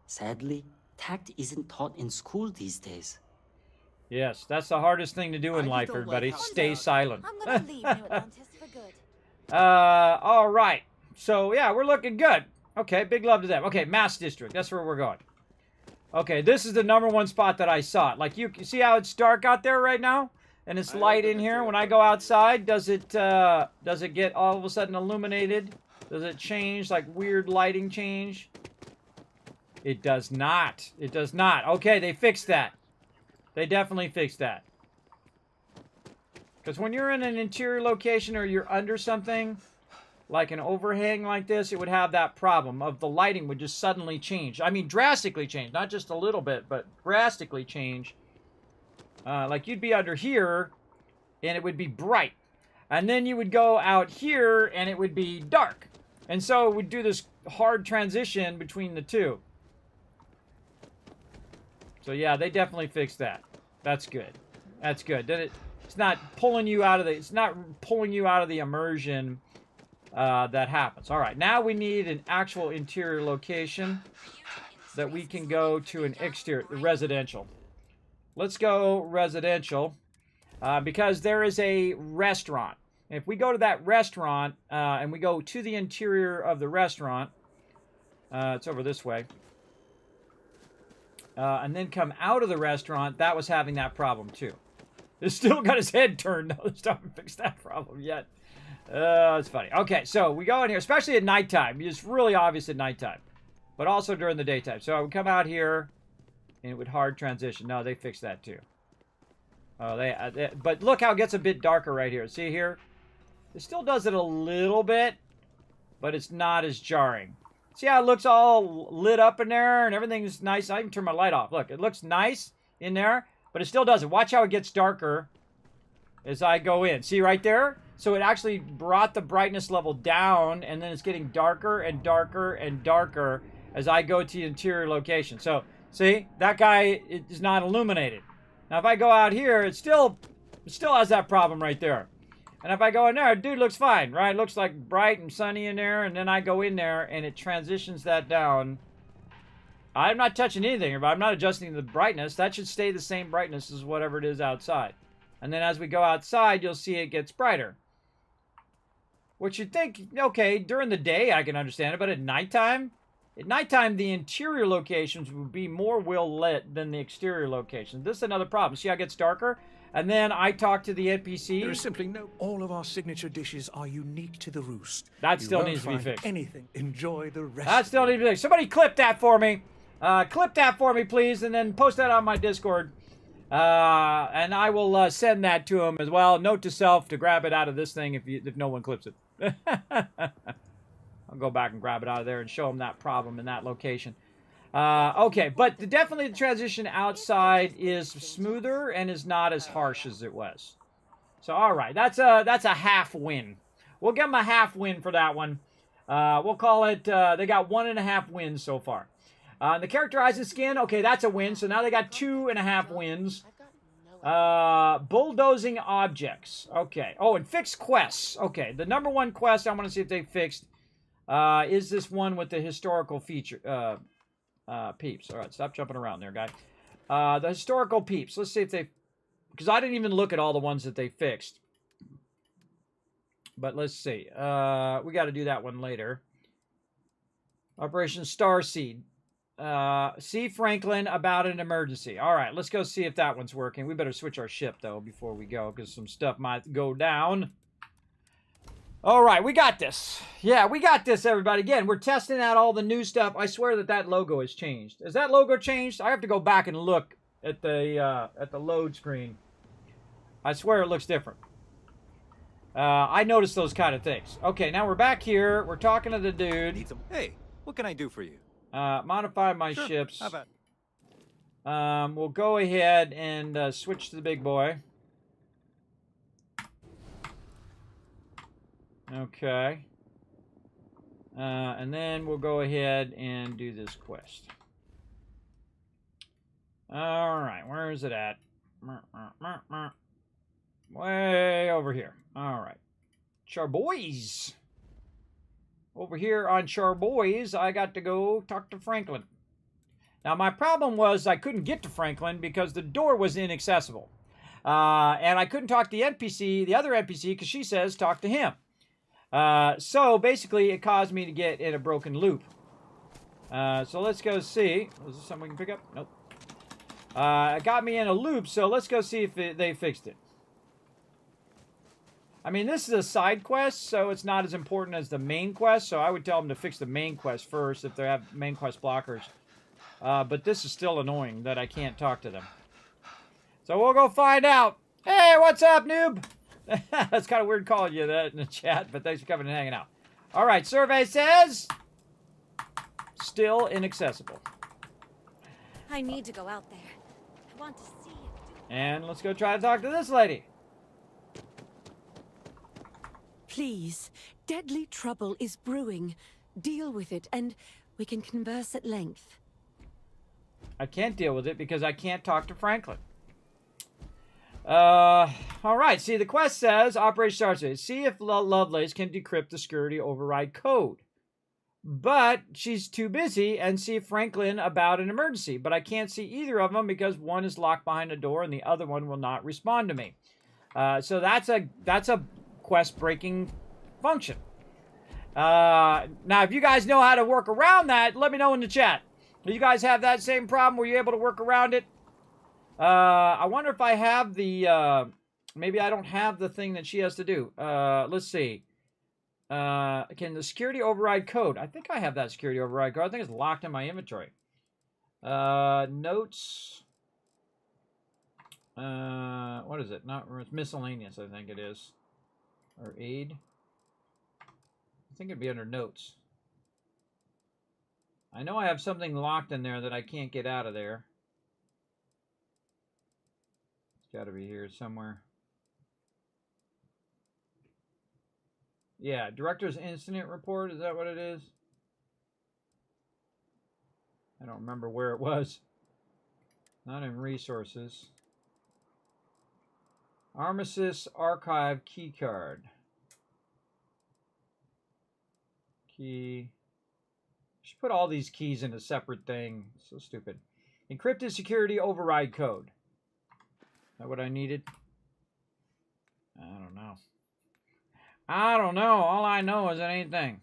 Sadly, tact isn't taught in school these days. Yes, that's the hardest thing to do in life, everybody. Stay silent. I'm gonna leave New Atlantis for good. All right. So, yeah, we're looking good. Okay, big love to them. Okay, Mass District. That's where we're going. Okay, this is the #1 spot that I saw. Like, you see how it's dark out there right now? And it's light in here. When I go outside, does it get all of a sudden illuminated? Does it change, like weird lighting change? It does not. It does not. Okay, they fixed that. They definitely fixed that. Because when you're in an interior location or you're under something, like an overhang like this, it would have that problem of the lighting would just suddenly change. I mean, drastically change. Not just a little bit, but drastically change. Like you'd be under here, and it would be bright. And then you would go out here, and it would be dark. And so it would do this hard transition between the two. So yeah, they definitely fixed that. That's good. That's good. It's not pulling you out of the immersion that happens. All right, now we need an actual interior location that we can go to an exterior residential. Let's go residential because there is a restaurant. If we go to that restaurant and we go to the interior of the restaurant, it's over this way, and then come out of the restaurant, that was having that problem too. It's still got his head turned. No, they haven't fixed that problem yet. It's funny. Okay, so we go in here, especially at nighttime. It's really obvious at nighttime, but also during the daytime. So I would come out here, and it would hard transition. No, they fixed that too. Oh, but look how it gets a bit darker right here. See here? It still does it a little bit, but it's not as jarring. See how it looks all lit up in there and everything's nice? I even turn my light off. Look, it looks nice in there, but it still doesn't. Watch how it gets darker as I go in. See right there? So it actually brought the brightness level down, and then it's getting darker and darker and darker as I go to the interior location. So, see, that guy is not illuminated. Now, if I go out here, it still has that problem right there. And if I go in there, dude looks fine, right? It looks like bright and sunny in there, and then I go in there, and it transitions that down. I'm not touching anything, but I'm not adjusting the brightness. That should stay the same brightness as whatever it is outside. And then as we go outside, you'll see it gets brighter. Which you'd think, okay, during the day I can understand it, but at nighttime, the interior locations would be more well lit than the exterior locations. This is another problem. See how it gets darker? And then I talk to the NPC. There is simply no. All of our signature dishes are unique to the Roost. That still needs to be fixed. Anything. Enjoy the rest. That still needs to be fixed. Somebody clip that for me. Clip that for me, please, and then post that on my Discord. And I will send that to him as well. Note to self to grab it out of this thing if no one clips it. I'll go back and grab it out of there and show him that problem in that location. Okay, but definitely the transition outside is smoother and is not as harsh as it was. So, all right, that's a half win. We'll give them a half win for that one. We'll call it, they got 1.5 wins so far. The characterizing skin, okay, that's a win. So now they got 2.5 wins. Bulldozing objects. Okay. Oh, and fixed quests. Okay, the number one quest I want to see if they fixed is this one with the historical feature peeps. All right, stop jumping around there, guy. The historical peeps. Let's see if they, because I didn't even look at all the ones that they fixed. But let's see. We got to do that one later. Operation Starseed. See Franklin about an emergency. All right, let's go see if that one's working. We better switch our ship, though, before we go, because some stuff might go down. All right, we got this. Yeah, we got this, everybody. Again, we're testing out all the new stuff. I swear that logo has changed. Has that logo changed? I have to go back and look at the load screen. I swear it looks different. I noticed those kind of things. Okay, now we're back here. We're talking to the dude. Hey, what can I do for you? Modify my ships. How about? We'll go ahead and switch to the big boy. Okay. And then we'll go ahead and do this quest. All right, where is it at? Way over here. All right. Charboys. Over here on Charboys, I got to go talk to Franklin. Now, my problem was I couldn't get to Franklin because the door was inaccessible. And I couldn't talk to the NPC, the other NPC, because she says talk to him. So, basically, it caused me to get in a broken loop. So, let's go see. Was this something we can pick up? Nope. It got me in a loop, so let's go see if they fixed it. I mean, this is a side quest, so it's not as important as the main quest, so I would tell them to fix the main quest first if they have main quest blockers. But this is still annoying that I can't talk to them. So we'll go find out. Hey, what's up, noob? That's kind of weird calling you that in the chat, but thanks for coming and hanging out. All right, survey says still inaccessible. I need to go out there. I want to see you. And let's go try to talk to this lady. Please, deadly trouble is brewing. Deal with it, and we can converse at length. I can't deal with it because I can't talk to Franklin. All right. See, the quest says, Operation Starseed. See if Lovelace can decrypt the security override code. But she's too busy, and see Franklin about an emergency. But I can't see either of them because one is locked behind a door and the other one will not respond to me. So that's a quest-breaking function. Now, if you guys know how to work around that, let me know in the chat. Do you guys have that same problem? Were you able to work around it? I wonder if I have the... maybe I don't have the thing that she has to do. Let's see. Can the security override code? I think I have that security override code. I think it's locked in my inventory. Notes... what is it? It's miscellaneous, I think it is. Or aid. I think it'd be under notes. I know I have something locked in there that I can't get out of there. It's got to be here somewhere. Yeah, Director's Incident Report. Is that what it is? I don't remember where it was. Not in Resources. Armistice Archive Keycard. Key. Should put all these keys in a separate thing. So stupid. Encrypted Security Override Code. Is that what I needed? I don't know. I don't know. All I know is it ain't a thing.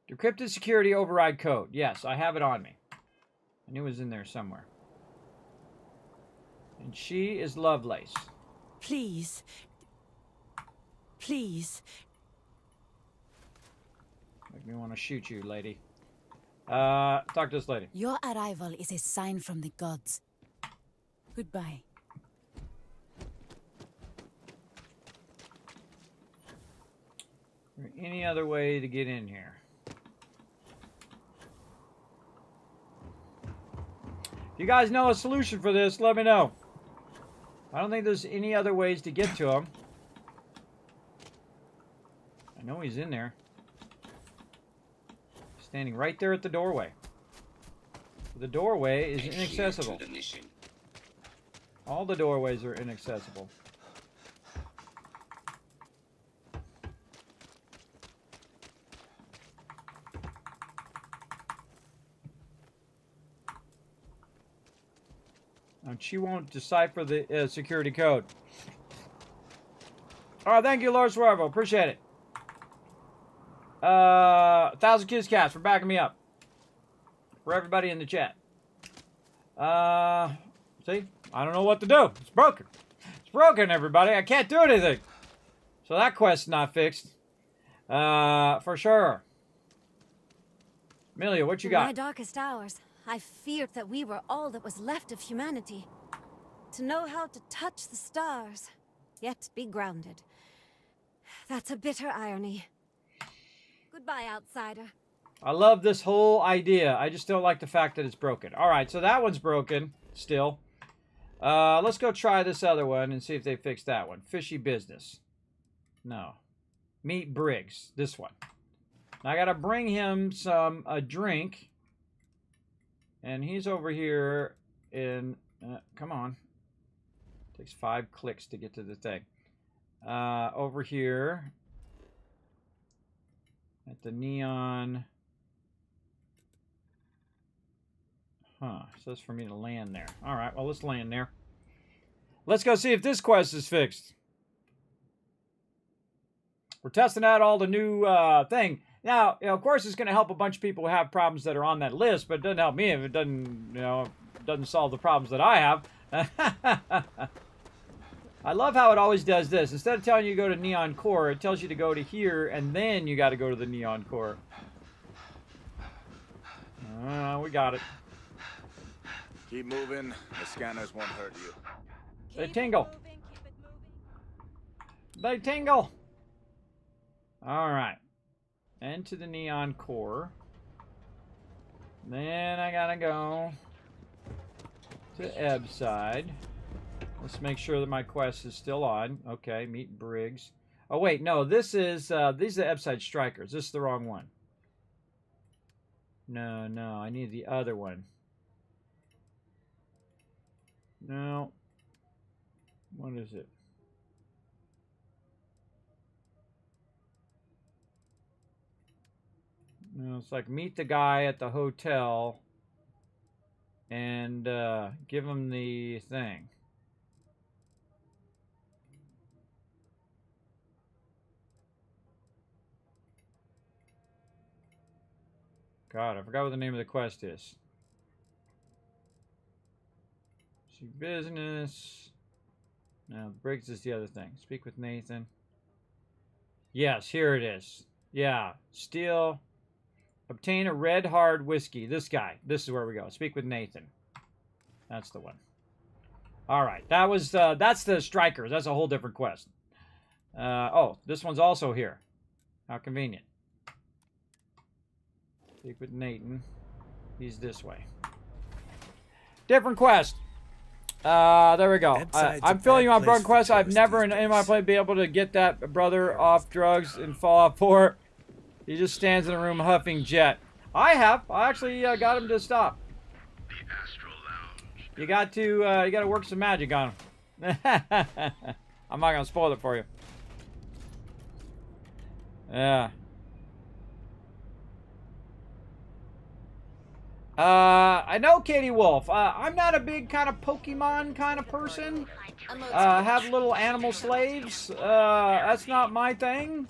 Decrypted Security Override Code. Yes, I have it on me. I knew it was in there somewhere. And she is Lovelace. Please. Please. Make me want to shoot you, lady. Talk to this lady. Your arrival is a sign from the gods. Goodbye. Is there any other way to get in here? If you guys know a solution for this, let me know. I don't think there's any other ways to get to him. I know he's in there. Standing right there at the doorway. The doorway is inaccessible. All the doorways are inaccessible. And she won't decipher the security code. All right, thank you, Lord Swervo. Appreciate it. 1,000 Kids Cats for backing me up. For everybody in the chat. See? I don't know what to do. It's broken. It's broken, everybody. I can't do anything. So that quest's not fixed. For sure. Amelia, what you got? In my darkest hours, I feared that we were all that was left of humanity. To know how to touch the stars, yet be grounded. That's a bitter irony. Goodbye, outsider. I love this whole idea. I just don't like the fact that it's broken. All right, so that one's broken still. Let's go try this other one and see if they fixed that one. Fishy business. No. Meet Briggs. This one. Now I got to bring him a drink. And he's over here in... come on. Takes 5 clicks to get to the thing. Over here... at the neon... Huh. It says for me to land there. Alright, well, let's land there. Let's go see if this quest is fixed. We're testing out all the new thing. Now, of course, it's going to help a bunch of people who have problems that are on that list, but it doesn't help me if it doesn't, doesn't solve the problems that I have. I love how it always does this. Instead of telling you to go to Neon Core, it tells you to go to here, and then you got to go to the Neon Core. We got it. Keep moving. The scanners won't hurt you. They tingle. They tingle. All right. Into the Neon Core. Then I gotta go to Ebb's side. Let's make sure that my quest is still on. Okay, meet Briggs. Oh wait, no, this is these are the Ebb side strikers. This is the wrong one. No, I need the other one. No. What is it? No, it's like meet the guy at the hotel and give him the thing. God, I forgot what the name of the quest is. See business. No, Briggs is the other thing. Speak with Nathan. Yes, here it is. Yeah, steal. Obtain a red hard whiskey. This guy. This is where we go. Speak with Nathan. That's the one. All right. That was that's the strikers. That's a whole different quest. Oh, this one's also here. How convenient. Speak with Nathan. He's this way. Different quest. There we go. I'm filling you on Broken Quest. I've never in any of my play been able to get that brother off drugs in Fallout 4. He just stands in the room huffing jet. I have. I actually got him to stop. You got to work some magic on him. I'm not gonna spoil it for you. Yeah. I know Katie Wolf. I'm not a big kind of Pokemon kind of person. Have little animal slaves. That's not my thing.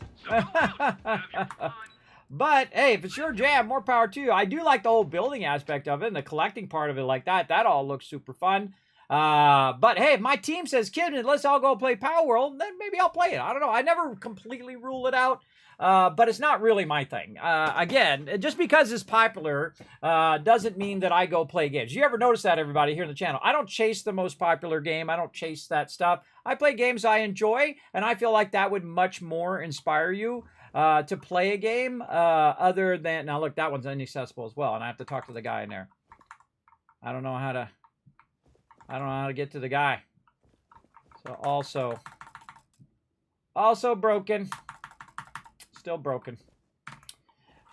But, hey, if it's your jam, more power to you. I do like the whole building aspect of it and the collecting part of it like that. That all looks super fun. But, hey, if my team says, "Kid, let's all go play Power World," then maybe I'll play it. I don't know. I never completely rule it out. But it's not really my thing. Again, just because it's popular doesn't mean that I go play games. You ever notice that, everybody, here on the channel? I don't chase the most popular game. I don't chase that stuff. I play games I enjoy, and I feel like that would much more inspire you to play a game other than... Now, look, that one's inaccessible as well, and I have to talk to the guy in there. I don't know how to get to the guy. So, also broken. Still broken.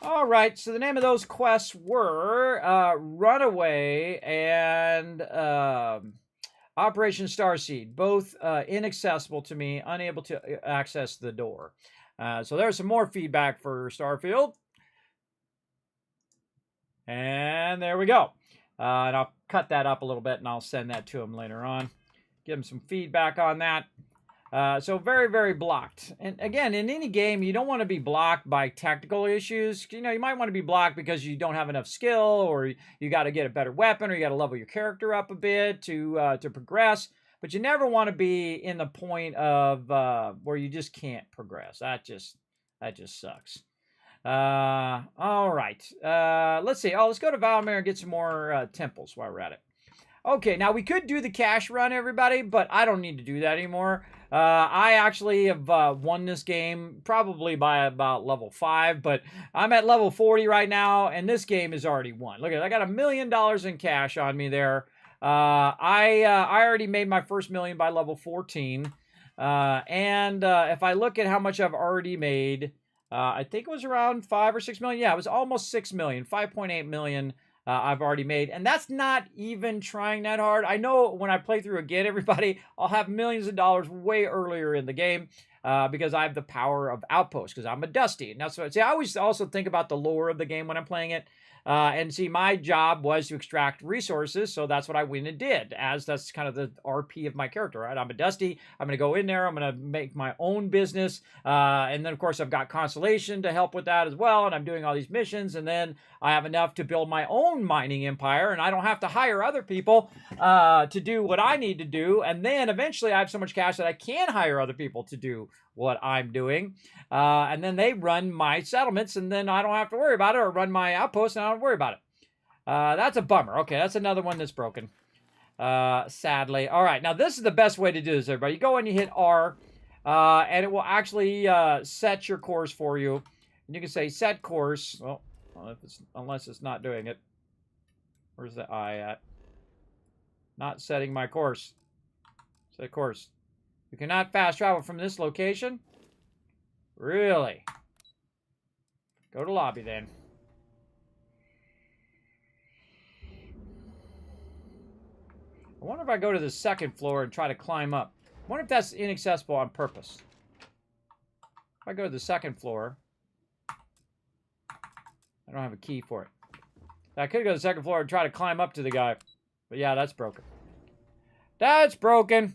All right, so the name of those quests were Runaway and Operation Starseed, both inaccessible to me, unable to access the door. So there's some more feedback for Starfield. And there we go. And I'll cut that up a little bit and I'll send that to him later on. Give him some feedback on that. So very, very blocked. And again, in any game, you don't want to be blocked by technical issues. You know, you might want to be blocked because you don't have enough skill, or you got to get a better weapon, or you got to level your character up a bit to progress. But you never want to be in the point of where you just can't progress. That just sucks. All right. Let's see. Oh, let's go to Valmir and get some more temples while we're at it. Okay, now we could do the cash run, everybody, but I don't need to do that anymore. I actually have won this game probably by about level 5, but I'm at level 40 right now, and this game is already won. Look at it, I got $1 million in cash on me there. I already made my first million by level 14, and if I look at how much I've already made, I think it was around 5 or 6 million. Yeah, it was almost 6 million, 5.8 million. I've already made, and that's not even trying that hard. I know when I play through again, everybody, I'll have millions of dollars way earlier in the game because I have the power of Outpost, because I'm a Dusty. And that's what I always also think about the lore of the game when I'm playing it. And see, my job was to extract resources, so that's what I went and did, as that's kind of the RP of my character, right? I'm a Dusty. I'm going to go in there. I'm going to make my own business. And then, of course, I've got Constellation to help with that as well, and I'm doing all these missions, and then I have enough to build my own mining empire, and I don't have to hire other people to do what I need to do. And then, eventually, I have so much cash that I can hire other people to do what I'm doing. And then they run my settlements, and then I don't have to worry about it, or run my outposts, and I don't worry about it. That's a bummer. Okay, that's another one that's broken. Sadly. All right, now this is the best way to do this, everybody. You go and you hit R, and it will actually set your course for you. And you can say set course. Well, unless it's not doing it. Where's the I at? Not setting my course. Set course. You cannot fast travel from this location? Really? Go to lobby then. I wonder if I go to the second floor and try to climb up. I wonder if that's inaccessible on purpose. If I go to the second floor, I don't have a key for it. I could go to the second floor and try to climb up to the guy. But yeah, that's broken. That's broken.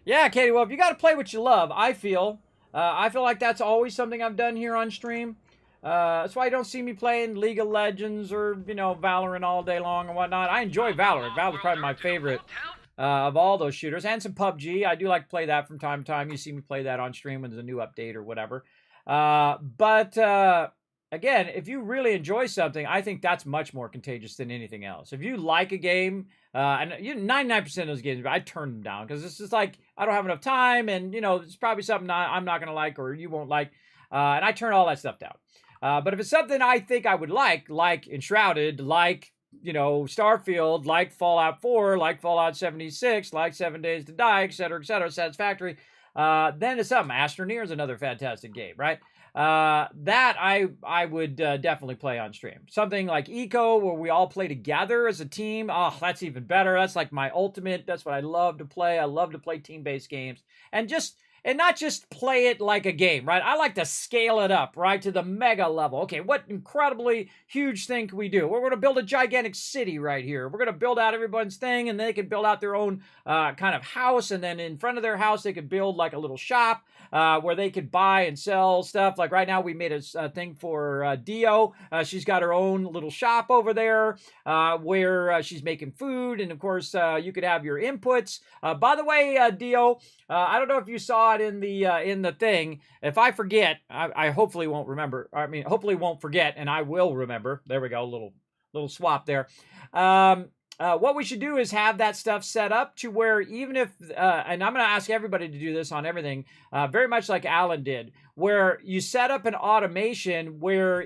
Yeah, Katie, well, if you got to play what you love, I feel like that's always something I've done here on stream. That's why you don't see me playing League of Legends or, you know, Valorant all day long and whatnot. I enjoy Valorant. Valorant's probably my favorite of all those shooters. And some PUBG. I do like to play that from time to time. You see me play that on stream when there's a new update or whatever. Again, if you really enjoy something, I think that's much more contagious than anything else. If you like a game, and 99% of those games, I turn them down because it's just like, I don't have enough time, and, you know, it's probably something I'm not going to like or you won't like, and I turn all that stuff down. But if it's something I think I would like Enshrouded, like you know, Starfield, like Fallout 4, like Fallout 76, like 7 Days to Die, etc., Satisfactory, then it's something. Astroneer is another fantastic game, right? That I would definitely play on stream. Something like Eco, where we all play together as a team. Oh, that's even better. That's like my ultimate. That's what I love to play. I love to play team-based games. And not just play it like a game, right? I like to scale it up, right, to the mega level. Okay, what incredibly huge thing can we do? We're going to build a gigantic city right here. We're going to build out everyone's thing, and they can build out their own kind of house, and then in front of their house, they could build like a little shop where they could buy and sell stuff. Like right now, we made a thing for Dio. She's got her own little shop over there where she's making food, and of course, you could have your inputs. By the way, Dio, I don't know if you saw it in the thing. If I forget, I hopefully won't remember. I mean, hopefully won't forget, and I will remember. There we go, little swap there. What we should do is have that stuff set up to where even if, and I'm going to ask everybody to do this on everything, very much like Alan did, where you set up an automation where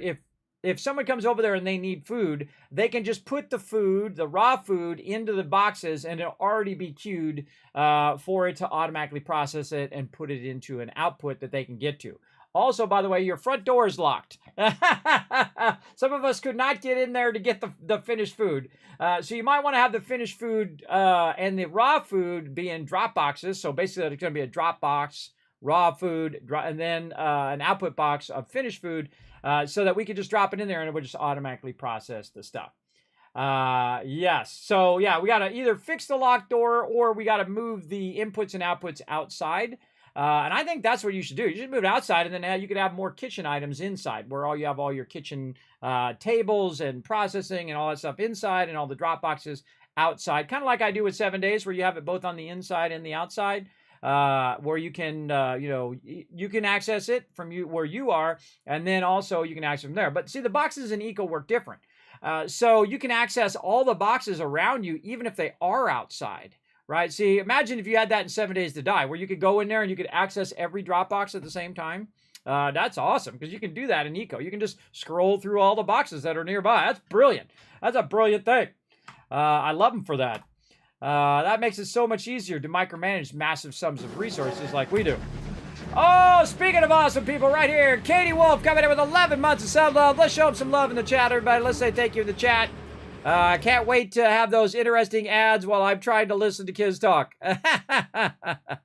if someone comes over there and they need food, they can just put the food, the raw food, into the boxes and it'll already be queued for it to automatically process it and put it into an output that they can get to. Also, by the way, your front door is locked. Some of us could not get in there to get the finished food. So you might want to have the finished food and the raw food be in drop boxes. So basically, it's going to be a drop box, raw food, and then an output box of finished food so that we could just drop it in there and it would just automatically process the stuff. Yes. So, yeah, we got to either fix the locked door or we got to move the inputs and outputs outside. And I think that's what you should do. You should move it outside, and then you could have more kitchen items inside, where you have all your kitchen tables and processing and all that stuff inside, and all the drop boxes outside. Kind of like I do with 7 Days, where you have it both on the inside and the outside, where you can, you can access it from where you are, and then also you can access from there. But see, the boxes in Eco work different. So you can access all the boxes around you, even if they are outside. Right? See, imagine if you had that in 7 Days to Die, where you could go in there and you could access every Dropbox at the same time. That's awesome, because you can do that in Eco. You can just scroll through all the boxes that are nearby. That's brilliant. That's a brilliant thing. I love them for that. That makes it so much easier to micromanage massive sums of resources like we do. Oh, speaking of awesome people, right here, Katie Wolf coming in with 11 months of self-love. Let's show them some love in the chat, everybody. Let's say thank you in the chat. I can't wait to have those interesting ads while I'm trying to listen to kids talk.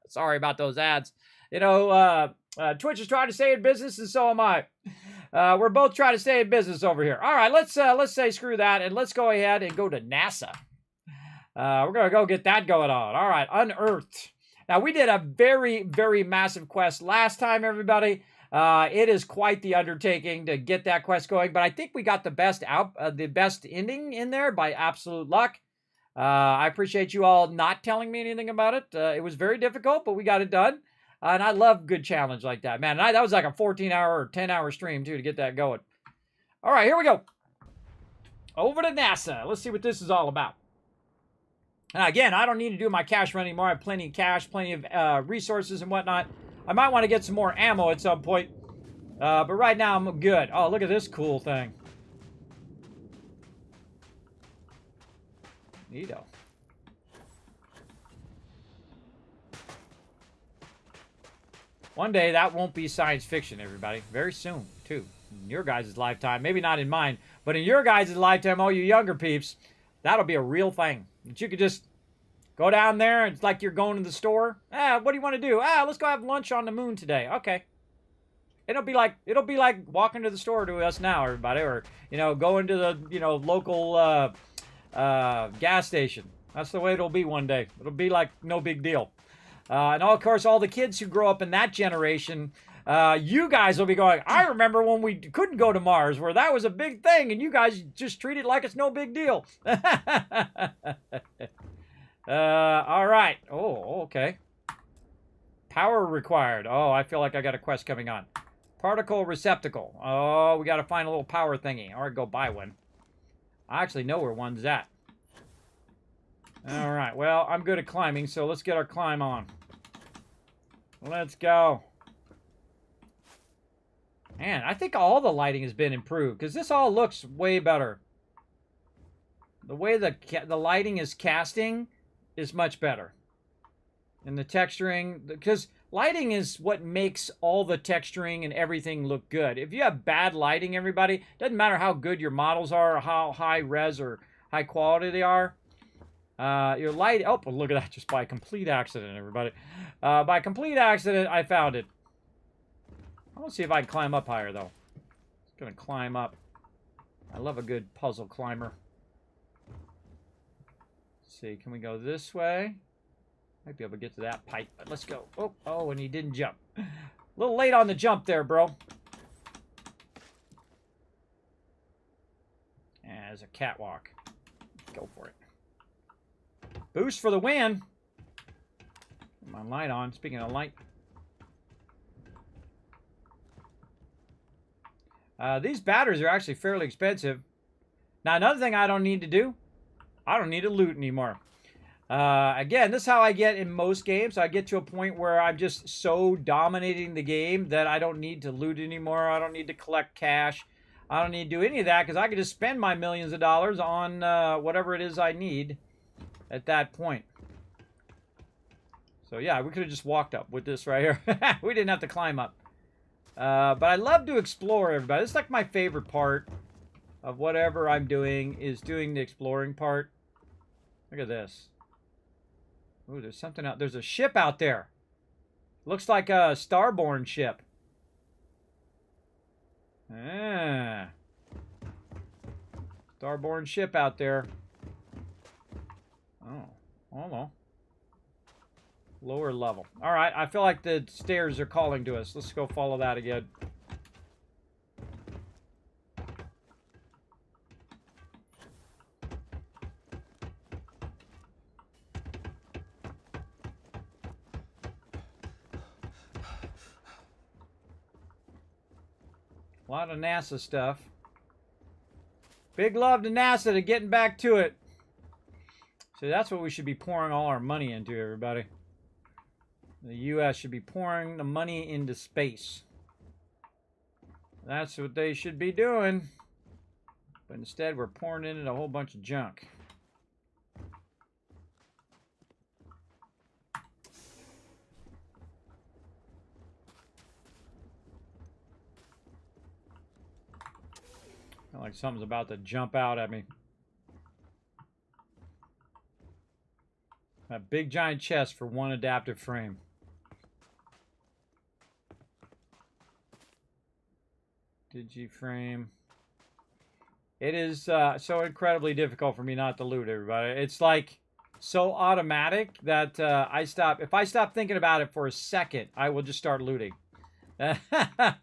Sorry about those ads. You know, Twitch is trying to stay in business, and so am I. We're both trying to stay in business over here. All right, let's say screw that, and let's go ahead and go to NASA. We're going to go get that going on. All right, Unearthed. Now, we did a very, very massive quest last time, everybody. It is quite the undertaking to get that quest going, but I think we got the best ending in there by absolute luck. I appreciate you all not telling me anything about it. It was very difficult, but we got it done. And I love good challenge like that, man. And that was like a 14-hour or 10-hour stream, too, to get that going. All right, here we go. Over to NASA. Let's see what this is all about. And again, I don't need to do my cash run anymore. I have plenty of cash, plenty of resources and whatnot. I might want to get some more ammo at some point. But right now, I'm good. Oh, look at this cool thing. Neato. One day, that won't be science fiction, everybody. Very soon, too. In your guys' lifetime. Maybe not in mine. But in your guys' lifetime, all you younger peeps, that'll be a real thing. That you could just go down there, and it's like you're going to the store. What do you want to do? Let's go have lunch on the moon today. Okay. It'll be like walking to the store to us now, everybody, or going to the local gas station. That's the way it'll be one day. It'll be like no big deal. And of course, all the kids who grow up in that generation, you guys will be going, I remember when we couldn't go to Mars, where that was a big thing, and you guys just treat it like it's no big deal. All right. Oh, okay. Power required. Oh, I feel like I got a quest coming on. Particle receptacle. Oh, we got to find a little power thingy. Or go buy one. I actually know where one's at. All right. Well, I'm good at climbing, so let's get our climb on. Let's go. Man, I think all the lighting has been improved, because this all looks way better. The way the lighting is casting is much better. And the texturing, because lighting is what makes all the texturing and everything look good. If you have bad lighting, everybody, doesn't matter how good your models are or how high res or high quality they are. Your light, oh, look at that, just by complete accident, everybody. By complete accident, I found it. I want to see if I can climb up higher, though. It's going to climb up. I love a good puzzle climber. Let's see, can we go this way? Might be able to get to that pipe, but let's go. Oh, and he didn't jump. A little late on the jump there, bro. As a catwalk. Go for it. Boost for the win. Put my light on. Speaking of light. These batteries are actually fairly expensive. Now, another thing I don't need to do, I don't need to loot anymore. Again, this is how I get in most games. I get to a point where I'm just so dominating the game that I don't need to loot anymore. I don't need to collect cash. I don't need to do any of that because I can just spend my millions of dollars on whatever it is I need at that point. So yeah, we could have just walked up with this right here. We didn't have to climb up. But I love to explore, everybody. It's like my favorite part of whatever I'm doing is doing the exploring part. Look at this. Ooh, there's something out. There's a ship out there. Looks like a Starborn ship. Ah. Starborn ship out there. Oh, no. Lower level. All right, I feel like the stairs are calling to us. Let's go follow that again. A lot of NASA stuff. Big love to NASA to getting back to it. So that's what we should be pouring all our money into, everybody. The U.S. should be pouring the money into space. That's what they should be doing. But instead, we're pouring it into a whole bunch of junk. I feel like something's about to jump out at me. A big giant chest for one adaptive frame. Digiframe. It is so incredibly difficult for me not to loot, everybody. It's like so automatic that if I stop thinking about it for a second, I will just start looting.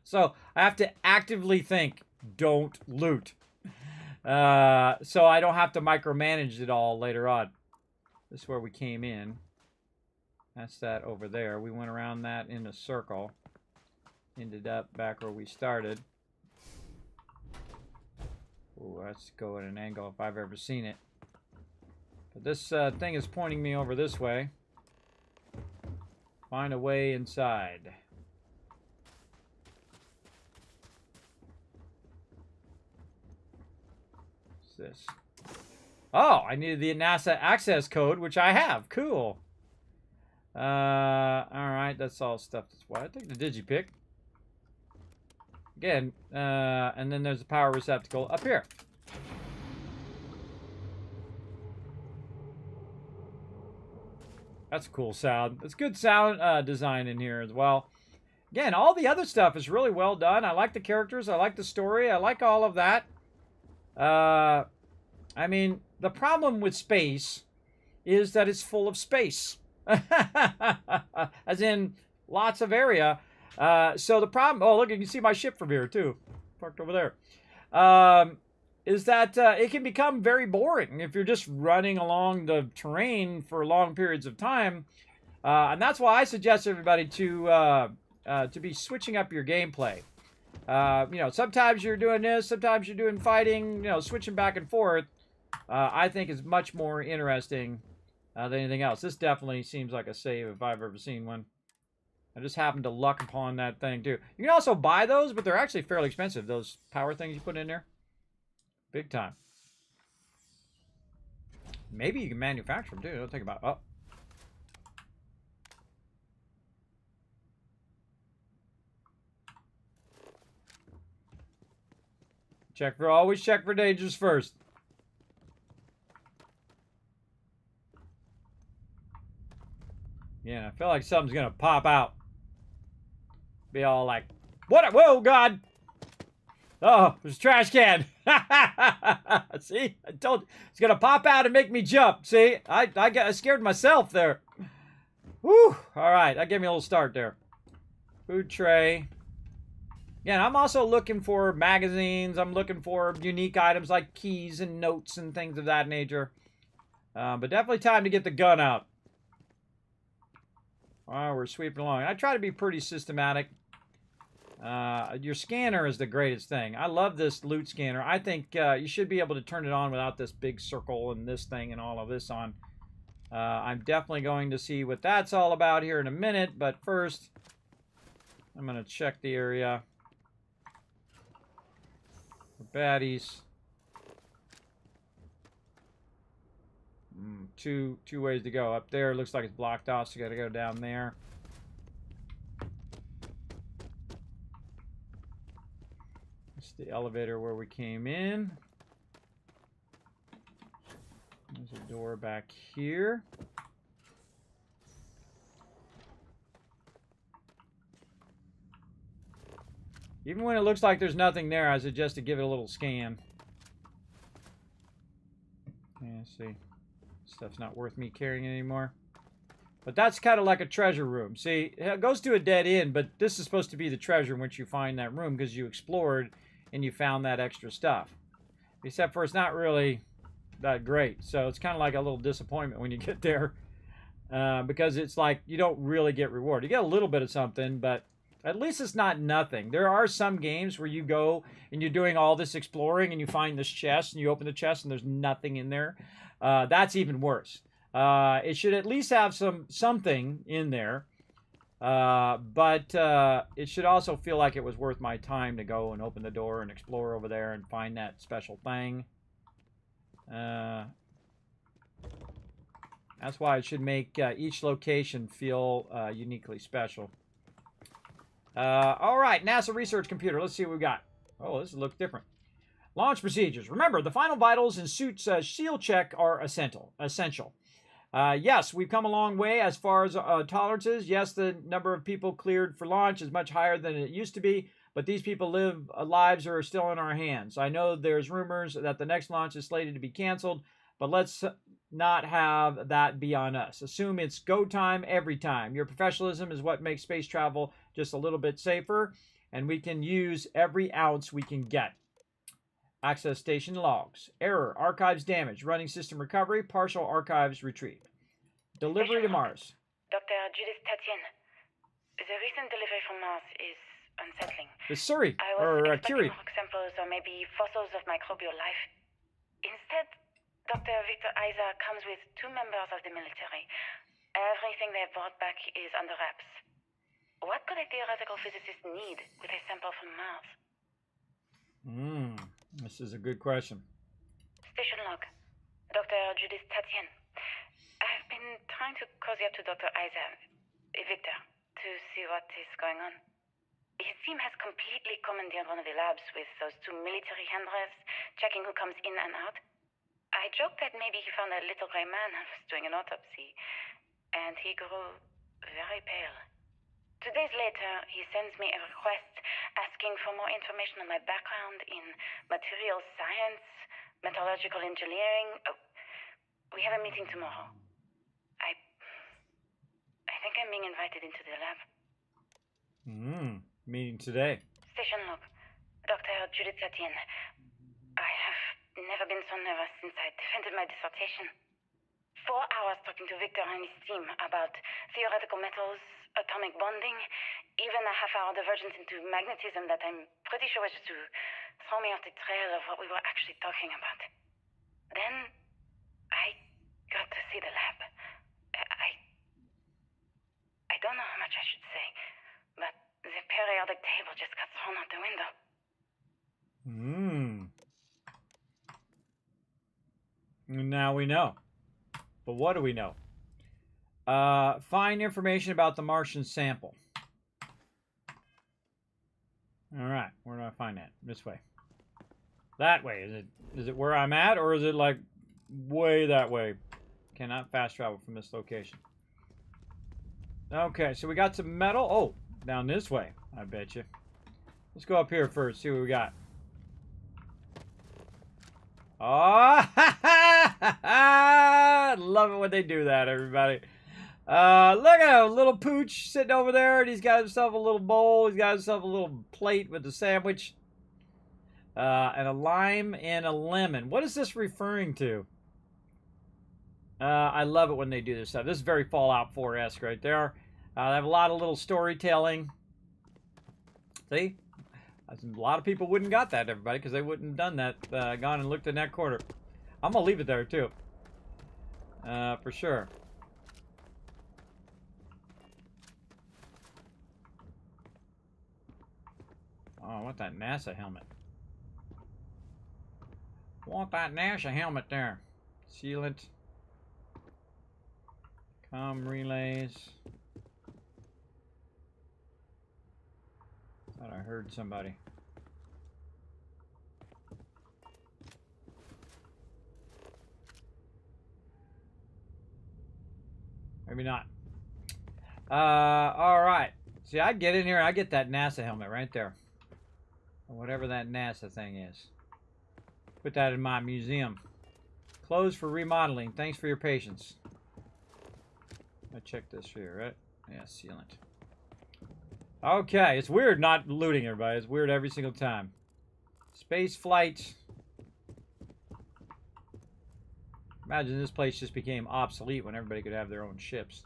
So I have to actively think, don't loot. So I don't have to micromanage it all later on. This is where we came in. That's that over there. We went around that in a circle. Ended up back where we started. Ooh, let's go at an angle if I've ever seen it. But this thing is pointing me over this way. Find a way inside. What's this? Oh, I needed the NASA access code, which I have. Cool. Alright, that's all stuff. That's why I take the digipick. Again, and then there's a power receptacle up here. That's a cool sound. It's good sound design in here as well. Again, all the other stuff is really well done. I like the characters. I like the story. I like all of that. I mean, the problem with space is that it's full of space. As in, lots of area. So the problem, oh look, you can see my ship from here too, parked over there, is that it can become very boring if you're just running along the terrain for long periods of time. And that's why I suggest everybody to be switching up your gameplay. You know, sometimes you're doing this, sometimes you're doing fighting, you know, switching back and forth, I think is much more interesting than anything else. This definitely seems like a save if I've ever seen one. I just happened to luck upon that thing, too. You can also buy those, but they're actually fairly expensive. Those power things you put in there. Big time. Maybe you can manufacture them too. Don't think about it. Oh. Always check for dangers first. Yeah, I feel like something's gonna pop out. Be all like, what? Whoa, God! Oh, there's a trash can. See, I told you it's gonna pop out and make me jump. See, I scared myself there. Whew! All right, that gave me a little start there. Food tray. Yeah, I'm also looking for magazines. I'm looking for unique items like keys and notes and things of that nature. But definitely time to get the gun out. Oh, we're sweeping along. I try to be pretty systematic. Your scanner is the greatest thing. I love this loot scanner. I think you should be able to turn it on without this big circle and this thing and all of this on. I'm definitely going to see what that's all about here in a minute. But first, I'm going to check the area. For baddies. Two ways to go. Up there, looks like it's blocked off, so you gotta go down there. It's the elevator where we came in. There's a door back here. Even when it looks like there's nothing there, I suggest to give it a little scan. Yeah, see. Stuff's not worth me carrying anymore. But that's kind of like a treasure room. See, it goes to a dead end, but this is supposed to be the treasure once you find that room because you explored and you found that extra stuff. Except for it's not really that great. So it's kind of like a little disappointment when you get there. Because it's like you don't really get rewarded. You get a little bit of something, but at least it's not nothing. There are some games where you go and you're doing all this exploring and you find this chest and you open the chest and there's nothing in there. That's even worse. It should at least have something in there. But it should also feel like it was worth my time to go and open the door and explore over there and find that special thing. That's why it should make each location feel uniquely special. All right, NASA Research Computer. Let's see what we got. Oh, this looks different. Launch procedures. Remember, the final vitals and suit's shield check are essential. Yes, we've come a long way as far as tolerances. Yes, the number of people cleared for launch is much higher than it used to be, but these people lives are still in our hands. I know there's rumors that the next launch is slated to be canceled, but let's not have that be on us. Assume it's go time every time. Your professionalism is what makes space travel just a little bit safer, and we can use every ounce we can get. Access station logs. Error. Archives damaged. Running system recovery. Partial archives retrieved. Delivery to Mars. Dr. Judith Tatian, the recent delivery from Mars is unsettling. It's Suri. I was Curie. expecting rock samples or maybe fossils of microbial life. Instead, Dr. Victor Isa comes with 2 members of the military. Everything they brought back is under wraps. What could a theoretical physicist need with a sample from Mars? This is a good question. Station log. Dr. Judith Tatian. I've been trying to cozy up to Dr. Isa, Victor, to see what is going on. His team has completely commandeered one of the labs with those 2 military handlers, checking who comes in and out. I joked that maybe he found a little gray man who was doing an autopsy, and he grew very pale. 2 days later, he sends me a request asking for more information on my background in materials science, metallurgical engineering. Oh, we have a meeting tomorrow. I think I'm being invited into the lab. Meeting today. Station log. Dr. Judith Tatian. I have never been so nervous since I defended my dissertation. 4 hours talking to Victor and his team about theoretical metals, atomic bonding, even a half-hour divergence into magnetism that I'm pretty sure was just to throw me off the trail of what we were actually talking about. Then, I got to see the lab. I don't know how much I should say, but the periodic table just got thrown out the window. Now we know. But what do we know? Find information about the Martian sample. All right, where do I find that? This way. That way. Is it where I'm at, or is it like way that way? Cannot fast travel from this location. Okay, so we got some metal. Oh, down this way, I bet you. Let's go up here first, see what we got. Oh, love it when they do that, everybody. Look at a little pooch sitting over there, and he's got himself a little bowl. He's got himself a little plate with a sandwich. And a lime and a lemon. What is this referring to? I love it when they do this stuff. This is very Fallout 4-esque right there. They have a lot of little storytelling. See? A lot of people wouldn't got that, everybody, because they wouldn't have done that, gone and looked in that corner. I'm going to leave it there, too. For sure. Oh, I want that NASA helmet. Want that NASA helmet there. Sealant. Com relays. Thought I heard somebody. Maybe not. Alright. See, I get in here and I get that NASA helmet right there. Or whatever that NASA thing is. Put that in my museum. Closed for remodeling. Thanks for your patience. I checked this here, right? Yeah, sealant. Okay, it's weird not looting everybody. It's weird every single time. Space flight. Imagine this place just became obsolete when everybody could have their own ships.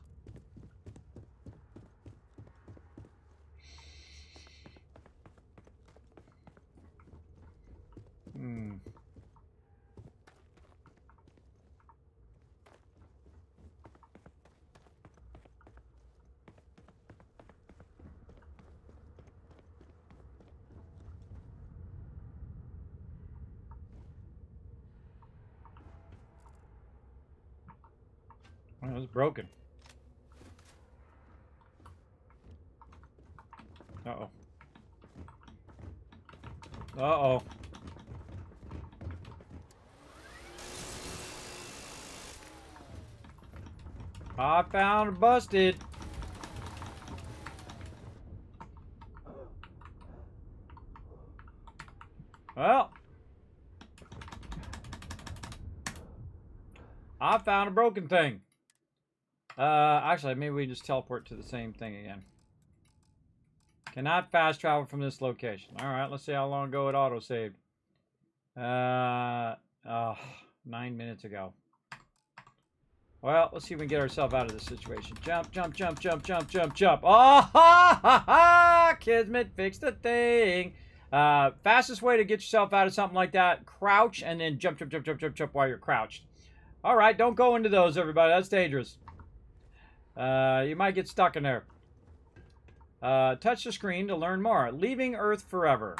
Oh, it's broken. Uh-oh. Uh-oh. I found busted. Well. I found a broken thing. Actually, maybe we just teleport to the same thing again. Cannot fast travel from this location. Alright, let's see how long ago it auto-saved. 9 minutes ago. Well, let's see if we can get ourselves out of this situation. Jump, jump, jump, jump, jump, jump, jump. Oh, ha, ha, ha! Kismet fixed the thing. Fastest way to get yourself out of something like that, crouch and then jump, jump, jump, jump, jump, jump while you're crouched. Alright, don't go into those, everybody. That's dangerous. You might get stuck in there. Touch the screen to learn more. Leaving Earth forever.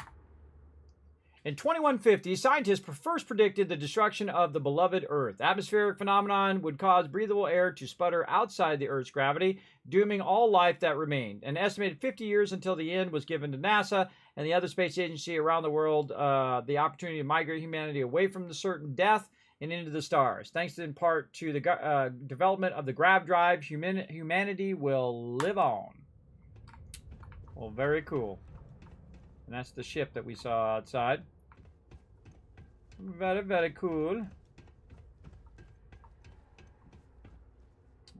In 2150, scientists first predicted the destruction of the beloved Earth. Atmospheric phenomenon would cause breathable air to sputter outside the Earth's gravity, dooming all life that remained. An estimated 50 years until the end was given to NASA and the other space agency around the world the opportunity to migrate humanity away from the certain death and into the stars. Thanks in part to the development of the grav drive, humanity will live on. Well, very cool. And that's the ship that we saw outside. Very, very cool.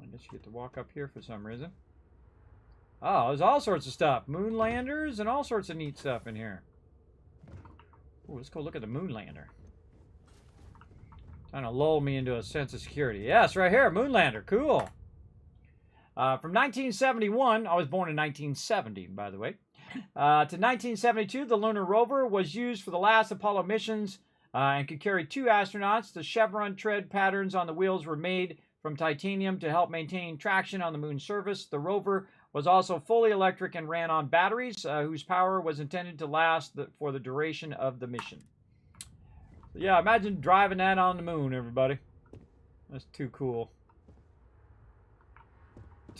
I guess you get to walk up here for some reason. Oh, there's all sorts of stuff. Moon landers and all sorts of neat stuff in here. Ooh, let's go look at the moon lander. Trying to lull me into a sense of security. Yes, right here, Moonlander. Cool. From 1971, I was born in 1970, by the way, to 1972, the lunar rover was used for the last Apollo missions and could carry 2 astronauts. The chevron tread patterns on the wheels were made from titanium to help maintain traction on the moon's surface. The rover was also fully electric and ran on batteries, whose power was intended to last for the duration of the mission. Yeah, imagine driving that on the moon, everybody. That's too cool.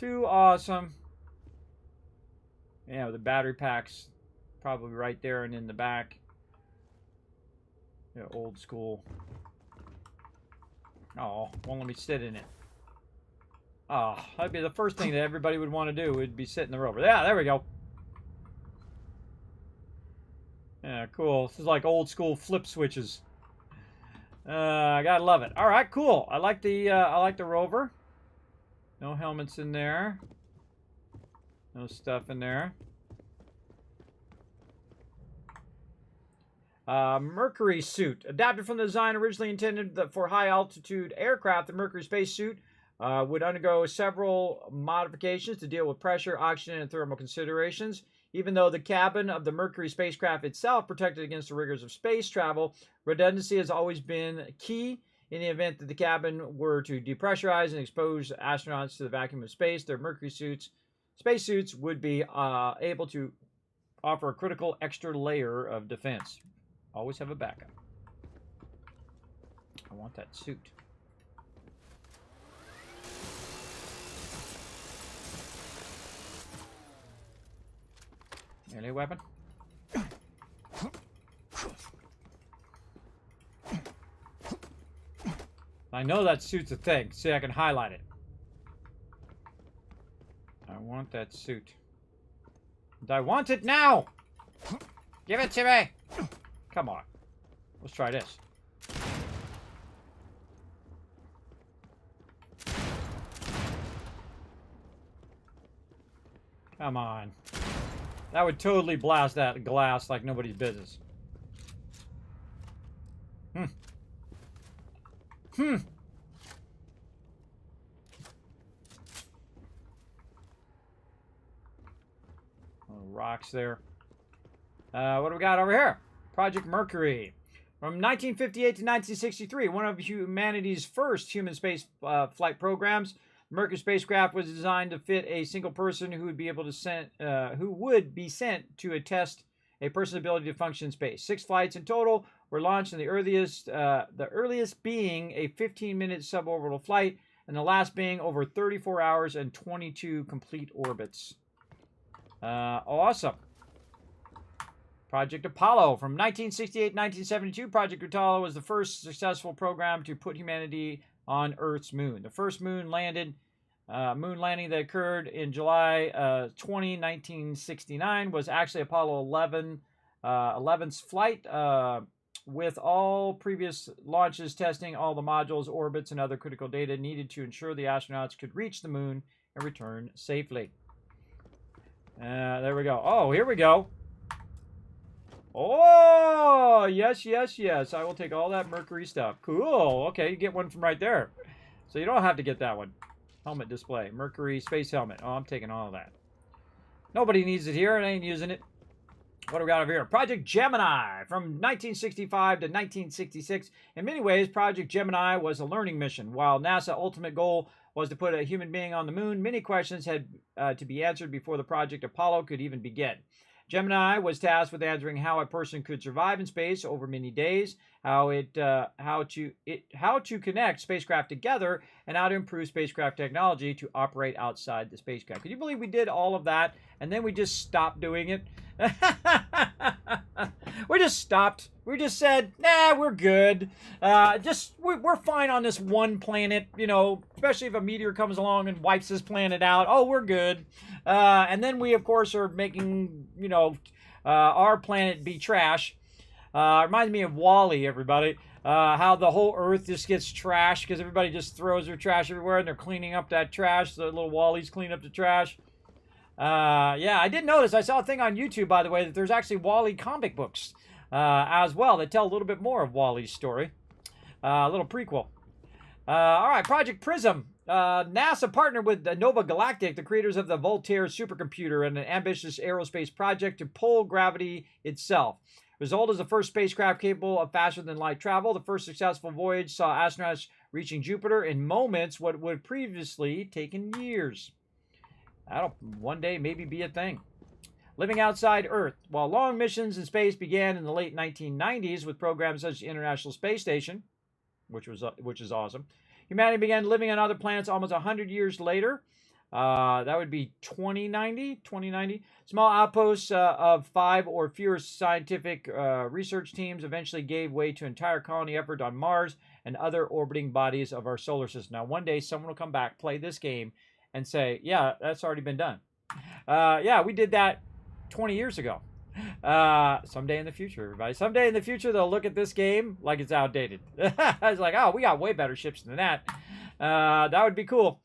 Too awesome. Yeah, the battery pack's probably right there and in the back. Yeah, old school. Oh, won't let me sit in it. Oh, that'd be the first thing that everybody would want to do, would be sit in the rover. Yeah, there we go. Yeah, cool. This is like old school flip switches. I gotta love it. All right, cool. I like the rover. No helmets in there. No stuff in there. Mercury suit. Adapted from the design originally intended for high-altitude aircraft, the Mercury spacesuit would undergo several modifications to deal with pressure, oxygen, and thermal considerations. Even though the cabin of the Mercury spacecraft itself protected against the rigors of space travel, redundancy has always been key. In the event that the cabin were to depressurize and expose astronauts to the vacuum of space, their Mercury spacesuits would be able to offer a critical extra layer of defense. Always have a backup. I want that suit. Melee weapon. I know that suit's a thing. See, I can highlight it. I want that suit. And I want it now! Give it to me! Come on. Let's try this. Come on. That would totally blast that glass like nobody's business. Rocks there. What do we got over here? Project Mercury. From 1958 to 1963, one of humanity's first human space flight programs, the Mercury spacecraft was designed to fit a single person who would be sent to attest a person's ability to function in space. 6 flights in total were launched, and the earliest being a 15-minute suborbital flight, and the last being over 34 hours and 22 complete orbits. Awesome. Project Apollo. From 1968 to 1972, Project Apollo was the first successful program to put humanity on Earth's moon. The first moon landing that occurred in July 20, 1969 was actually Apollo 11's flight, with all previous launches testing all the modules, orbits, and other critical data needed to ensure the astronauts could reach the moon and return safely. There we go. Oh, here we go. Oh, yes, yes, yes. I will take all that Mercury stuff. Cool. Okay, you get one from right there. So you don't have to get that one. Helmet display. Mercury space helmet. Oh, I'm taking all of that. Nobody needs it here. I ain't using it. What do we got over here? Project Gemini. From 1965 to 1966. In many ways, Project Gemini was a learning mission. While NASA's ultimate goal was to put a human being on the moon, many questions had to be answered before the Project Apollo could even begin. Gemini was tasked with answering how a person could survive in space over many days, how to connect spacecraft together, and how to improve spacecraft technology to operate outside the spacecraft. Can you believe we did all of that and then we just stopped doing it? We just stopped. We just said, nah, we're good. We're fine on this one planet, you know, especially if a meteor comes along and wipes this planet out. Oh, we're good. And then we, of course, are making, you know, our planet be trash. Reminds me of WALL-E, everybody. How the whole Earth just gets trashed because everybody just throws their trash everywhere and they're cleaning up that trash. The little WALL-E's clean up the trash. Yeah, I did notice. I saw a thing on YouTube, by the way, that there's actually WALL-E comic books as well that tell a little bit more of WALL-E's story. A little prequel. All right, Project Prism. NASA partnered with Nova Galactic, the creators of the Voltaire supercomputer, and an ambitious aerospace project to pull gravity itself. Result is the first spacecraft capable of faster-than-light travel. The first successful voyage saw astronauts reaching Jupiter in moments what would have previously taken years. That'll one day maybe be a thing. Living outside Earth. While long missions in space began in the late 1990s with programs such as the International Space Station, which is awesome, humanity began living on other planets almost 100 years later. That would be 2090. Small outposts of 5 or fewer scientific research teams eventually gave way to entire colony effort on Mars and other orbiting bodies of our solar system. Now, one day someone will come back, play this game, and say, yeah, that's already been done. Yeah, we did that 20 years ago. Someday in the future, everybody. Someday in the future, they'll look at this game like it's outdated. It's like, oh, we got way better ships than that. That would be cool.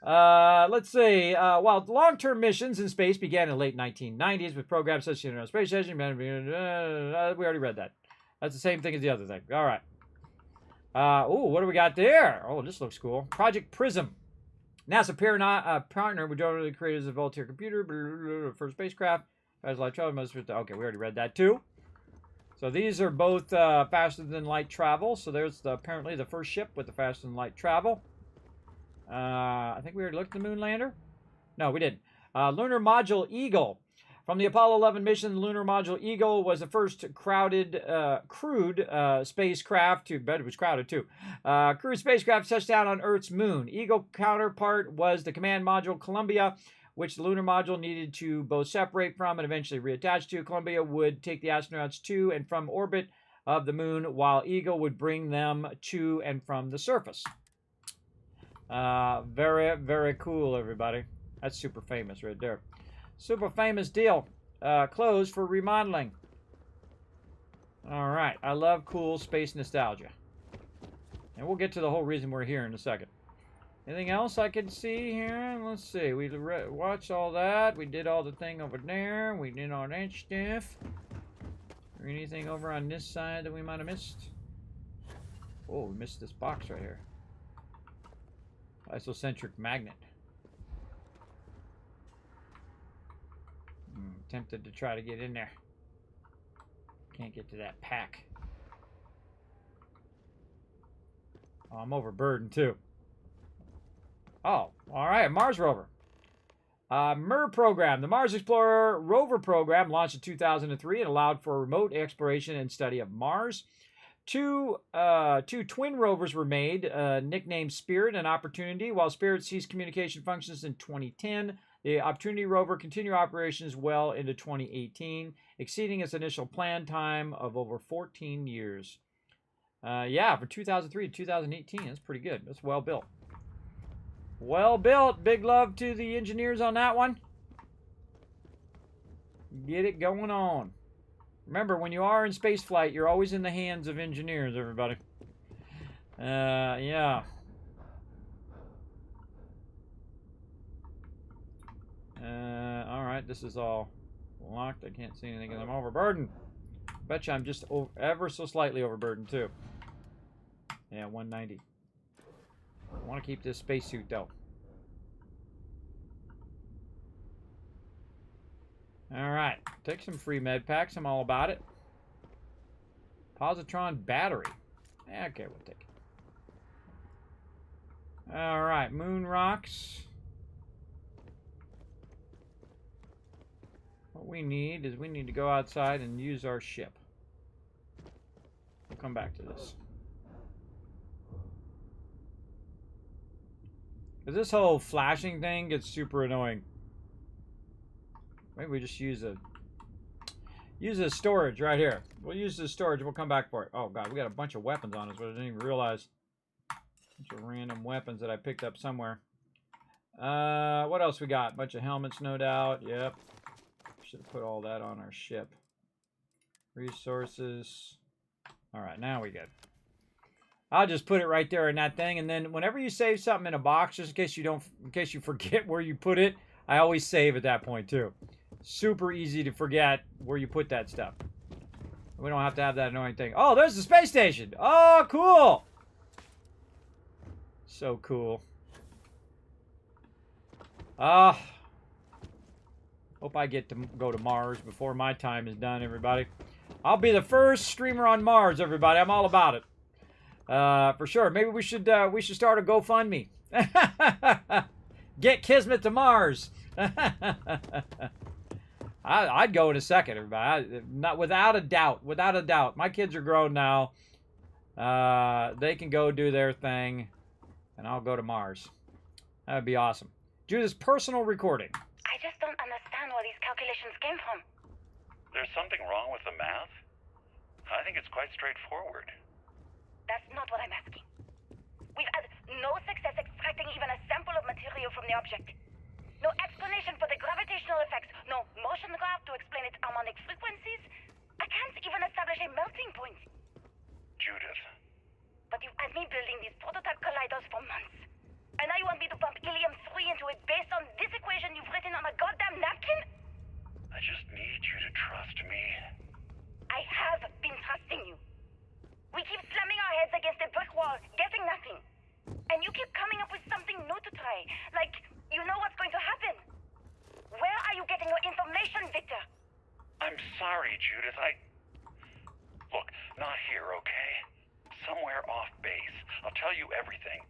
Let's see. While long-term missions in space began in the late 1990s with programs such as the International Space Station, we already read that. That's the same thing as the other thing. All right. Oh, what do we got there? Oh, this looks cool. Project Prism. NASA partner with generally created as a Voltaire computer for spacecraft. As light travel, okay, we already read that too. So these are both faster than light travel. So there's apparently the first ship with the faster than light travel. I think we already looked at the moon lander. No, we didn't. Lunar Module Eagle. From the Apollo 11 mission, the Lunar Module Eagle was the first crewed spacecraft to, but it was crowded too. Crewed spacecraft touched down on Earth's moon. Eagle counterpart was the command module Columbia, which the lunar module needed to both separate from and eventually reattach to. Columbia would take the astronauts to and from orbit of the moon, while Eagle would bring them to and from the surface. Very, very cool, everybody. That's super famous right there. Super famous deal. Closed for remodeling. All right. I love cool space nostalgia. And we'll get to the whole reason we're here in a second. Anything else I can see here? Let's see. We watched all that. We did all the thing over there. We did all that stuff. Or anything over on this side that we might have missed? Oh, we missed this box right here. Isocentric magnet. Tempted to try to get in there. Can't get to that pack. Oh, I'm overburdened too. Oh, all right, Mars rover. MER program. The Mars Explorer rover program launched in 2003 and allowed for remote exploration and study of Mars. Two twin rovers were made, nicknamed Spirit and Opportunity. While Spirit ceased communication functions in 2010, the Opportunity rover continued operations well into 2018, exceeding its initial planned time of over 14 years. Yeah, for 2003 to 2018, that's pretty good. That's well built. Well built. Big love to the engineers on that one. Get it going on. Remember, when you are in space flight, you're always in the hands of engineers, everybody. Yeah. Alright, this is all locked. I can't see anything because I'm overburdened. Betcha I'm just ever so slightly overburdened, too. Yeah, 190. I want to keep this spacesuit, though. Alright, take some free med packs. I'm all about it. Positron battery. Okay, we'll take it. Alright, moon rocks. What we need is we need to go outside and use our ship. We'll come back to this. Because this whole flashing thing gets super annoying. Maybe we just use a storage right here. We'll use the storage. We'll come back for it. Oh god, we got a bunch of weapons on us, but I didn't even realize. A bunch of random weapons that I picked up somewhere. What else we got? Bunch of helmets, no doubt. Yep. Should have put all that on our ship. Resources. All right, now we good. I'll just put it right there in that thing, and then whenever you save something in a box, just in case you forget where you put it, I always save at that point too. Super easy to forget where you put that stuff. We don't have to have that annoying thing. Oh, there's the space station. Oh, cool. So cool. Hope I get to go to Mars before my time is done, everybody. I'll be the first streamer on Mars, everybody. I'm all about it. For sure. Maybe we should start a GoFundMe. Get Kismet to Mars. I'd go in a second, everybody. Not without a doubt. Without a doubt. My kids are grown now. They can go do their thing, and I'll go to Mars. That'd be awesome. Judith's personal recording. I just don't understand where these calculations came from. There's something wrong with the math? I think it's quite straightforward. That's not what I'm asking. We've had no success extracting even a sample of material from the object. No explanation for the gravitational effects. No motion graph to explain its harmonic frequencies. I can't even establish a melting point. Judith. But you've had me building these prototype colliders for months. And now you want me to pump helium-3 into it based on this equation you've written on a goddamn napkin? I just need you to trust me. I have been trusting you. We keep slamming our heads against a brick wall, getting nothing. And you keep coming up with something new to try. Like, you know what's going to happen. Where are you getting your information, Victor? I'm sorry, Judith. Look, not here, okay? Somewhere off base. I'll tell you everything.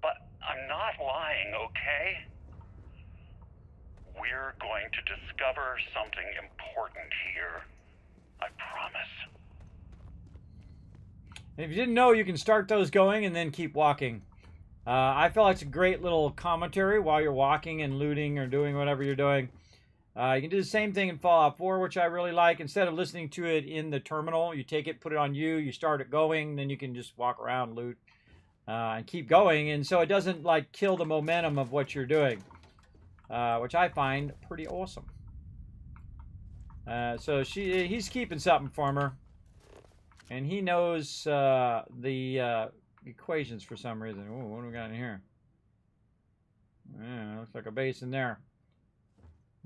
But I'm not lying, okay? We're going to discover something important here. I promise. If you didn't know, you can start those going and then keep walking. I feel like it's a great little commentary while you're walking and looting or doing whatever you're doing. You can do the same thing in Fallout 4, which I really like. Instead of listening to it in the terminal, you take it, put it on you start it going, then you can just walk around, loot, and keep going. And so it doesn't, like, kill the momentum of what you're doing, which I find pretty awesome. So he's keeping something from her. And he knows the equations for some reason. Ooh, what do we got in here? Yeah, looks like a base in there.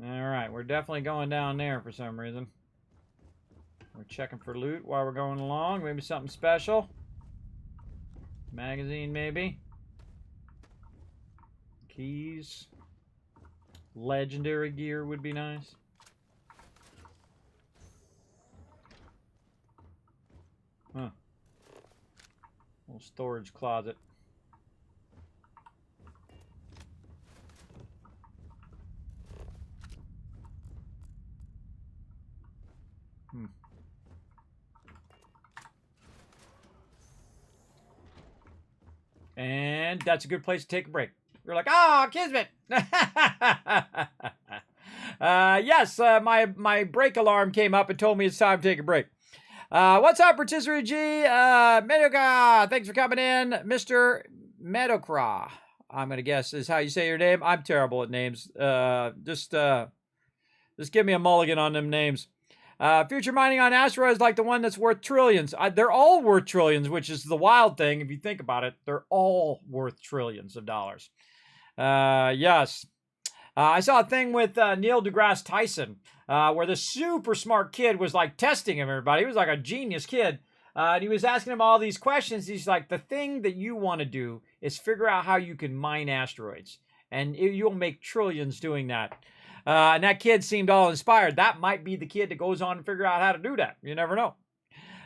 Alright, we're definitely going down there for some reason. We're checking for loot while we're going along. Maybe something special. Magazine, maybe. Keys. Legendary gear would be nice. Huh. Little storage closet. And that's a good place to take a break. You're like, ah, Kismet! Yes, my break alarm came up and told me it's time to take a break. What's up, Rotisserie G? Medoka, thanks for coming in. Mr. Medokra, I'm going to guess is how you say your name. I'm terrible at names. Just give me a mulligan on them names. Future mining on asteroids like the one that's worth trillions. They're all worth trillions, which is the wild thing. If you think about it, they're all worth trillions of dollars. Yes. I saw a thing with Neil deGrasse Tyson where this super smart kid was like testing him, everybody. He was like a genius kid. And he was asking him all these questions. He's like, the thing that you want to do is figure out how you can mine asteroids. And you'll make trillions doing that. And that kid seemed all inspired. That might be the kid that goes on to figure out how to do that. You never know.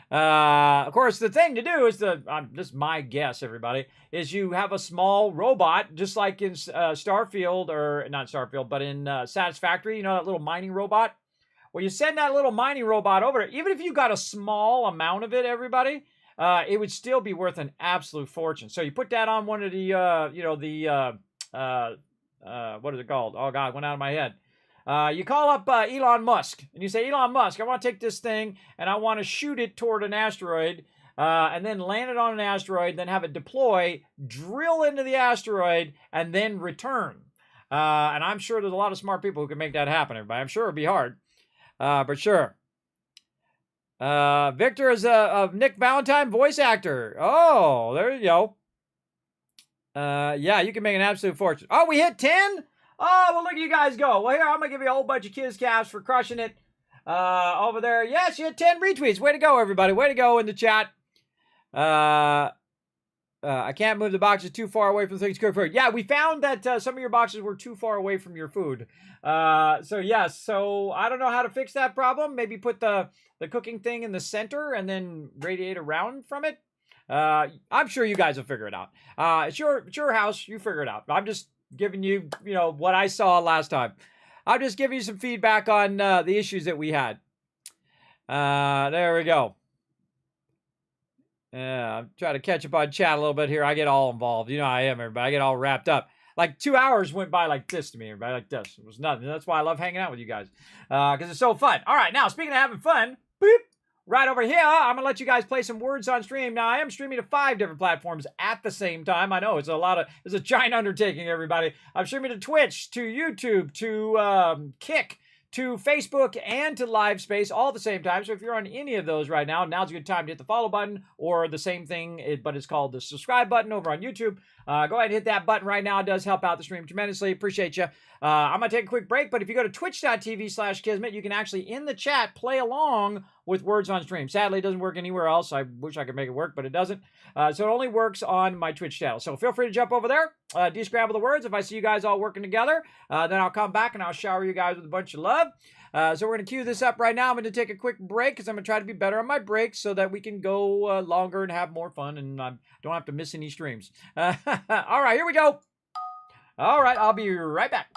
Of course, the thing to do is this is my guess, everybody, is you have a small robot, just like in Starfield, or not Starfield, but in Satisfactory, you know, that little mining robot? Well, you send that little mining robot over there. Even if you got a small amount of it, everybody, it would still be worth an absolute fortune. So you put that on one of the, what is it called? Oh, God, it went out of my head. You call up Elon Musk, and you say, Elon Musk, I want to take this thing, and I want to shoot it toward an asteroid, and then land it on an asteroid, then have it deploy, drill into the asteroid, and then return. And I'm sure there's a lot of smart people who can make that happen, everybody. I'm sure it'd be hard, but sure. Victor is a Nick Valentine voice actor. Oh, there you go. Yeah, you can make an absolute fortune. Oh, we hit 10? Oh, well, look at you guys go. Well, here, I'm going to give you a whole bunch of kiss caps for crushing it over there. Yes, you had 10 retweets. Way to go, everybody. Way to go in the chat. I can't move the boxes too far away from things cooked food. Yeah, we found that some of your boxes were too far away from your food. So, yes. So, I don't know how to fix that problem. Maybe put the cooking thing in the center and then radiate around from it. I'm sure you guys will figure it out. It's your house. You figure it out. I'm just giving you, what I saw last time. I'll just give you some feedback on the issues that we had. There we go. I'm trying to catch up on chat a little bit here. I get all involved. You know how I am, everybody. I get all wrapped up. Like 2 hours went by like this to me, everybody, like this. It was nothing. That's why I love hanging out with you guys, because it's so fun. All right, now speaking of having fun, boop, right over here, I'm gonna let you guys play some words on stream. Now I am streaming to 5 different platforms at the same time. I know it's a giant undertaking, everybody. I'm streaming to Twitch, to YouTube, to Kick, to Facebook, and to Live Space all at the same time. So if you're on any of those right now, now's a good time to hit the follow button, or the same thing, but it's called the subscribe button over on YouTube. Go ahead and hit that button right now. It does help out the stream tremendously. Appreciate you. I'm going to take a quick break, but if you go to twitch.tv/Kismet, you can actually, in the chat, play along with words on stream. Sadly, it doesn't work anywhere else. I wish I could make it work, but it doesn't. So it only works on my Twitch channel. So feel free to jump over there, de-scramble the words. If I see you guys all working together, then I'll come back and I'll shower you guys with a bunch of love. So we're going to cue this up right now. I'm going to take a quick break because I'm going to try to be better on my breaks so that we can go longer and have more fun and I don't have to miss any streams. All right, here we go. All right, I'll be right back.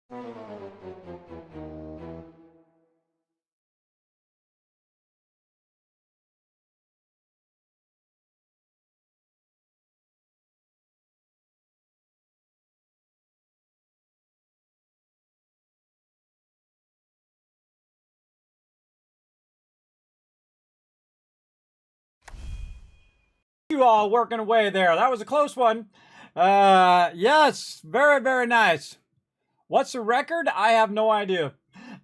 You all working away there. That was a close one. Yes, very, very nice. What's the record? I have no idea.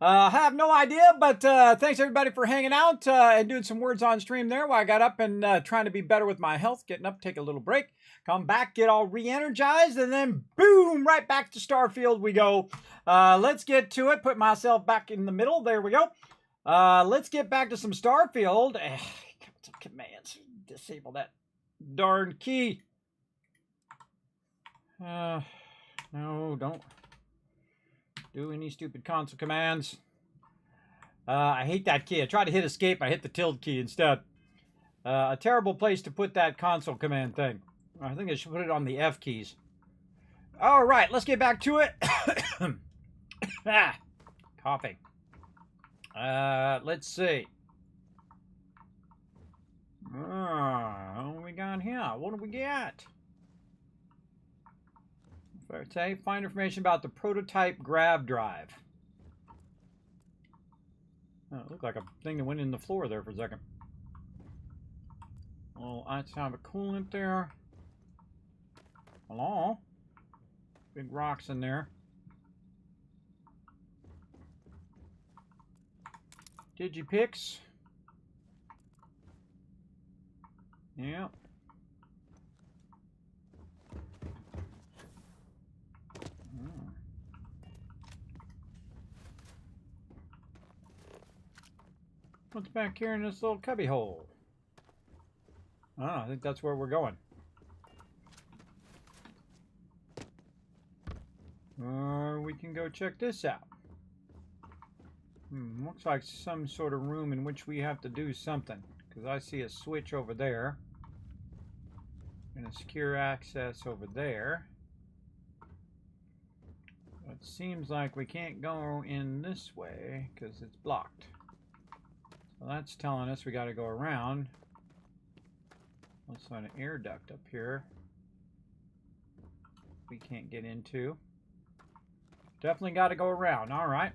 But thanks everybody for hanging out and doing some words on stream there while I got up and trying to be better with my health, getting up, take a little break, come back, get all re-energized, and then boom, right back to Starfield we go. Let's get to it. Put myself back in the middle. There we go. Let's get back to some Starfield. Some commands. Disable that darn key. No, don't do any stupid console commands. I hate that key. I tried to hit escape. I hit the tilde key instead. A terrible place to put that console command thing. I think I should put it on the F keys. All right, let's get back to it. Coughing. Let's see. What do we got here? What do we got? Say, find information about the prototype grav drive. Oh, it looked like a thing that went in the floor there for a second. Well, I have a coolant there. Hello? Big rocks in there. Digipix. Yeah. What's back here in this little cubby hole? Oh, I think that's where we're going. Or we can go check this out. Looks like some sort of room in which we have to do something. Because I see a switch over there. And a secure access over there. It seems like we can't go in this way because it's blocked. So that's telling us we got to go around. Also an air duct up here. We can't get into. Definitely got to go around. All right.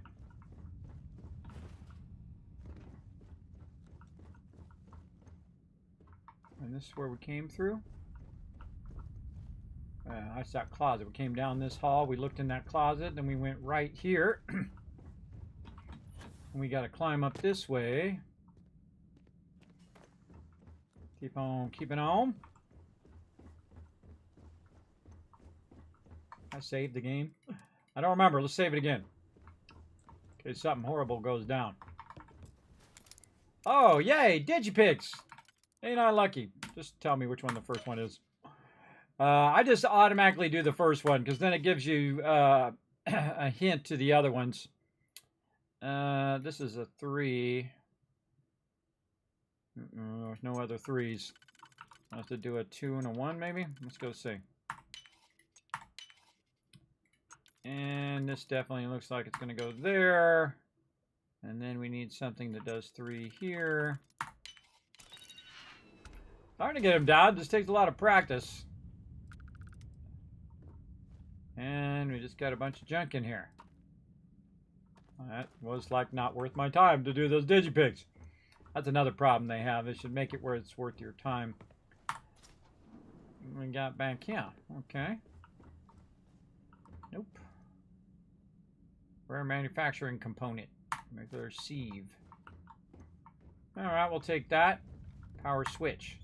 And this is where we came through. That's that closet. We came down this hall. We looked in that closet. Then we went right here. And we got to climb up this way. Keep on keeping on. I saved the game. I don't remember. Let's save it again. In case something horrible goes down. Oh, yay! Digipix! Ain't I lucky? Just tell me which one the first one is. I just automatically do the first one because then it gives you a hint to the other ones. This is a 3. There's no other 3s. I have to do a 2 and a 1 maybe? Let's go see. And this definitely looks like it's going to go there. And then we need something that does 3 here. Hard to get them down. This takes a lot of practice. And we just got a bunch of junk in here. That was like not worth my time to do those Digipix. That's another problem they have. They should make it where it's worth your time. We got back here. Okay. Nope. Rare manufacturing component. Regular sieve. Alright, we'll take that. Power switch.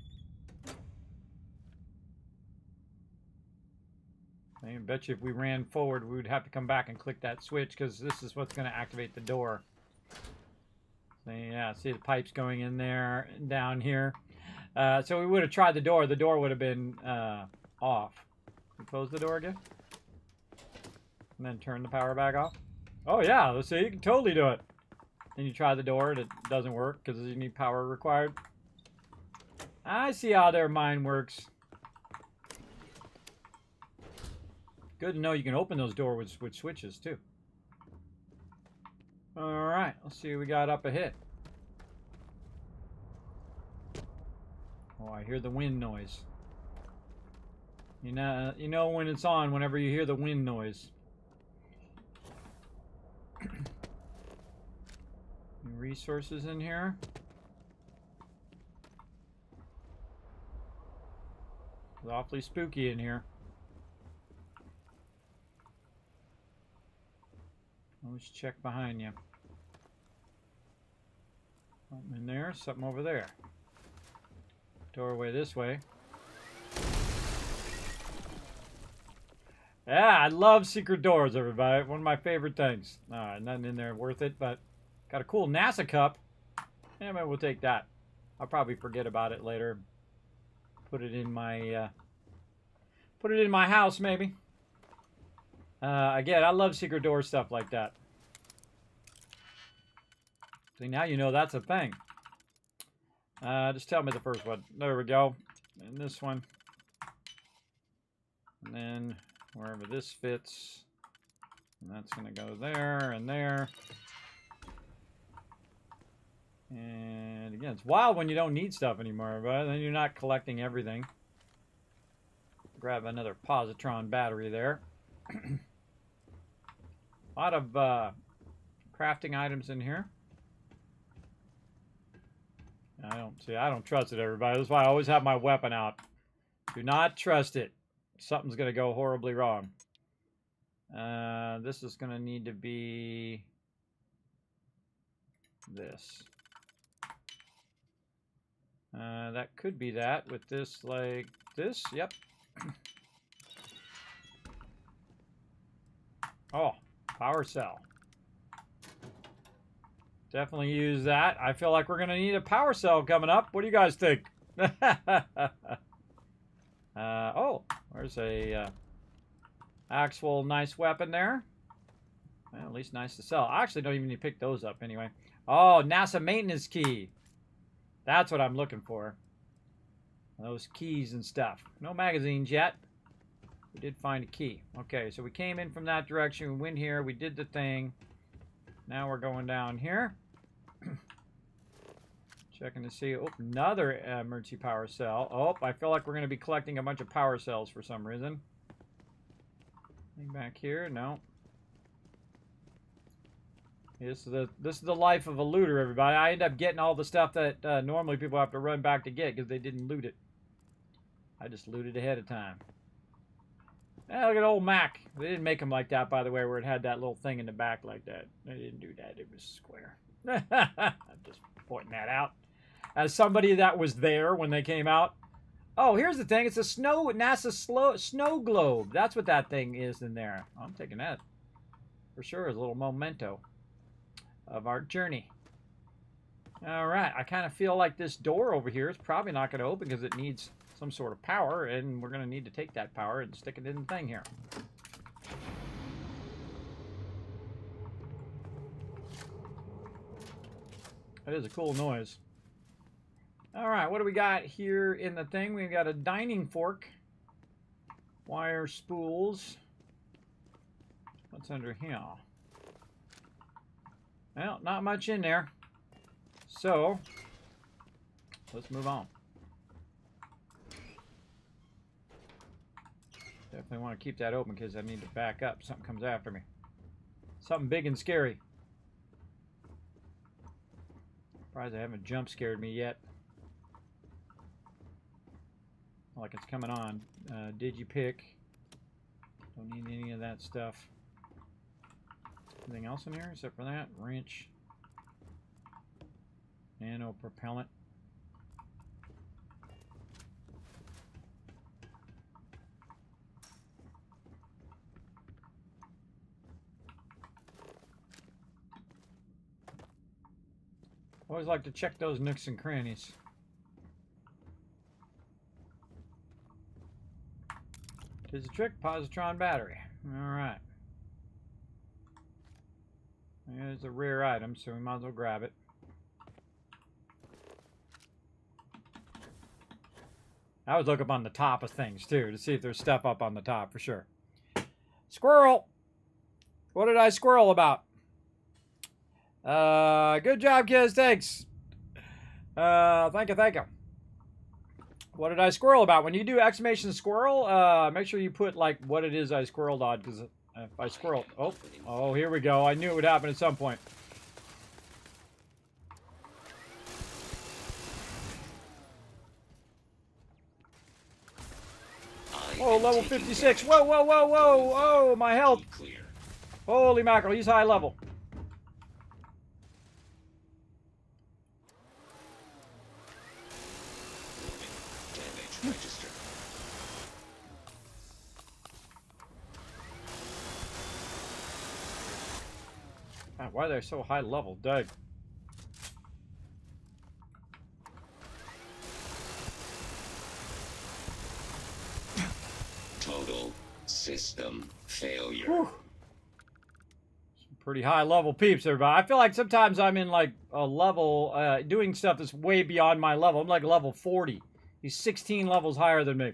I bet you if we ran forward, we would have to come back and click that switch because this is what's going to activate the door. So, yeah, see the pipes going in there and down here. So we would have tried the door. The door would have been off. We close the door again. And then turn the power back off. Oh, yeah. Let's see. You can totally do it. Then you try the door and it doesn't work because you need power required. I see how their mind works. Good to know you can open those doors with switches, too. Alright, let's see what we got up ahead. Oh, I hear the wind noise. You know when it's on whenever you hear the wind noise. Any resources in here? It's awfully spooky in here. Always check behind you. Something in there, something over there. Doorway this way. Yeah, I love secret doors, everybody. One of my favorite things. Nothing in there worth it, but got a cool NASA cup. Yeah, maybe we'll take that. I'll probably forget about it later. Put it in my house, maybe. Again, I love secret door stuff like that. See, now you know that's a thing. Just tell me the first one. There we go. And this one. And then wherever this fits. And that's going to go there and there. And again, it's wild when you don't need stuff anymore, but then you're not collecting everything. Grab another positron battery there. A lot of crafting items in here. I don't trust it, everybody. That's why I always have my weapon out. Do not trust it. Something's going to go horribly wrong. This is going to need to be this. That could be that with this like this. Yep. Oh, power cell. Definitely use that. I feel like we're going to need a power cell coming up. What do you guys think? Oh, there's a actual nice weapon there. Well, at least nice to sell. I actually don't even need to pick those up anyway. Oh, NASA maintenance key. That's what I'm looking for. Those keys and stuff. No magazines yet. We did find a key. Okay, so we came in from that direction. We went here. We did the thing. Now we're going down here. Checking to see. Oh, another emergency power cell. Oh, I feel like we're going to be collecting a bunch of power cells for some reason. Anything back here? No. This is the life of a looter, everybody. I end up getting all the stuff that normally people have to run back to get because they didn't loot it. I just looted ahead of time. Look at old Mac. They didn't make them like that, by the way, where it had that little thing in the back like that. They didn't do that. It was square. I'm just pointing that out. As somebody that was there when they came out. Oh, here's the thing. It's a NASA snow globe. That's what that thing is in there. I'm taking that for sure as a little memento of our journey. All right. I kind of feel like this door over here is probably not going to open because it needs some sort of power, and we're going to need to take that power and stick it in the thing here. That is a cool noise. All right, what do we got here in the thing? We've got a dining fork, wire spools. What's under here? Well, not much in there. So, let's move on. Definitely want to keep that open because I need to back up. Something comes after me. Something big and scary. Surprised I haven't jump scared me yet. Like it's coming on. Digipick. Don't need any of that stuff. Anything else in here except for that? Wrench. Nano propellant. Always like to check those nooks and crannies. Tis a trick, positron battery. Alright. There's a rare item, so we might as well grab it. I always look up on the top of things, too, to see if there's stuff up on the top, for sure. Squirrel! What did I squirrel about? Good job, kids. Thanks. Thank you, thank you. What did I squirrel about? When you do exclamation squirrel, make sure you put like what it is I squirreled on, because if I squirrel, oh, here we go. I knew it would happen at some point. Oh, level 56. Whoa, whoa, whoa, whoa. Oh, my health. Holy mackerel, he's high level. God, why are they so high level? Doug. Total system failure. Whew. Some pretty high level peeps, everybody. I feel like sometimes I'm in like a level, doing stuff that's way beyond my level. I'm like level 40. He's 16 levels higher than me.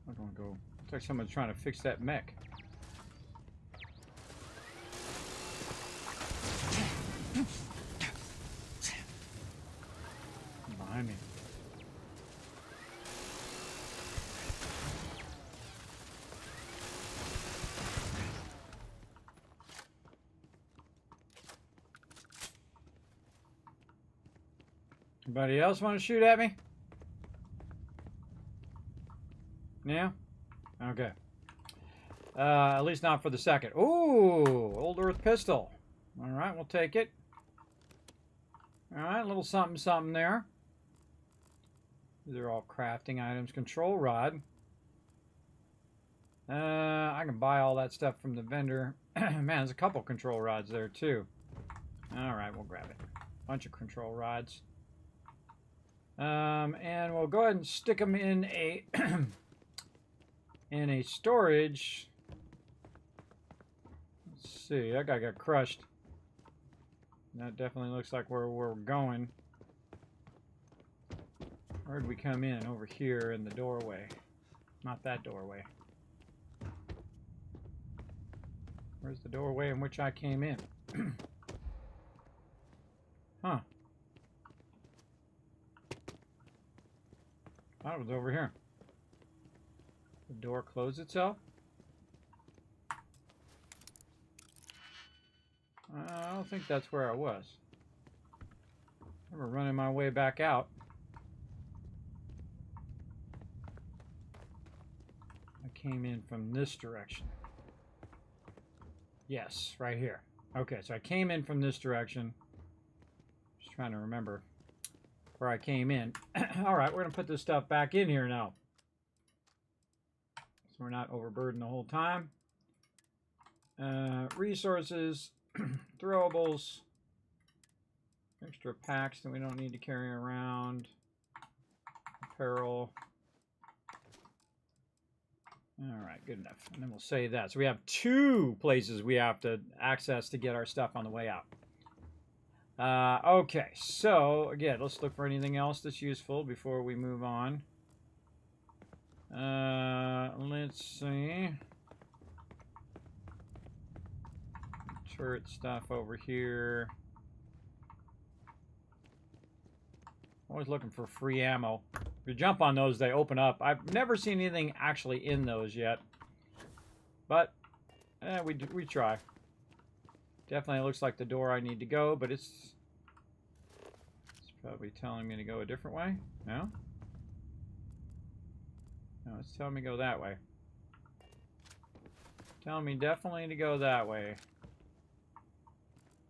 I'm gonna go. Looks like someone's trying to fix that mech. Behind me. Anybody else want to shoot at me? Yeah? Okay. At least not for the second. Ooh, old earth pistol. Alright, we'll take it. Alright, a little something something there. These are all crafting items. Control rod. I can buy all that stuff from the vendor. Man, there's a couple control rods there too. Alright, we'll grab it. Bunch of control rods. And we'll go ahead and stick them in a in a storage. Let's see, that guy got crushed. That definitely looks like where we're going. Where did we come in? Over here in the doorway. Not that doorway. Where's the doorway in which I came in? Huh. Thought it was over here. The door closed itself? I don't think that's where I was. I'm running my way back out. I came in from this direction. Yes, right here. Okay, so I came in from this direction. Just trying to remember where I came in. Alright, we're going to put this stuff back in here now. So we're not overburdened the whole time. Resources, throwables, extra packs that we don't need to carry around, apparel. Alright, good enough. And then we'll save that. So we have 2 places we have to access to get our stuff on the way out. Okay, so again, let's look for anything else that's useful before we move on. Let's see. Turret stuff over here. Always looking for free ammo. If you jump on those, they open up. I've never seen anything actually in those yet. But, we try. Definitely looks like the door I need to go, but it's probably telling me to go a different way. No? No, it's telling me to go that way. Telling me definitely to go that way.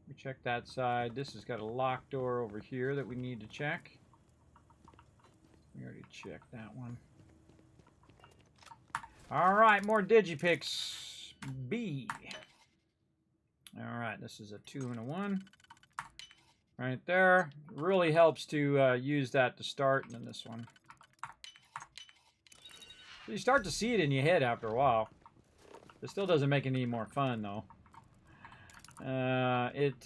We check that side. This has got a locked door over here that we need to check. We already checked that one. Alright, more Digipix B. Alright, this is a 2 and a 1. Right there. Really helps to use that to start. And then this one. You start to see it in your head after a while. It still doesn't make it any more fun, though. It's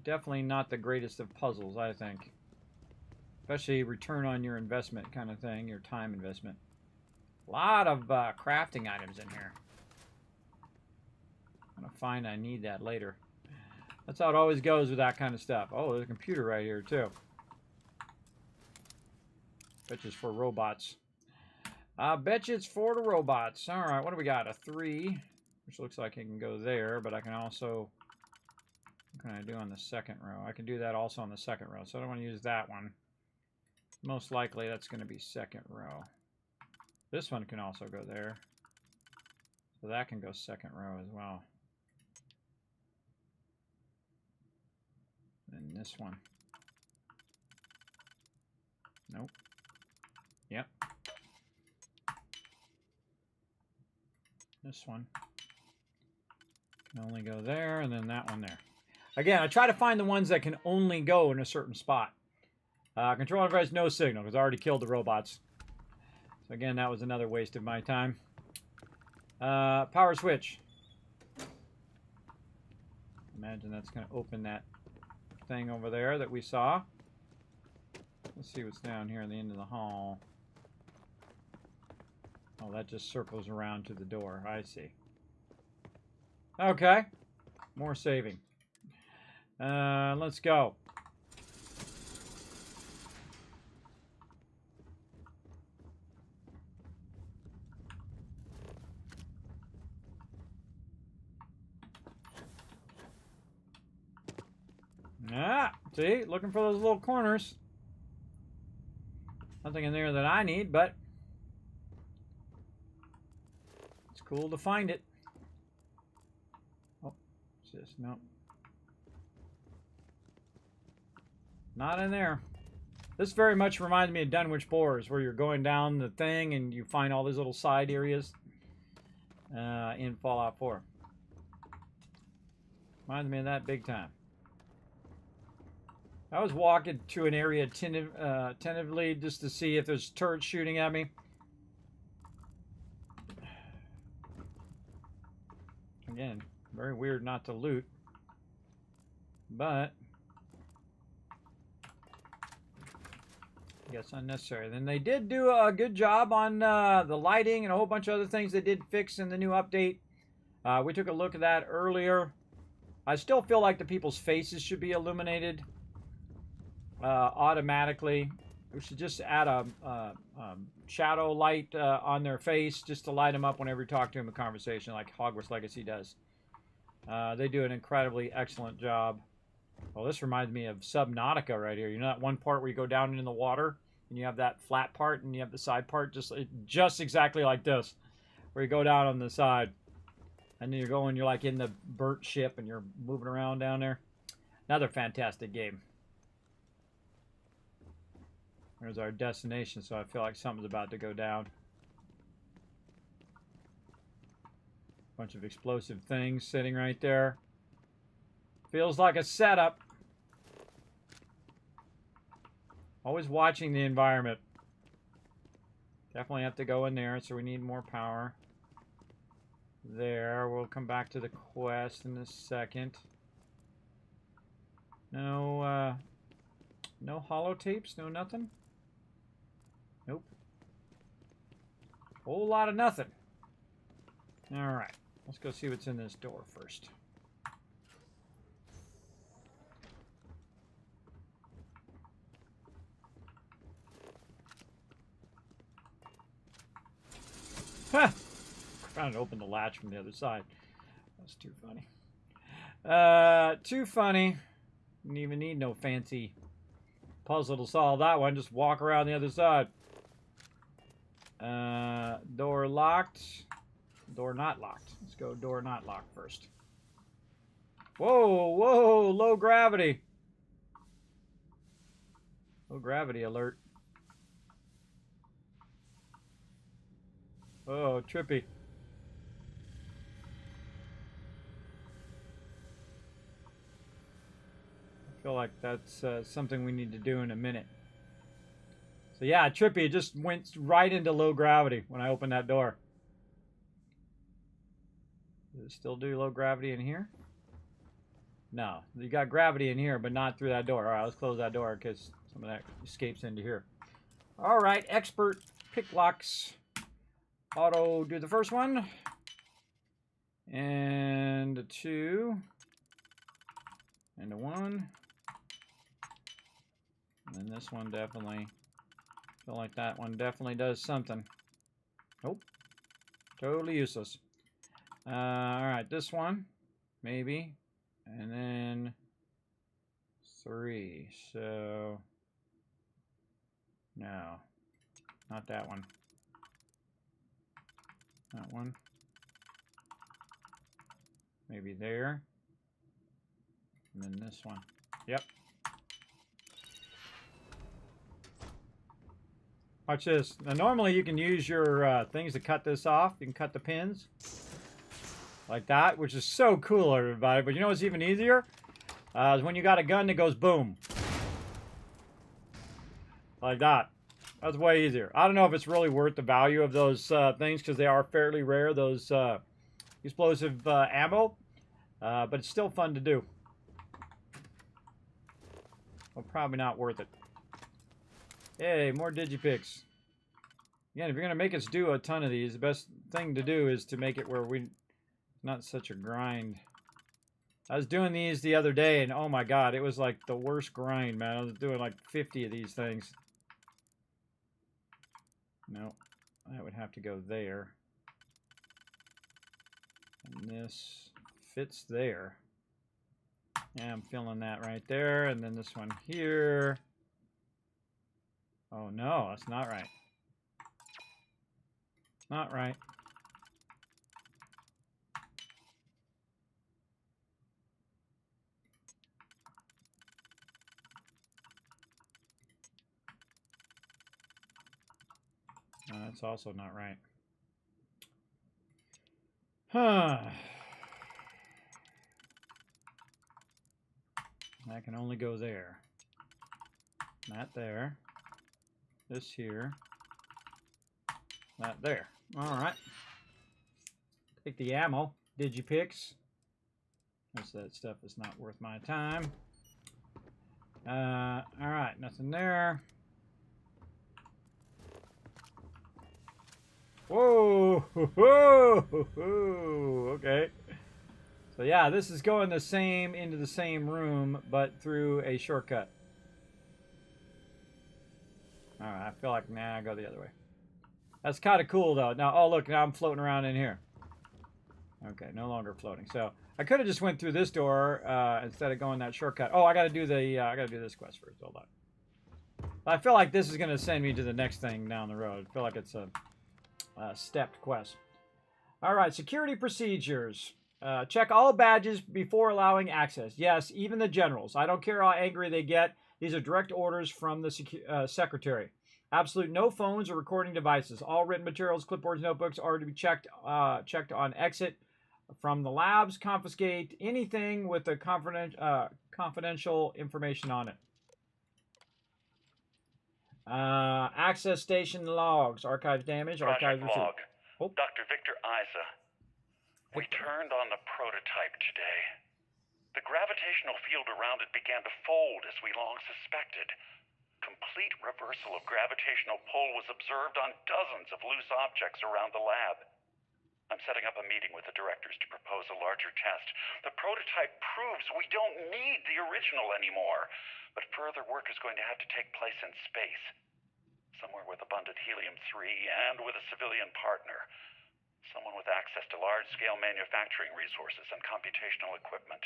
definitely not the greatest of puzzles, I think. Especially return on your investment kind of thing, your time investment. A lot of crafting items in here. I'm gonna find I need that later. That's how it always goes with that kind of stuff. Oh, there's a computer right here too. Bet you it's for robots. I bet you it's for the robots. All right, what do we got? A 3, which looks like it can go there, but I can also... What can I do on the second row? I can do that also on the second row, so I don't want to use that one. Most likely that's going to be second row. This one can also go there. So that can go second row as well. And this one. Nope. Yep. This one can only go there, and then that one there. Again, I try to find the ones that can only go in a certain spot. Control device, no signal, because I already killed the robots. So again, that was another waste of my time. Power switch. Imagine that's going to open that thing over there that we saw. Let's see what's down here at the end of the hall. Oh, that just circles around to the door. I see. Okay. More saving. Let's go. Ah, see? Looking for those little corners. Nothing in there that I need, but it's cool to find it. Oh, what's this? No. Not in there. This very much reminds me of Dunwich Borers, where you're going down the thing and you find all these little side areas in Fallout 4. Reminds me of that big time. I was walking to an area tentatively just to see if there's turrets shooting at me. Again, very weird not to loot. But I guess unnecessary. Then they did do a good job on the lighting and a whole bunch of other things they did fix in the new update. We took a look at that earlier. I still feel like the people's faces should be illuminated automatically. We should just add a shadow light on their face just to light them up whenever you talk to them in conversation, like Hogwarts Legacy does. They do an incredibly excellent job. Well, this reminds me of Subnautica right here. You know that one part where you go down in the water and you have that flat part and you have the side part just exactly like this, where you go down on the side and then you're like in the burnt ship and you're moving around down there. Another fantastic game. There's our destination, so I feel like something's about to go down. Bunch of explosive things sitting right there. Feels like a setup. Always watching the environment. Definitely have to go in there, so we need more power. There, we'll come back to the quest in a second. No, no holotapes, no nothing? Nope. Whole lot of nothing. Alright, let's go see what's in this door first. Ha! Trying to open the latch from the other side. That's too funny. Too funny. Didn't even need no fancy puzzle to solve that one. Just walk around the other side. Door locked. Door not locked. Let's go door not locked first. Whoa, whoa, low gravity. Low gravity alert. Oh, trippy. I feel like that's something we need to do in a minute. So yeah, trippy. It just went right into low gravity when I opened that door. Does it still do low gravity in here? No. You got gravity in here, but not through that door. Alright, let's close that door because Some of that escapes into here. All right, expert pick locks. Auto do the first one. And a 2. And a 1. And then this one definitely, feel like that one definitely does something. Nope. Totally useless. Alright, this one. Maybe. And then 3. So, no. Not that one. That one. Maybe there. And then this one. Yep. Watch this. Now, normally you can use your things to cut this off. You can cut the pins. Like that, which is so cool, everybody. But you know what's even easier? Is when you got a gun that goes boom. Like that. That's way easier. I don't know if it's really worth the value of those things because they are fairly rare, those explosive ammo. But it's still fun to do. Well, probably not worth it. Hey, more digipicks. Again, if you're going to make us do a ton of these, the best thing to do is to make it where we... Not such a grind. I was doing these the other day, and oh my god, it was like the worst grind, man. I was doing like 50 of these things. No, that would have to go there. And this fits there. Yeah, I'm feeling that right there. And then this one here. Oh no, that's not right. Not right. That's also not right. Huh. That can only go there. Not there. This here. Not there. Alright. Take the ammo. Digipicks. Most of that stuff is not worth my time. Alright, nothing there. Whoa! Okay. So yeah, this is going into the same room, but through a shortcut. Alright, I feel like, nah, I go the other way. That's kind of cool, though. Now, oh, look, now I'm floating around in here. Okay, no longer floating. So, I could have just went through this door, instead of going that shortcut. Oh, I gotta do this quest first. Hold on. I feel like this is gonna send me to the next thing down the road. I feel like it's a stepped quest. Alright, security procedures. Check all badges before allowing access. Yes, even the generals. I don't care how angry they get. These are direct orders from the secretary. Absolute no phones or recording devices. All written materials, clipboards, notebooks are to be checked on exit from the labs. Confiscate anything with the confidential information on it. Access station logs. Archives damage. Archives Project log. Oh. Dr. Victor Isa. We turned on the prototype today. The gravitational field around it began to fold as we long suspected. Complete reversal of gravitational pull was observed on dozens of loose objects around the lab. I'm setting up a meeting with the directors to propose a larger test. The prototype proves we don't need the original anymore, but further work is going to have to take place in space. Somewhere with abundant helium-3 and with a civilian partner. Someone with access to large-scale manufacturing resources and computational equipment.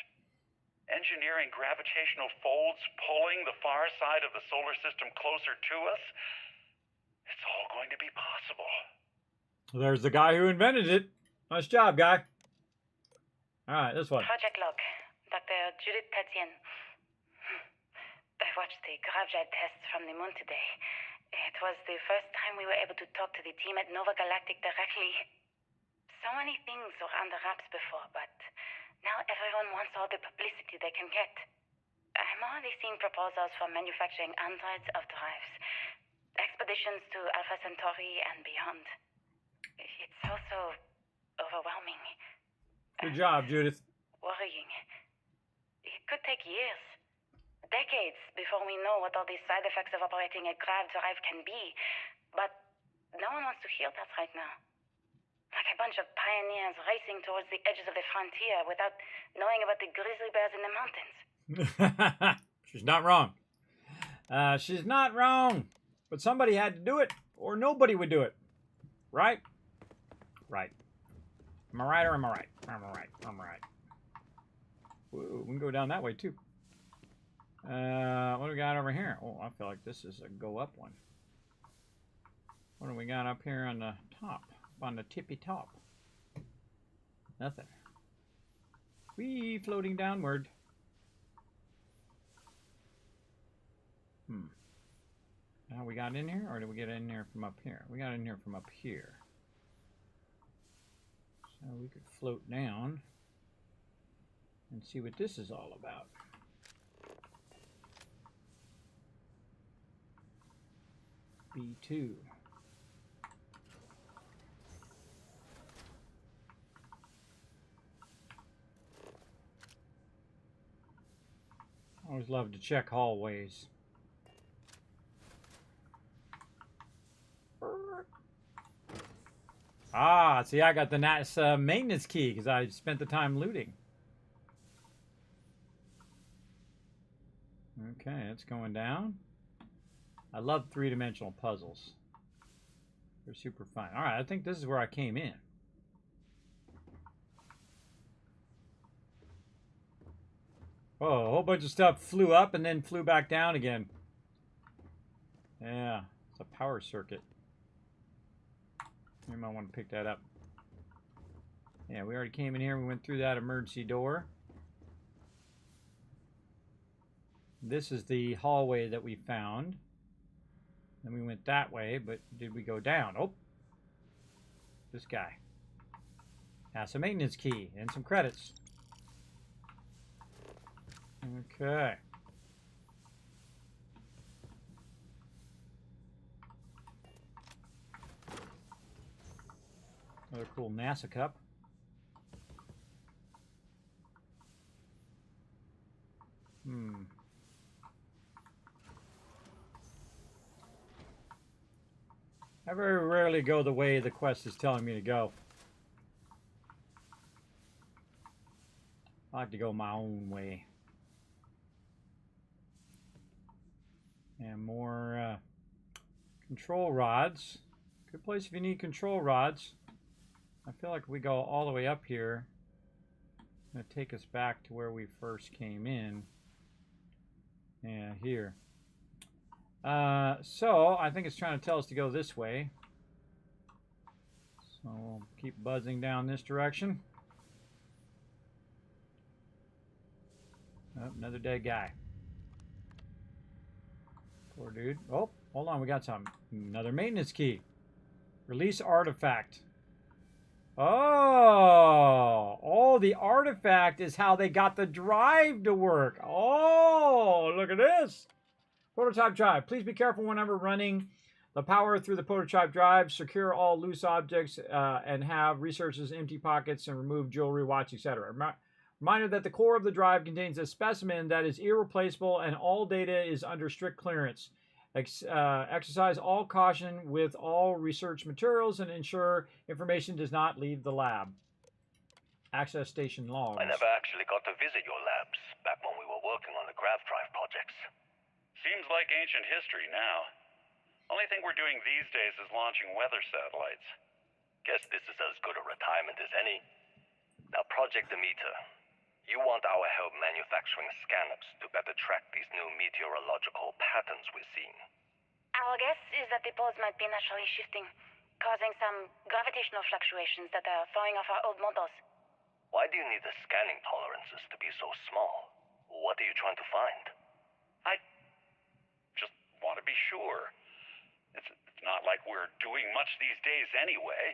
Engineering gravitational folds pulling the far side of the solar system closer to us. It's all going to be possible. There's the guy who invented it. Nice job, guy. Alright, this one. Project log. Dr. Judith Tatian. I watched the gravjet tests from the moon today. It was the first time we were able to talk to the team at Nova Galactic directly. So many things were under wraps before, but now everyone wants all the publicity they can get. I'm already seeing proposals for manufacturing hundreds of drives. Expeditions to Alpha Centauri and beyond. It's also overwhelming. Good job, Judith. Worrying. It could take years, decades, before we know what all these side effects of operating a grav drive can be, but no one wants to hear that right now. Like a bunch of pioneers racing towards the edges of the frontier without knowing about the grizzly bears in the mountains. She's not wrong. She's not wrong. But somebody had to do it, or nobody would do it. Right? Right. Am I right or am I right? Am I right? Am I right? Whoa, we can go down that way too. What do we got over here? Oh, I feel like this is a go up one. What do we got up here on the top? On the tippy top? Nothing. Whee, floating downward. Now we got in here, or did we get in here from up here? We got in here from up here. So we could float down and see what this is all about. B2. I always love to check hallways. Ah, see, I got the NAS maintenance key because I spent the time looting. Okay, it's going down. I love three-dimensional puzzles. They're super fun. All right, I think this is where I came in. Oh, a whole bunch of stuff flew up and then flew back down again. Yeah, it's a power circuit. You might want to pick that up. Yeah, we already came in here. We went through that emergency door. This is the hallway that we found. Then we went that way, but did we go down? Oh, this guy. Has a maintenance key and some credits. Okay. Another cool NASA cup. I very rarely go the way the quest is telling me to go. I like to go my own way. And more control rods. Good place if you need control rods. I feel like if we go all the way up here, it's going to take us back to where we first came in. Yeah, here. So, I think it's trying to tell us to go this way. So, we'll keep buzzing down this direction. Oh, another dead guy. Poor dude. Oh, hold on, we got something. Another maintenance key. Release artifact. Oh, the artifact is how they got the drive to work. Oh, look at this. Prototype drive. Please be careful whenever running the power through the prototype drive. Secure all loose objects and have researchers empty pockets and remove jewelry, watch, etc. Reminder that the core of the drive contains a specimen that is irreplaceable and all data is under strict clearance. Exercise all caution with all research materials and ensure information does not leave the lab. Access station logs. I never actually got to visit your labs back when we were working on the grav drive projects. Seems like ancient history now. Only thing we're doing these days is launching weather satellites. Guess this is as good a retirement as any. Now, Project Demeter. You want our help manufacturing scanners to better track these new meteorological patterns we're seeing. Our guess is that the poles might be naturally shifting, causing some gravitational fluctuations that are throwing off our old models. Why do you need the scanning tolerances to be so small? What are you trying to find? I just want to be sure. It's not like we're doing much these days anyway.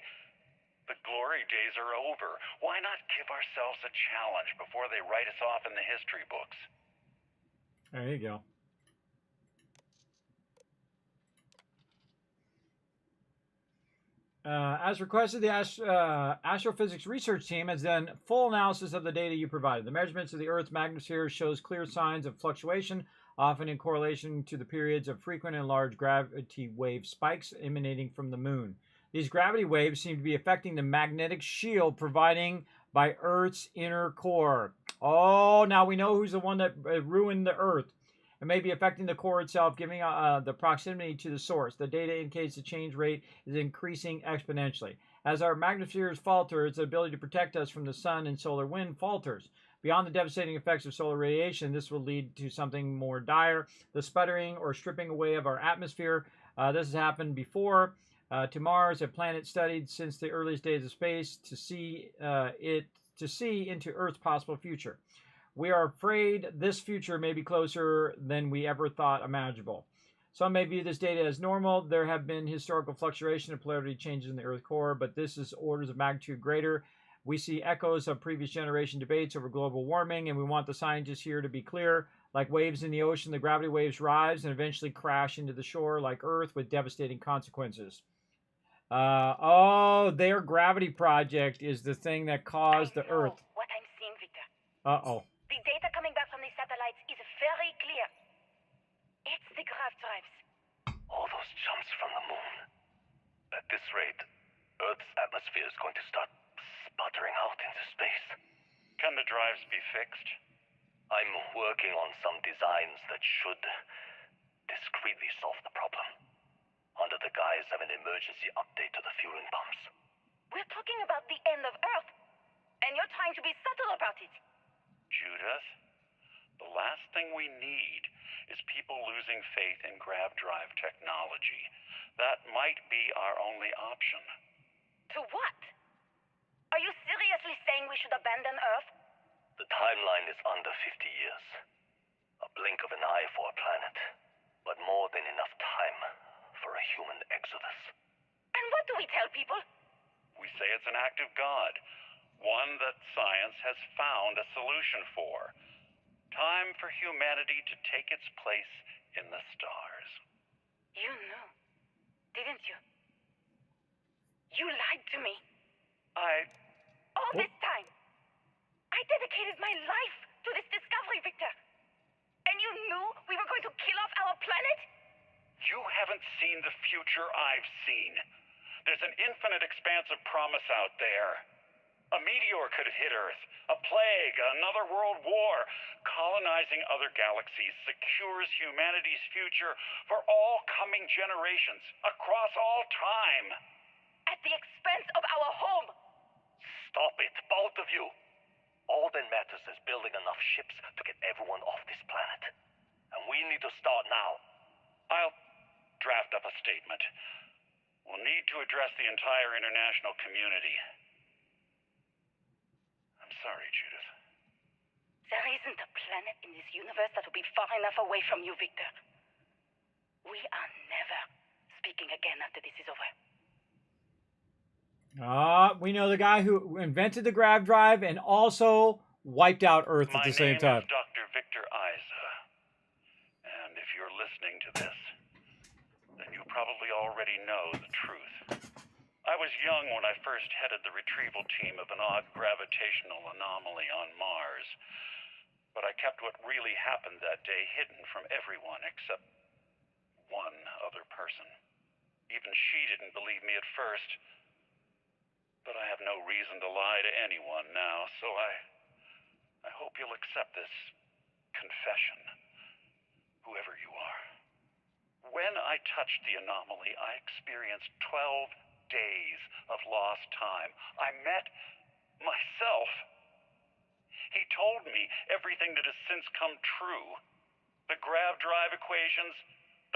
The glory days are over. Why not give ourselves a challenge before they write us off in the history books? There you go. As requested, the astrophysics research team has done full analysis of the data you provided. The measurements of the Earth's magnetosphere shows clear signs of fluctuation often in correlation to the periods of frequent and large gravity wave spikes emanating from the moon. These gravity waves seem to be affecting the magnetic shield providing by Earth's inner core. Oh, now we know who's the one that ruined the Earth. It may be affecting the core itself, giving the proximity to the source. The data indicates the change rate is increasing exponentially. As our magnetospheres falter, its ability to protect us from the sun and solar wind falters. Beyond the devastating effects of solar radiation, this will lead to something more dire, the sputtering or stripping away of our atmosphere. This has happened before. To Mars, a planet studied since the earliest days of space to see into Earth's possible future. We are afraid this future may be closer than we ever thought imaginable. Some may view this data as normal. There have been historical fluctuation and polarity changes in the Earth core, but this is orders of magnitude greater. We see echoes of previous generation debates over global warming, and we want the scientists here to be clear. Like waves in the ocean, the gravity waves rise and eventually crash into the shore like Earth with devastating consequences. Their gravity project is the thing that caused the Earth. What I'm seeing, Victor. Uh-oh. The data coming back from the satellites is very clear. It's the grav drives. All those jumps from the moon. At this rate, Earth's atmosphere is going to start sputtering out into space. Can the drives be fixed? I'm working on some designs that should discreetly solve the problem, under the guise of an emergency update to the fueling pumps. We're talking about the end of Earth, and you're trying to be subtle about it. Judith, the last thing we need is people losing faith in grav drive technology. That might be our only option. To what? Are you seriously saying we should abandon Earth? The timeline is under 50 years. A blink of an eye for a planet, but more than enough time for a human exodus. And what do we tell people? We say it's an act of God, one that science has found a solution for. Time for humanity to take its place in the stars. You knew, didn't you? You lied to me. All this time, I dedicated my life to this discovery, Victor. And you knew we were going to kill off our planet? You haven't seen the future I've seen. There's an infinite expanse of promise out there. A meteor could hit Earth, a plague, another world war. Colonizing other galaxies secures humanity's future for all coming generations, across all time. At the expense of our home. Stop it, both of you. All that matters is building enough ships to get everyone off this planet. And we need to start now. I'll draft up a statement. We'll need to address the entire international community. I'm sorry, Judith. There isn't a planet in this universe that will be far enough away from you, Victor. We are never speaking again after this is over. We know the guy who invented the grav drive and also wiped out Earth at the same time. My name is Dr. Victor Isa. And if you're listening to this, then you probably already know the truth. I was young when I first headed the retrieval team of an odd gravitational anomaly on Mars. But I kept what really happened that day hidden from everyone except one other person. Even she didn't believe me at first. But I have no reason to lie to anyone now, so I hope you'll accept this confession, whoever you are. When I touched the anomaly, I experienced 12 days of lost time. I met myself. He told me everything that has since come true. The grav drive equations,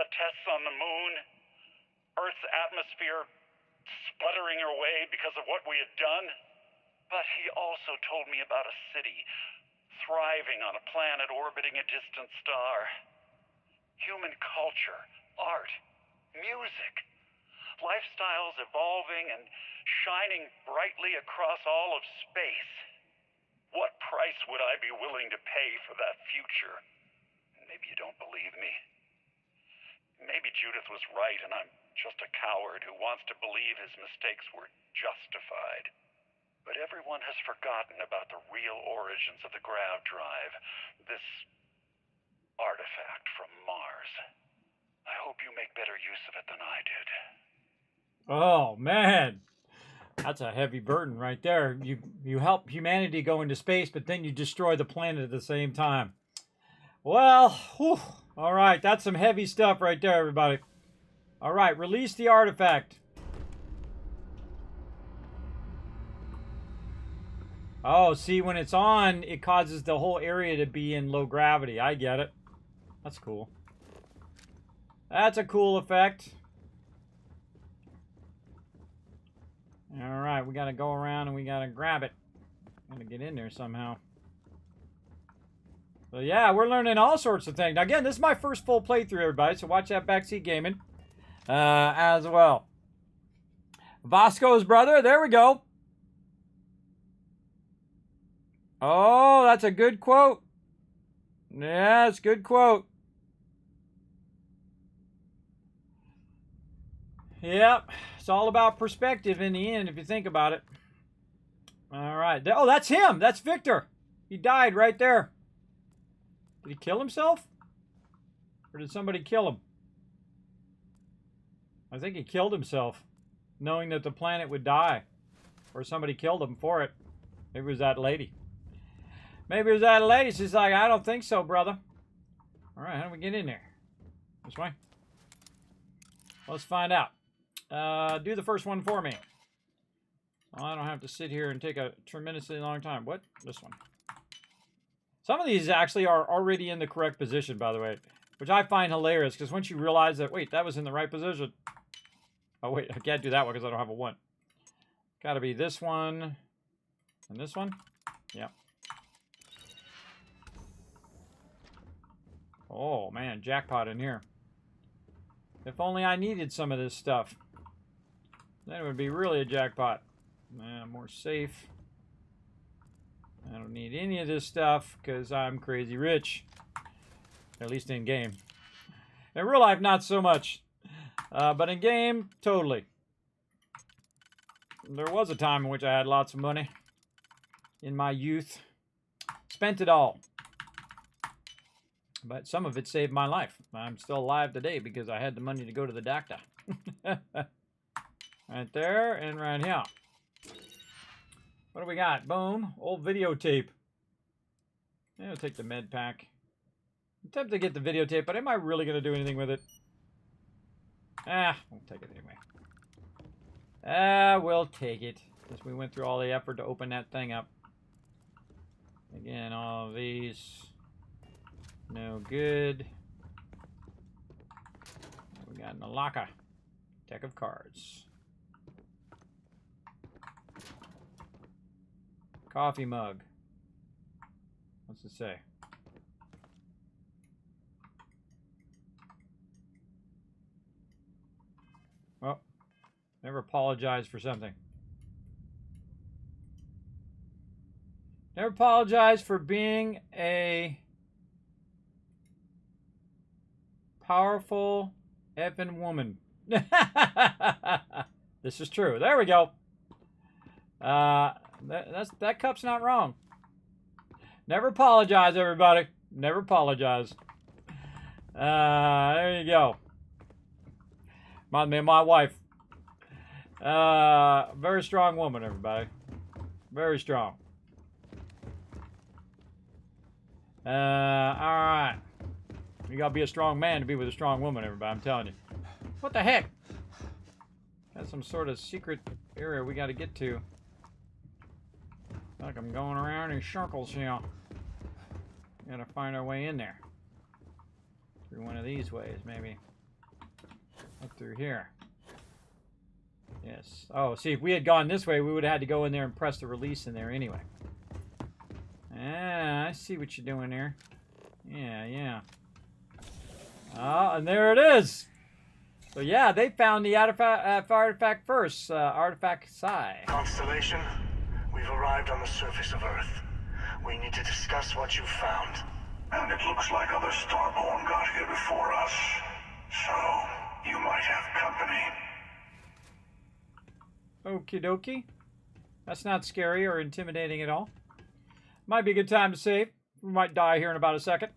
the tests on the moon, Earth's atmosphere sputtering away because of what we had done. But he also told me about a city thriving on a planet orbiting a distant star. Human culture, art, music, lifestyles evolving and shining brightly across all of space. What price would I be willing to pay for that future? Maybe you don't believe me. Maybe Judith was right and I'm just a coward who wants to believe his mistakes were justified. But everyone has forgotten about the real origins of the grav drive, this artifact yours. I hope you make better use of it than I did. Oh, man. That's a heavy burden right there. You help humanity go into space, but then you destroy the planet at the same time. Well, whew. All right. That's some heavy stuff right there, everybody. All right. Release the artifact. Oh, see, when it's on, it causes the whole area to be in low gravity. I get it. That's cool. That's a cool effect. All right, we got to go around and we got to grab it. Got to get in there somehow. So yeah, we're learning all sorts of things. Now, again, this is my first full playthrough, everybody, so watch that Backseat Gaming as well. Vasco's brother, there we go. Oh, that's a good quote. Yeah, it's a good quote. Yep, it's all about perspective in the end, if you think about it. All right. Oh, that's him. That's Victor. He died right there. Did he kill himself? Or did somebody kill him? I think he killed himself, knowing that the planet would die. Or somebody killed him for it. Maybe it was that lady. Maybe it was that lady. She's like, I don't think so, brother. All right, how do we get in there? This way? Let's find out. Do the first one for me. Well, I don't have to sit here and take a tremendously long time. What? This one. Some of these actually are already in the correct position, by the way, which I find hilarious, because once you realize that, wait, that was in the right position. Oh, wait, I can't do that one because I don't have a 1. Got to be this one and this one. Yep. Oh, man, jackpot in here. If only I needed some of this stuff. Then it would be really a jackpot. More safe. I don't need any of this stuff because I'm crazy rich. At least in game. In real life, not so much. But in game, totally. There was a time in which I had lots of money. In my youth. Spent it all. But some of it saved my life. I'm still alive today because I had the money to go to the doctor. Right there and right here. What do we got? Boom. Old videotape. Yeah, I'll take the med pack. I'm tempted to get the videotape, but am I really going to do anything with it? We'll take it anyway. We'll take it. Since we went through all the effort to open that thing up. Again, all of these. No good. What we got in the locker? Deck of cards. Coffee mug. What's it say? Oh, never apologize for something. Never apologize for being a powerful effing woman. This is true. There we go. That cup's not wrong. Never apologize, everybody. Never apologize. There you go. Reminds me of my wife. Very strong woman, everybody. Very strong. Alright. You gotta be a strong man to be with a strong woman, everybody. I'm telling you. What the heck? Got some sort of secret area we gotta get to. Like I'm going around in circles here. Gotta find our way in there. Through one of these ways, maybe. Up through here. Yes. Oh, see, if we had gone this way, we would have had to go in there and press the release in there anyway. Ah, I see what you're doing there. Yeah. Oh, and there it is. So yeah, they found the artifact first. Artifact Psi. Constellation, we've arrived on the surface of Earth. We need to discuss what you found. And it looks like other Starborn got here before us. So, you might have company. Okie dokie. That's not scary or intimidating at all. Might be a good time to save. We might die here in about a second.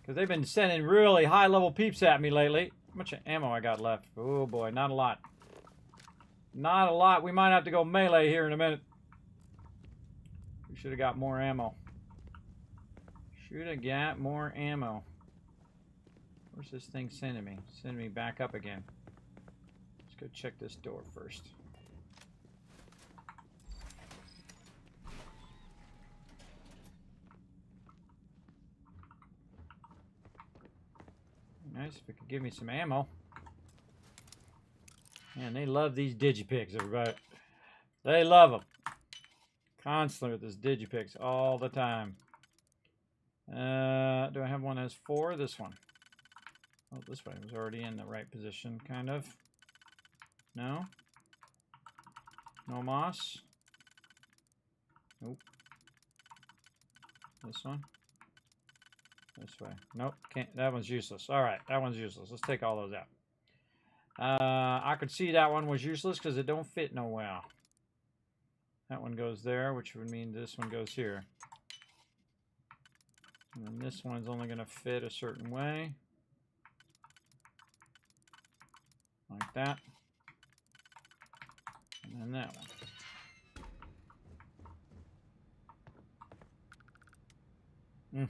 Because they've been sending really high-level peeps at me lately. How much ammo I got left? Oh, boy, not a lot. Not a lot. We might have to go melee here in a minute. We should have got more ammo. Should have got more ammo. Where's this thing sending me? Sending me back up again. Let's go check this door first. Nice if it could give me some ammo. Man, they love these digipicks, everybody. They love them. Constantly with this digipicks all the time. Do I have one that has 4? This one. Oh, this one was already in the right position, kind of. No? No moss? Nope. This one? This way. Nope. Can't. That one's useless. All right, that one's useless. Let's take all those out. I could see that one was useless because it don't fit no well. That one goes there, which would mean this one goes here. And then this one's only going to fit a certain way. Like that. And then that one.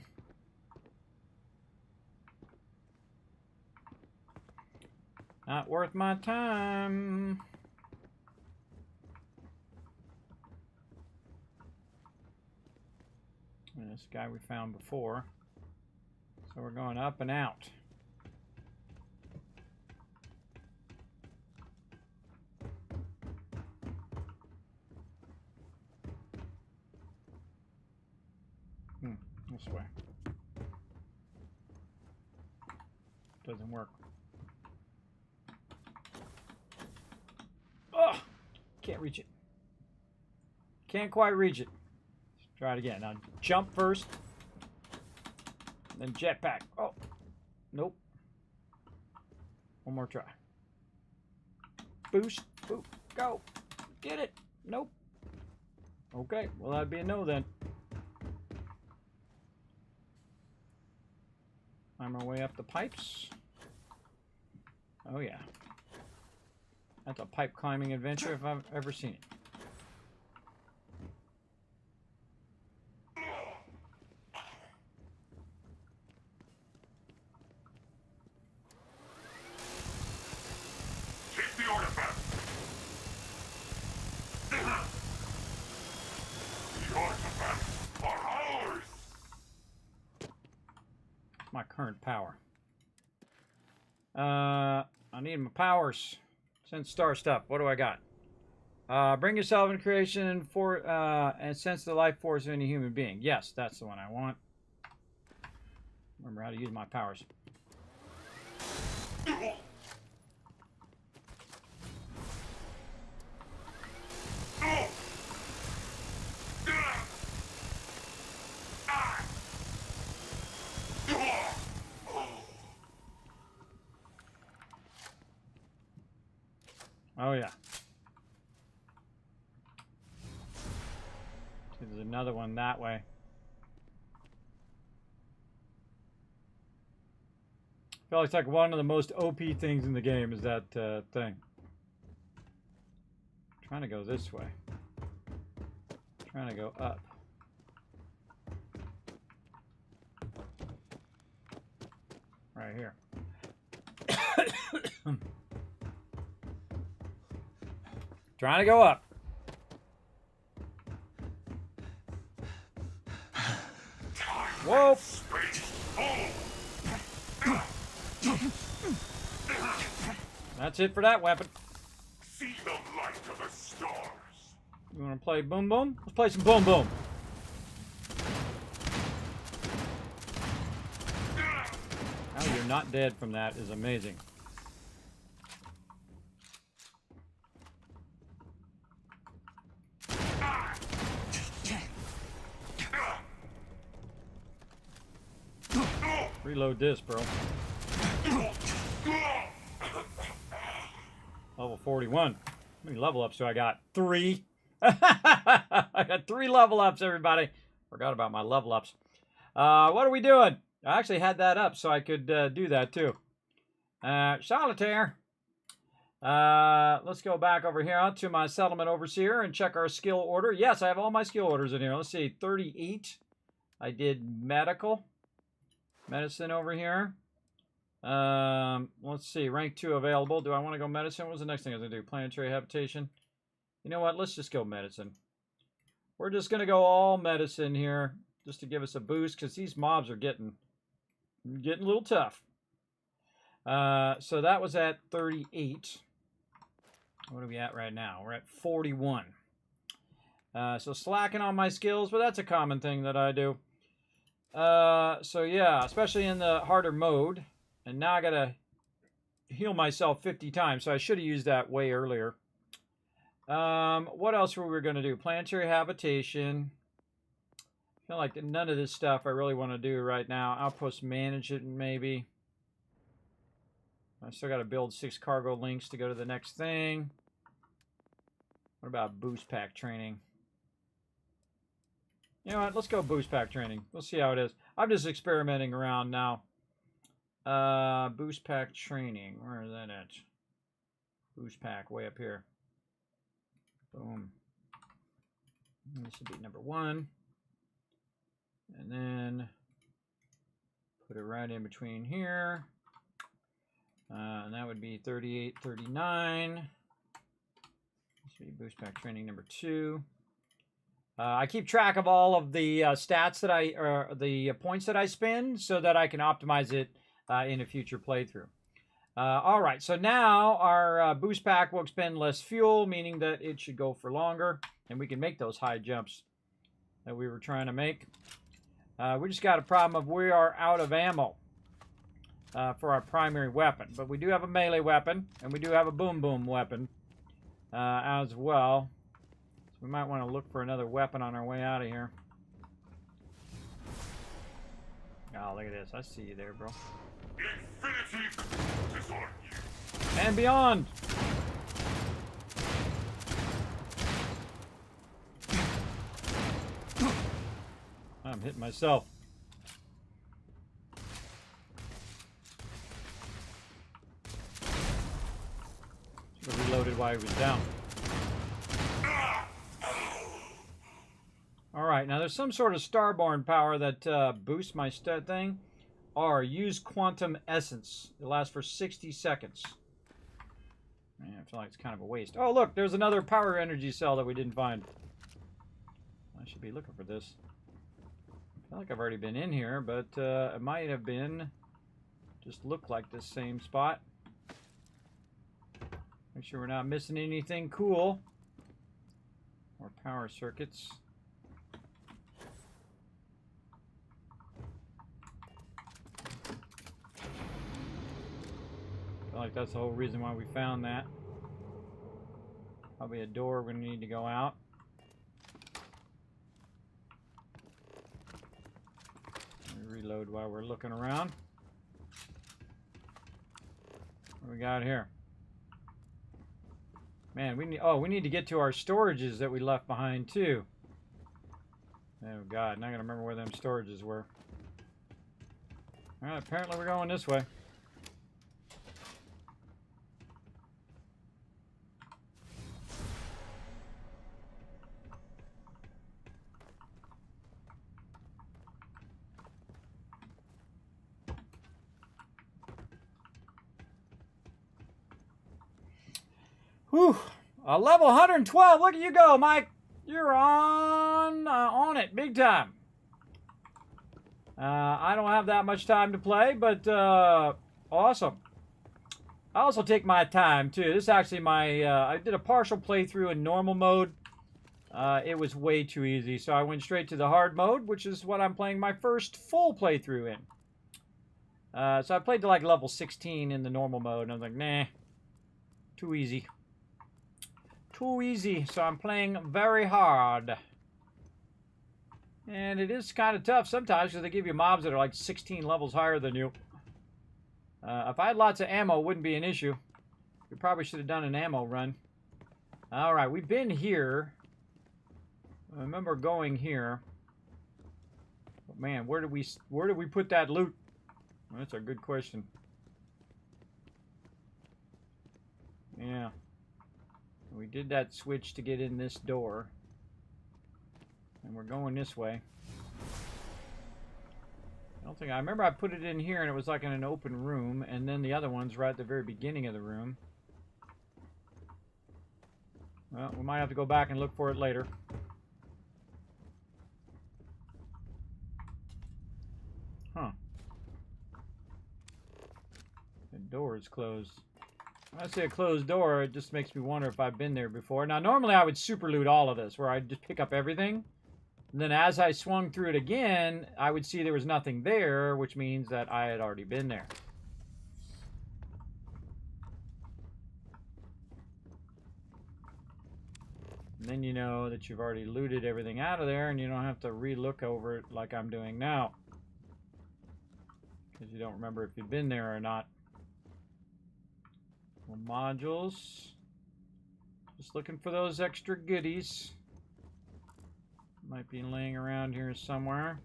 Not worth my time. And this guy we found before. So we're going up and out. This way. Doesn't work. Oh, can't reach it. Can't quite reach it. Let's try it again. Now jump first. Then jetpack. Oh, nope. One more try. Boost. Boop. Go. Get it. Nope. Okay. Well, that'd be a no then. Climb our way up the pipes. Oh yeah. That's a pipe climbing adventure if I've ever seen it. Take the artifact. The artifacts are ours. My current power. I need my powers. Sense star stuff. What do I got? Bring yourself in creation and sense the life force of any human being. Yes, that's the one I want. Remember how to use my powers. Oh yeah. See, there's another one that way. I feel like one of the most OP things in the game is that thing. I'm trying to go this way. I'm trying to go up. Right here. Trying to go up. Whoa. That's it for that weapon. See the light of the stars. You want to play boom boom? Let's play some boom boom. How you're not dead from that is amazing. Reload this, bro. Level 41. How many level ups do I got? 3. I got 3 level ups, everybody. Forgot about my level ups. What are we doing? I actually had that up so I could do that too. Solitaire. Let's go back over here to my settlement overseer and check our skill order. Yes, I have all my skill orders in here. Let's see, 38. I did medical. Medicine over here. Let's see, rank 2 available. Do I want to go medicine? What was the next thing I was going to do? Planetary habitation. You know what? Let's just go medicine. We're just going to go all medicine here just to give us a boost because these mobs are getting a little tough. So that was at 38. What are we at right now? We're at 41. So slacking on my skills, but that's a common thing that I do. So yeah, especially in the harder mode. And now I gotta heal myself 50 times, so I should have used that way earlier. What else were we gonna do? Planetary habitation. I feel like none of this stuff I really want to do right now. Outpost management, maybe. I still got to build 6 cargo links to go to the next thing. What about boost pack training? You know what? Let's go boost pack training. We'll see how it is. I'm just experimenting around now. Boost pack training. Where is that at? Boost pack way up here. Boom. This should be number 1. And then put it right in between here. And that would be 38, 39. This would be boost pack training number 2. I keep track of all of the stats that the points that I spend so that I can optimize it in a future playthrough. All right, so now our boost pack will expend less fuel, meaning that it should go for longer, and we can make those high jumps that we were trying to make. We just got a problem of we are out of ammo for our primary weapon, but we do have a melee weapon, and we do have a boom boom weapon as well. So we might want to look for another weapon on our way out of here. Oh, look at this. I see you there, bro. And beyond. I'm hitting myself. Should have reloaded while he was down. Alright, now there's some sort of starborn power that boosts my stat thing. R, use quantum essence. It lasts for 60 seconds. Man, I feel like it's kind of a waste. Oh, look, there's another power energy cell that we didn't find. I should be looking for this. I feel like I've already been in here, but it might have been just look like this same spot. Make sure we're not missing anything cool. More power circuits. I feel like that's the whole reason why we found that. Probably a door we're going to need to go out. Reload while we're looking around. What do we got here? Man, we need to get to our storages that we left behind too. Oh god, not gonna remember where them storages were. Alright, apparently we're going this way. Whew, level 112. Look at you go, Mike. You're on it big time. I don't have that much time to play, but awesome. I also take my time too. This is actually my I did a partial playthrough in normal mode. It was way too easy, so I went straight to the hard mode, which is what I'm playing my first full playthrough in. So I played to like level 16 in the normal mode, and I was like, nah, too easy. Too easy, so I'm playing very hard. And it is kind of tough sometimes because they give you mobs that are like 16 levels higher than you. If I had lots of ammo, it wouldn't be an issue. We probably should have done an ammo run. Alright, we've been here. I remember going here. But man, where did we put that loot? Well, that's a good question. Yeah. We did that switch to get in this door. And we're going this way. I remember I put it in here and it was like in an open room, and then the other one's right at the very beginning of the room. Well, we might have to go back and look for it later. Huh. The door is closed. When I say a closed door, it just makes me wonder if I've been there before. Now, normally I would super loot all of this, where I'd just pick up everything. And then as I swung through it again, I would see there was nothing there, which means that I had already been there. And then you know that you've already looted everything out of there, and you don't have to re-look over it like I'm doing now. Because you don't remember if you've been there or not. Well, modules. Just looking for those extra goodies. Might be laying around here somewhere.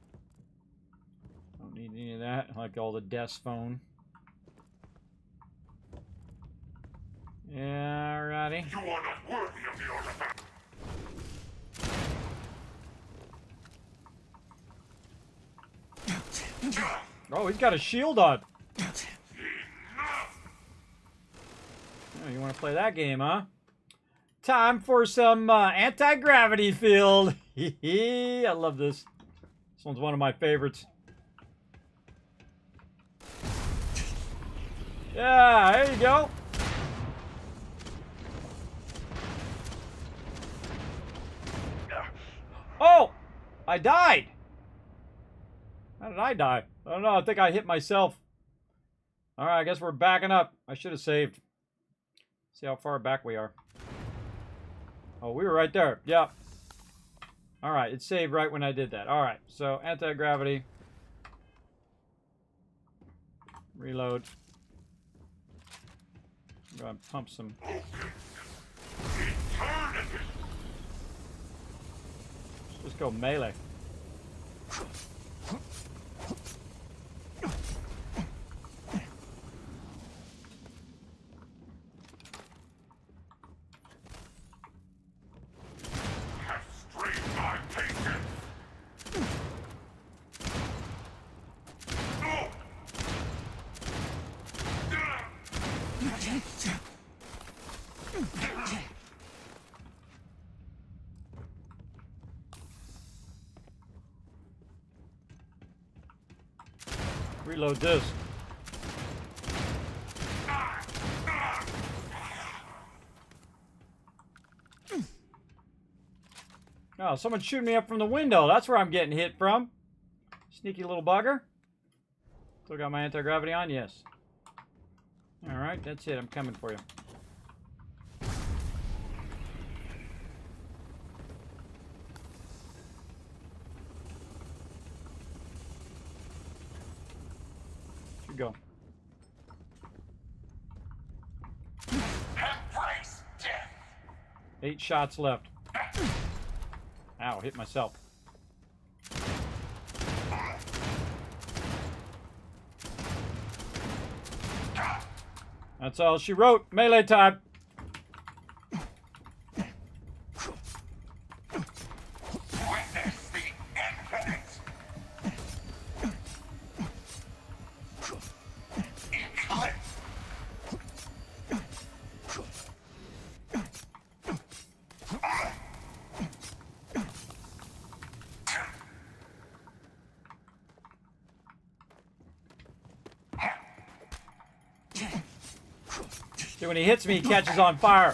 Don't need any of that, like all the desk phone. Yeah, alrighty. You are not worthy of the artifact. Oh, he's got a shield on. Oh, you want to play that game, huh? Time for some anti-gravity field. I love this. This one's one of my favorites. Yeah, there you go. Oh! I died! How did I die? I don't know. I think I hit myself. Alright, I guess we're backing up. I should have saved. See how far back we are. Oh, we were right there. Yeah. Alright, it saved right when I did that. Alright, so anti-gravity. Reload. Go ahead and pump some. Just go melee. Reload this. Oh, someone's shooting me up from the window. That's where I'm getting hit from. Sneaky little bugger. Still got my anti-gravity on? Yes. Alright, that's it. I'm coming for you. Go. 8 shots left. Ow, hit myself. That's all she wrote. Melee time. When he hits me, he catches on fire.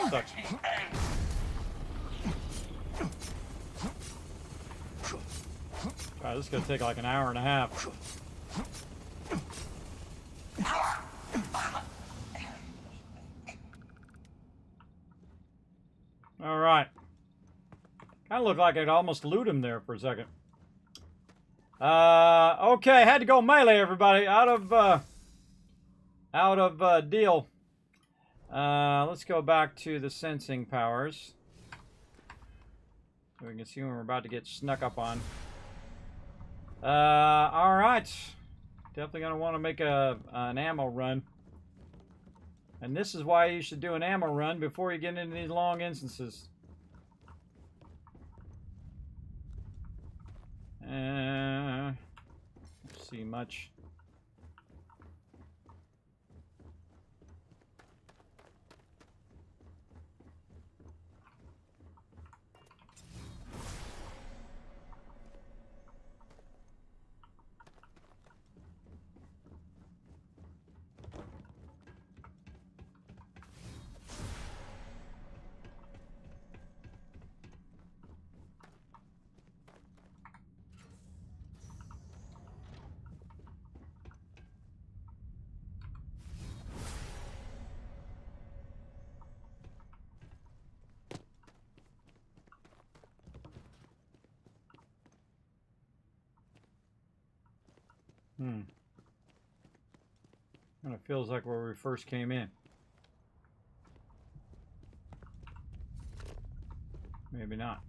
Sucks. God, this is going to take like an hour and a half. All right. Kind of looked like I'd almost loot him there for a second. Okay, had to go melee, everybody. Out of Out of deal. Let's go back to the sensing powers. So we can see when we're about to get snuck up on. Alright. Definitely going to want to make an ammo run. And this is why you should do an ammo run before you get into these long instances. Don't see much. Kind of feels like where we first came in. Maybe not.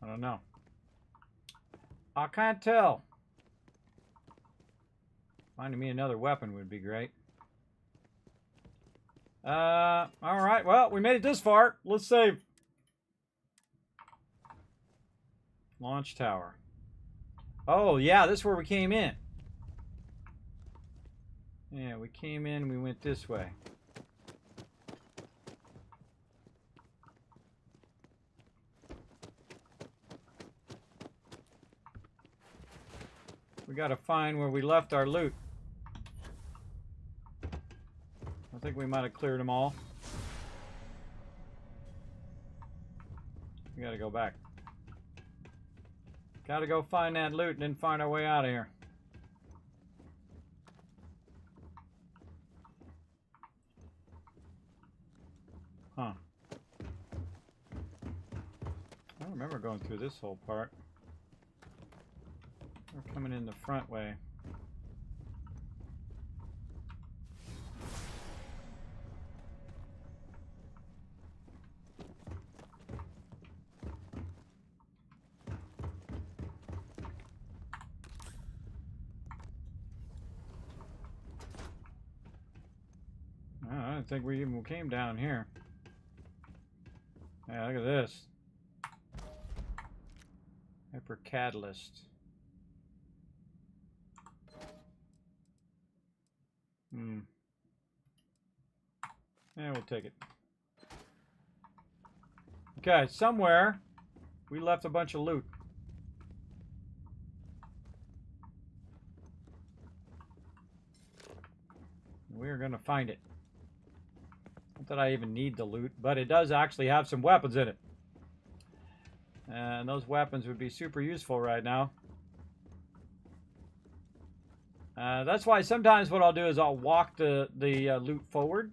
I don't know. I can't tell. Finding me another weapon would be great. Alright, well, we made it this far. Let's save. Launch tower. Oh, yeah, this is where we came in. Yeah, we came in, we went this way. We gotta find where we left our loot. I think we might have cleared them all. We gotta go back. Gotta go find that loot and then find our way out of here. Huh. I don't remember going through this whole part. We're coming in the front way. I don't think we even came down here. Yeah, look at this. Hyper catalyst. Yeah, we'll take it. Okay, somewhere we left a bunch of loot. We're gonna find it. Not that I even need the loot, but it does actually have some weapons in it. And those weapons would be super useful right now. That's why sometimes what I'll do is I'll walk the loot forward.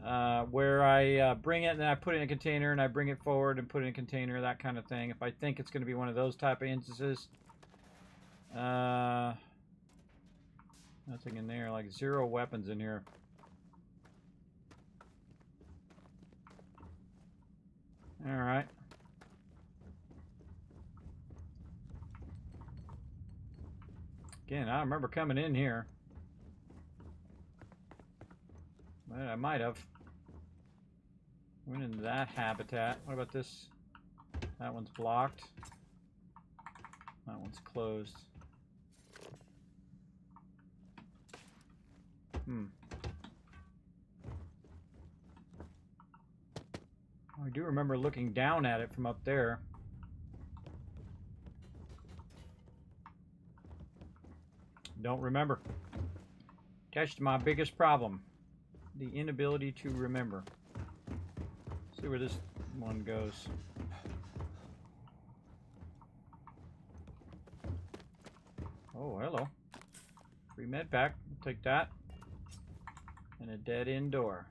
Where I bring it and then I put it in a container and I bring it forward and put it in a container, that kind of thing. If I think it's going to be one of those type of instances. Nothing in there, like 0 weapons in here. Alright. Again, I remember coming in here. But I might have. Went into that habitat. What about this? That one's blocked. That one's closed. I do remember looking down at it from up there. Don't remember. That's my biggest problem. The inability to remember. See where this one goes. Oh, hello. Free med pack. We'll take that. And a dead end door.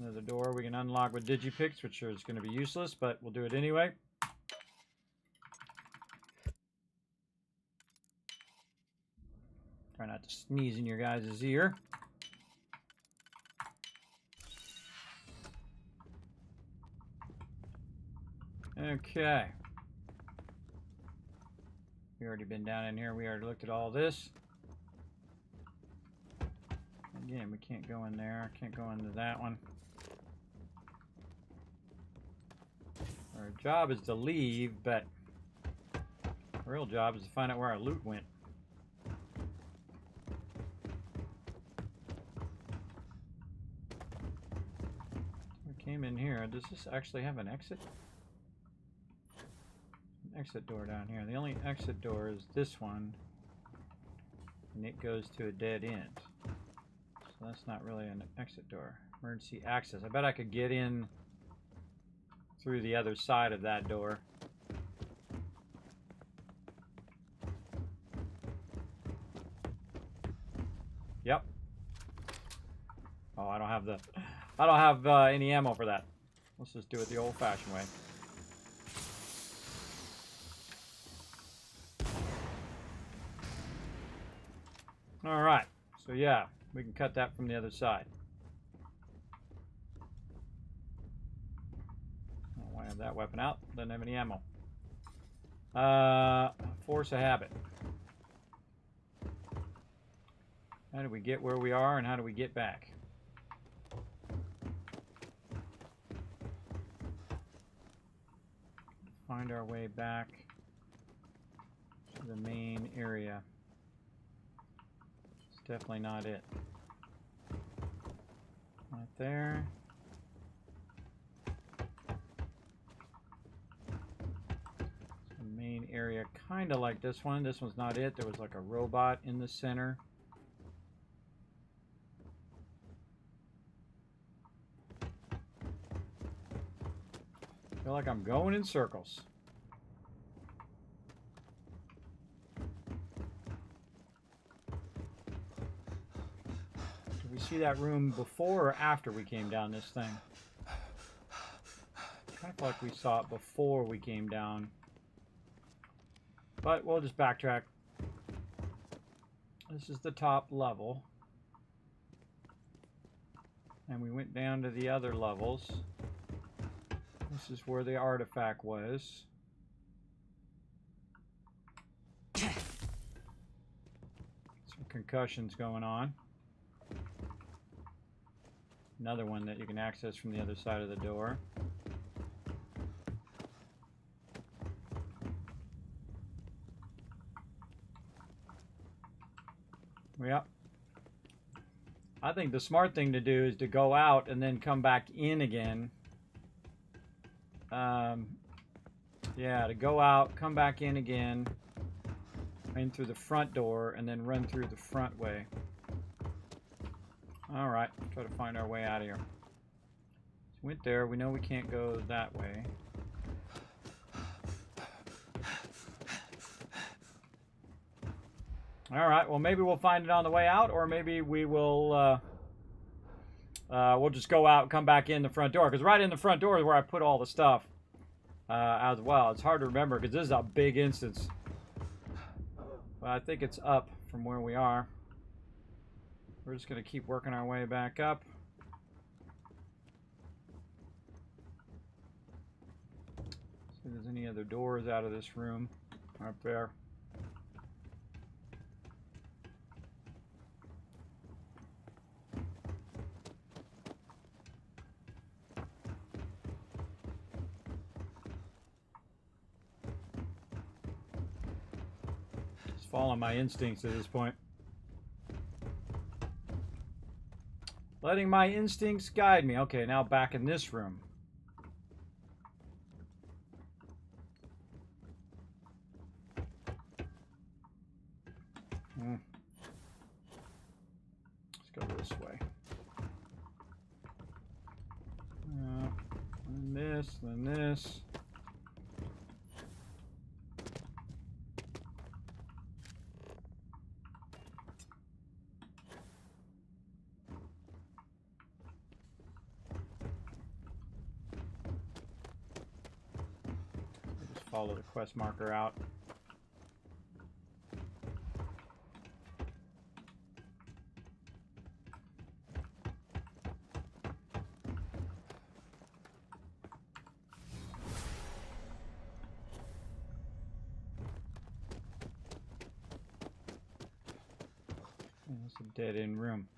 Another door we can unlock with digipicks, which is going to be useless, but we'll do it anyway. Try not to sneeze in your guys' ear. Okay. We already been down in here. We already looked at all this. Again, we can't go in there. Can't go into that one. Our job is to leave, but our real job is to find out where our loot went. We came in here. Does this actually have an exit? An exit door down here. The only exit door is this one, and it goes to a dead end. So that's not really an exit door. Emergency access. I bet I could get in through the other side of that door. Yep. Oh, I don't have any ammo for that. Let's just do it the old-fashioned way. All right. So yeah, we can cut that from the other side. I have that weapon out. Doesn't have any ammo. Force a habit. How do we get where we are, and how do we get back? Find our way back to the main area. It's definitely not it. Right there. Main area, kind of like this one. This one's not it. There was like a robot in the center. I feel like I'm going in circles. Did we see that room before or after we came down this thing? Kind of feel like we saw it before we came down. But we'll just backtrack. This is the top level. And we went down to the other levels. This is where the artifact was. Some concussions going on. Another one that you can access from the other side of the door. Yep. I think the smart thing to do is to go out and then come back in again. Yeah, to go out, come back in again, in through the front door, and then run through the front way. Alright, try to find our way out of here. So went there, we know we can't go that way. Alright, well maybe we'll find it on the way out, or maybe we will, we'll just go out and come back in the front door, because right in the front door is where I put all the stuff as well. It's hard to remember, because this is a big instance. But I think it's up from where we are. We're just going to keep working our way back up. See if there's any other doors out of this room up there. Just following my instincts at this point. Letting my instincts guide me. Okay, now back in this room. Let's go this way. Then this, then this. Follow the quest marker out. dead end room.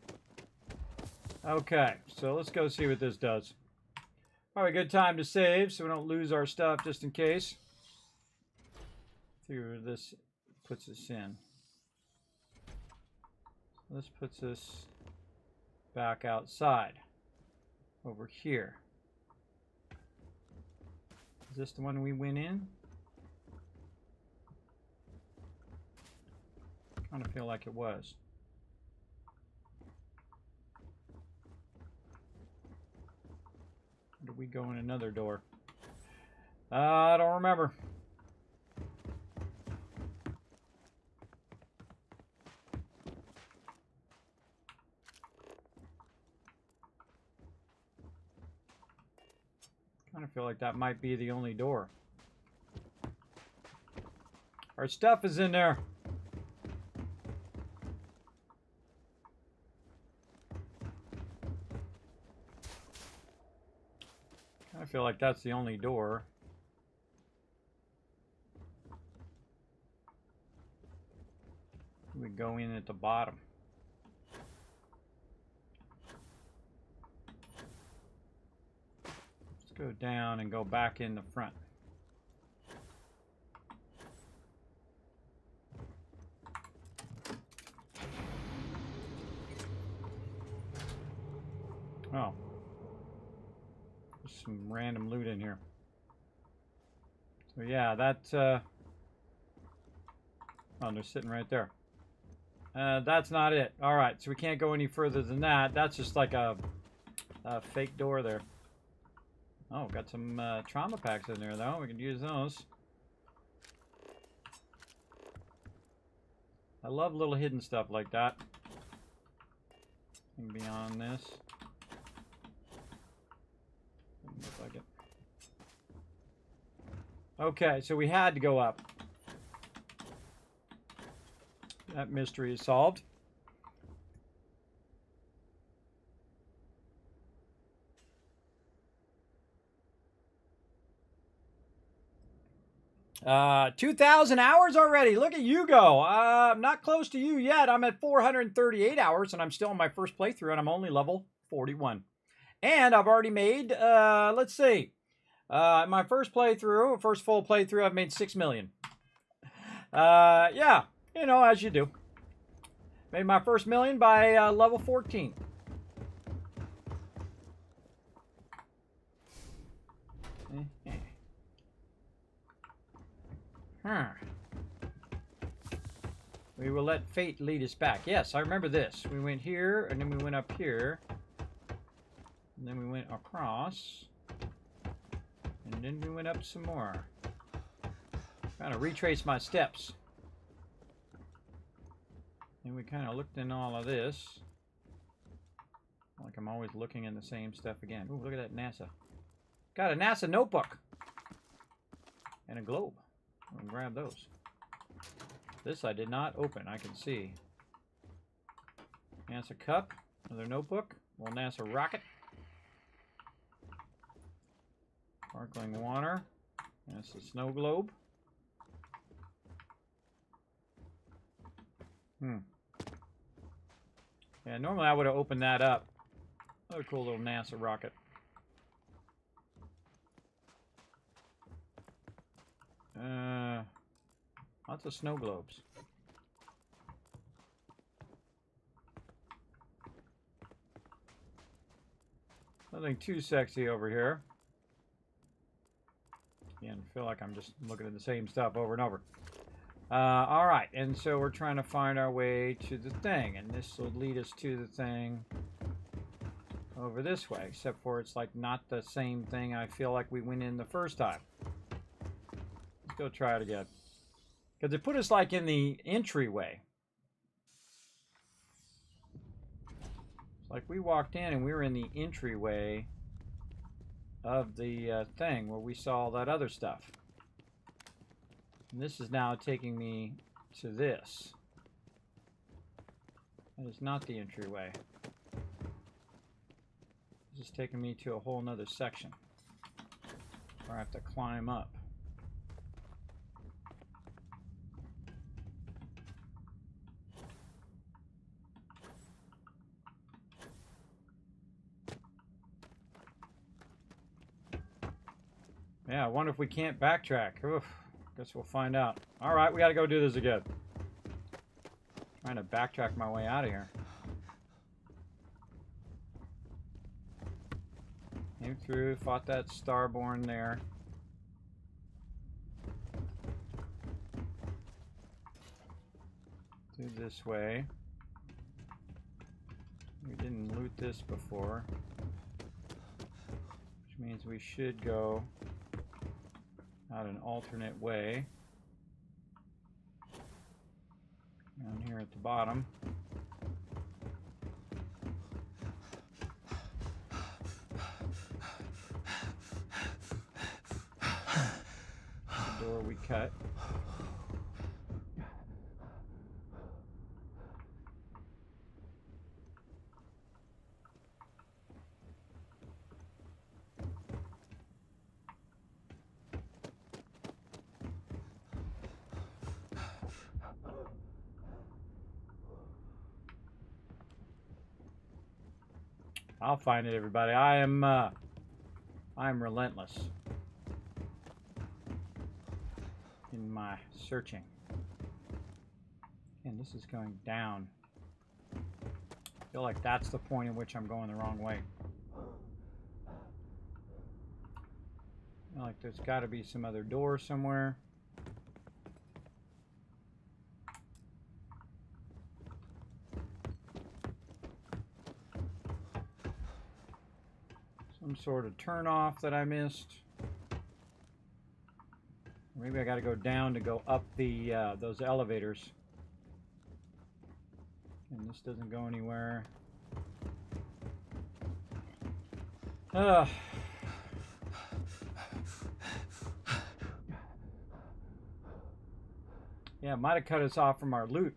Okay, so let's go see what this does. Probably a good time to save so we don't lose our stuff just in case. See where this puts us in. This puts us back outside. Over here. Is this the one we went in? Kind of feel like it was. Or did we go in another door? I don't remember. Kind of feel like that might be the only door. Our stuff is in there. I feel like that's the only door. We go in at the bottom. Let's go down and go back in the front. Oh. There's some random loot in here. So yeah, that's oh, they're sitting right there. That's not it. Alright, so we can't go any further than that. That's just like a fake door there. Oh, got some trauma packs in there though. We can use those. I love little hidden stuff like that. And beyond this. Doesn't look like it. Okay, so we had to go up. That mystery is solved. Uh, 2,000 hours already. Look at you go. I'm not close to you yet. I'm at 438 hours, and I'm still on my first playthrough, and I'm only level 41. And I've already made, let's see. My first playthrough, first full playthrough, I've made 6 million. Yeah, you know, as you do. Made my first million by level 14. We will let fate lead us back. Yes, I remember this. We went here, and then we went up here. And then we went across. And then we went up some more. Kind of retrace my steps. And we kind of looked in all of this. Like I'm always looking in the same stuff again. Ooh, look at that NASA. Got a NASA notebook. And a globe. I'll grab those. This I did not open, I can see. NASA cup, another notebook, little NASA rocket. Sparkling water. NASA snow globe. Yeah, normally I would have opened that up. Another cool little NASA rocket. Lots of snow globes. Nothing too sexy over here. Again, I feel like I'm just looking at the same stuff over and over. Alright, and so we're trying to find our way to the thing, and this will lead us to the thing over this way, except for it's like not the same thing I feel like we went in the first time. Let's go try it again. Because it put us like in the entryway. It's like we walked in and we were in the entryway of the thing where we saw all that other stuff. And this is now taking me to this. That is not the entryway. This is taking me to a whole nother section where I have to climb up. Yeah, I wonder if we can't backtrack. Oof. Guess we'll find out. All right, we got to go do this again. Trying to backtrack my way out of here. Came through, fought that Starborn there. Through this way. We didn't loot this before. Which means we should go out an alternate way. Down here at the bottom. The door we cut. I'll find it, everybody. I'm relentless in my searching. And this is going down. I feel like that's the point in which I'm going the wrong way. I feel like there's got to be some other door somewhere. Some sort of turn off that I missed. Maybe I got to go down to go up the those elevators. And this doesn't go anywhere. Yeah, it might have cut us off from our loot.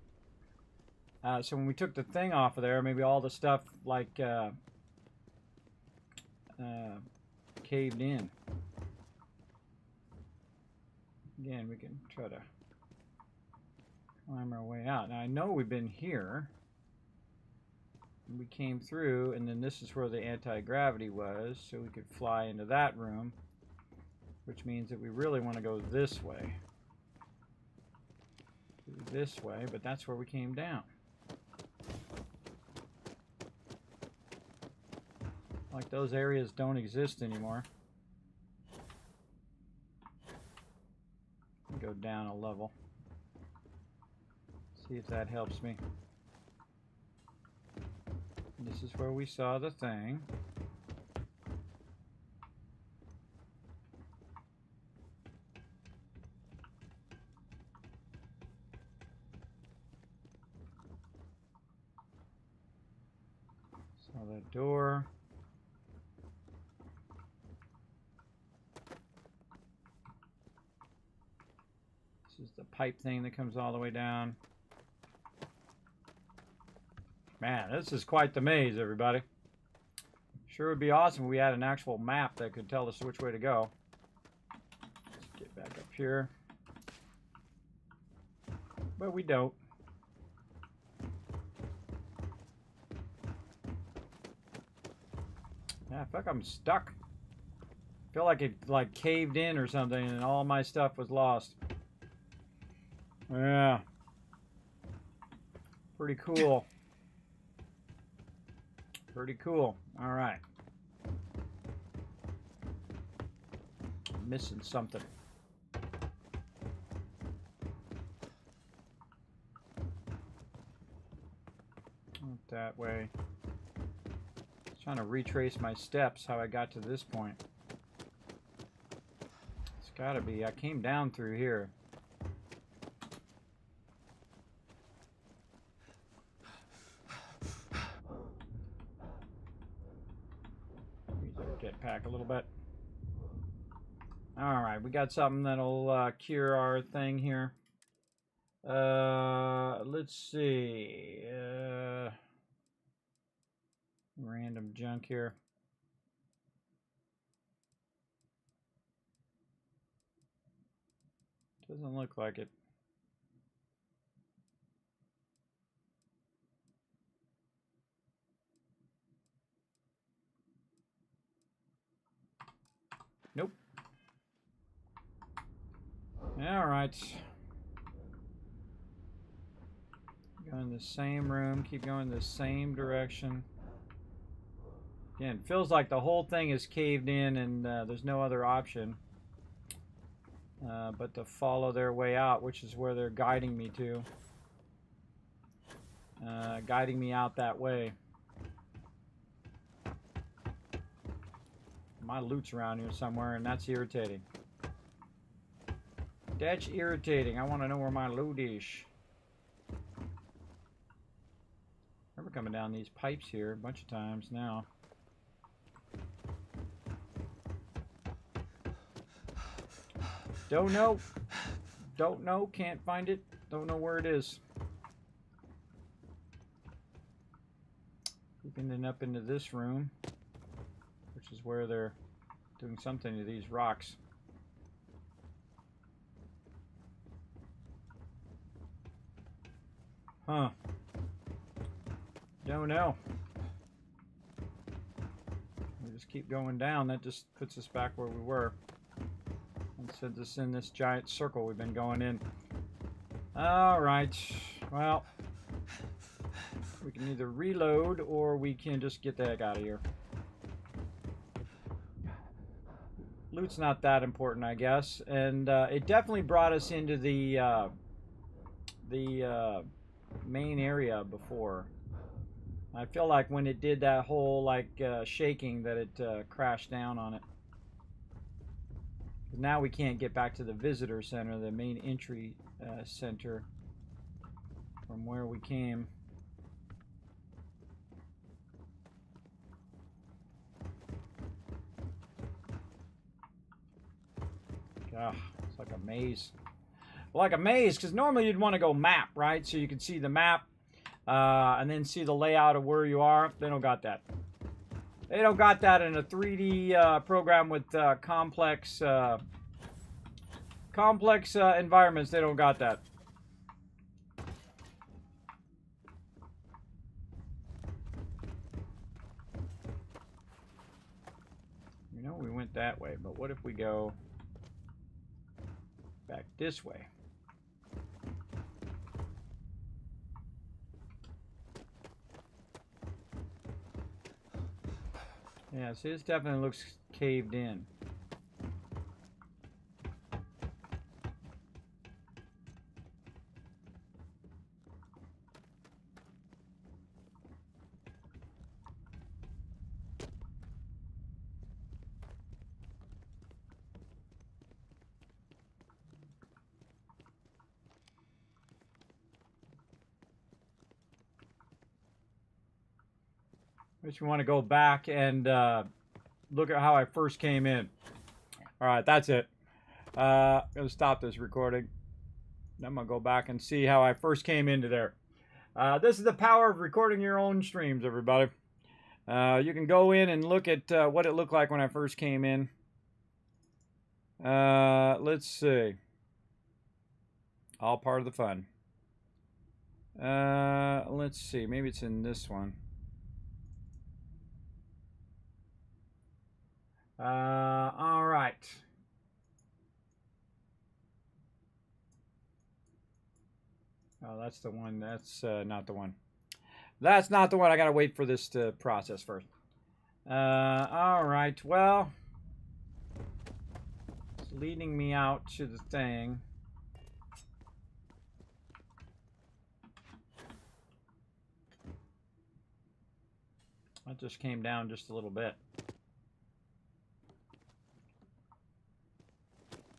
So when we took the thing off of there, maybe all the stuff like caved in. Again, we can try to climb our way out. Now I know we've been here. We came through, and then this is where the anti-gravity was, so we could fly into that room, which means that we really want to go this way. This way, but that's where we came down. Like those areas don't exist anymore. Go down a level. See if that helps me. This is where we saw the thing. Saw that door. This is the pipe thing that comes all the way down. Man, this is quite the maze, everybody. Sure would be awesome if we had an actual map that could tell us which way to go. Let's get back up here. But we don't. Yeah, I feel like I'm stuck. I feel like it caved in or something and all my stuff was lost. Yeah. Pretty cool. Pretty cool. All right. Missing something. Not that way. Trying to retrace my steps, how I got to this point. It's gotta be. I came down through here. Jetpack a little bit. Alright, we got something that'll cure our thing here. Let's see. Random junk here. Doesn't look like it. Nope. All right. Go in the same room. Keep going the same direction. Again, feels like the whole thing is caved in and there's no other option but to follow their way out, which is where they're guiding me to. Guiding me out that way. My loot's around here somewhere, and that's irritating. That's irritating. I want to know where my loot is. I remember coming down these pipes here a bunch of times now. Don't know. Don't know. Can't find it. Don't know where it is. Keep ending up into this room, which is where they're doing something to these rocks. Huh. Don't know. We just keep going down. That just puts us back where we were. And sends us in this giant circle we've been going in. Alright. Well, we can either reload or we can just get the heck out of here. Loot's not that important, I guess. And it definitely brought us into the main area before. I feel like when it did that whole shaking that it crashed down on it. Now we can't get back to the visitor center, the main entry center from where we came. God, it's like a maze. Well, like a maze, because normally you'd want to go map, right? So you can see the map and then see the layout of where you are. They don't got that. They don't got that in a 3D program with complex environments. They don't got that. You know, we went that way, but what if we go back this way? Yeah, see, this definitely looks caved in. Makes me want to go back and look at how I first came in. All right, that's it. I'm going to stop this recording. I'm going to go back and see how I first came into there. This is the power of recording your own streams, everybody. You can go in and look at what it looked like when I first came in. Let's see. All part of the fun. Let's see. Maybe it's in this one. All right. Oh, that's the one. That's not the one. That's not the one. I gotta wait for this to process first. All right. Well, it's leading me out to the thing. That just came down just a little bit.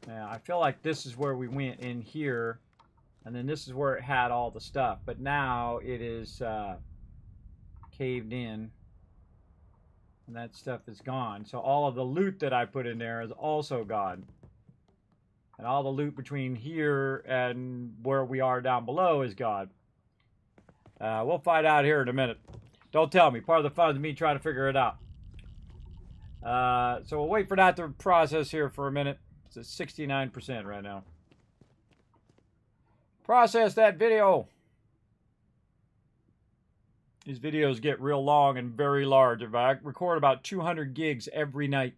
Yeah, I feel like this is where we went in here, and then this is where it had all the stuff. But now it is caved in, and that stuff is gone. So all of the loot that I put in there is also gone. And all the loot between here and where we are down below is gone. We'll find out here in a minute. Don't tell me. Part of the fun is me trying to figure it out. So we'll wait for that to process here for a minute. It's at 69% right now. Process that video. These videos get real long and very large. If I record about 200 gigs every night.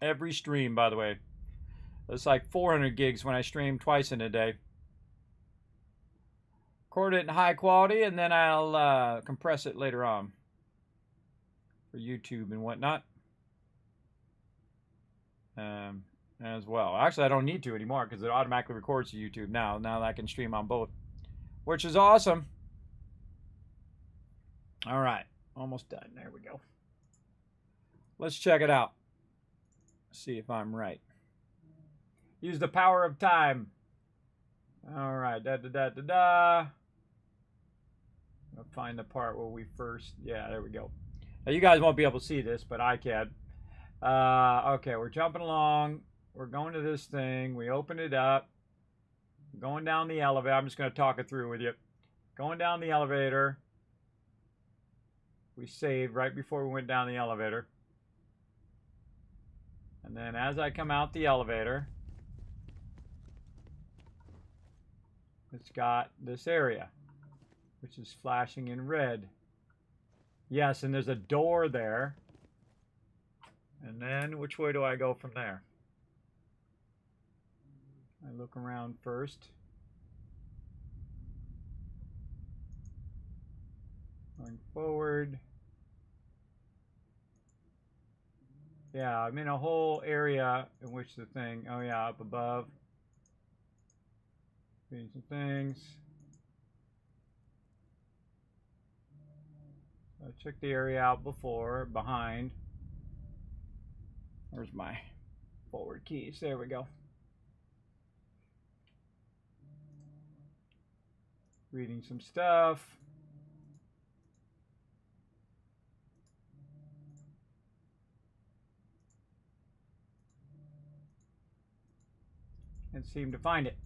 Every stream, by the way. It's like 400 gigs when I stream twice in a day. Record it in high quality, and then I'll compress it later on for YouTube and whatnot. As well. Actually, I don't need to anymore because it automatically records to YouTube now. Now that I can stream on both, which is awesome. All right, almost done. There we go. Let's check it out. See if I'm right. Use the power of time. All right, I'll find the part where we first. Yeah, there we go. Now, you guys won't be able to see this, but I can. Okay, we're jumping along. We're going to this thing. We open it up. Going down the elevator. I'm just going to talk it through with you. Going down the elevator. We saved right before we went down the elevator. And then as I come out the elevator, it's got this area, which is flashing in red. Yes, and there's a door there. And then which way do I go from there? I look around first. Going forward. Yeah, I'm in a whole area in which the thing, oh yeah, up above. Doing some things. So I checked the area out before, behind. Where's my forward keys? There we go. Reading some stuff. And seem to find it.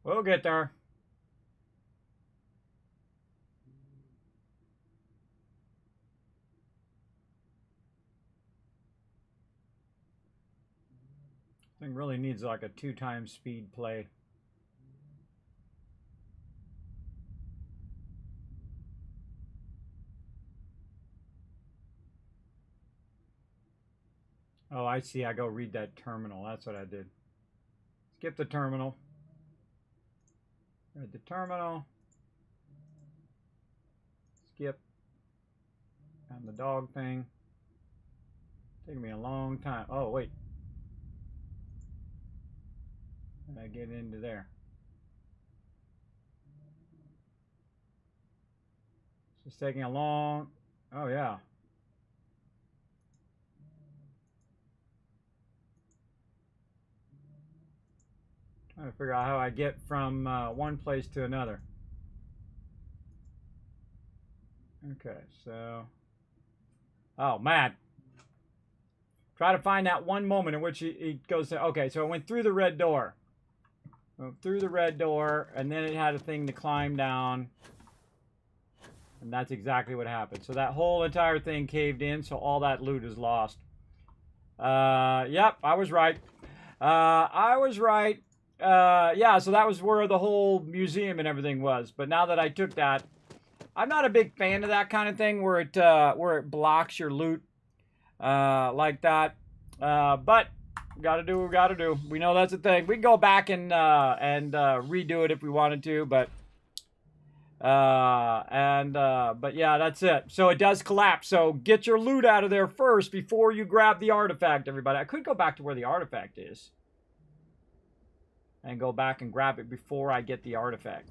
We'll get there. Thing really needs like a 2x speed play. Oh, I see. I go read that terminal. That's what I did. Skip the terminal. Read the terminal. Skip. And the dog thing. Taking me a long time. Oh, wait. And I get into there. It's just taking a long. Oh, yeah. Trying to figure out how I get from one place to another. Okay, so. Oh, man. Try to find that one moment in which he goes to. Okay, so I went through the red door. Went through the red door, and then it had a thing to climb down. And that's exactly what happened. So that whole entire thing caved in, so all that loot is lost. Yep, I was right. I was right. Yeah, so that was where the whole museum and everything was. But now that I took that, I'm not a big fan of that kind of thing where it blocks your loot like that. But gotta do what we gotta do. We know that's a thing. We can go back and redo it if we wanted to, but yeah, that's it. So it does collapse. So get your loot out of there first before you grab the artifact, everybody. I could go back to where the artifact is and go back and grab it before I get the artifact.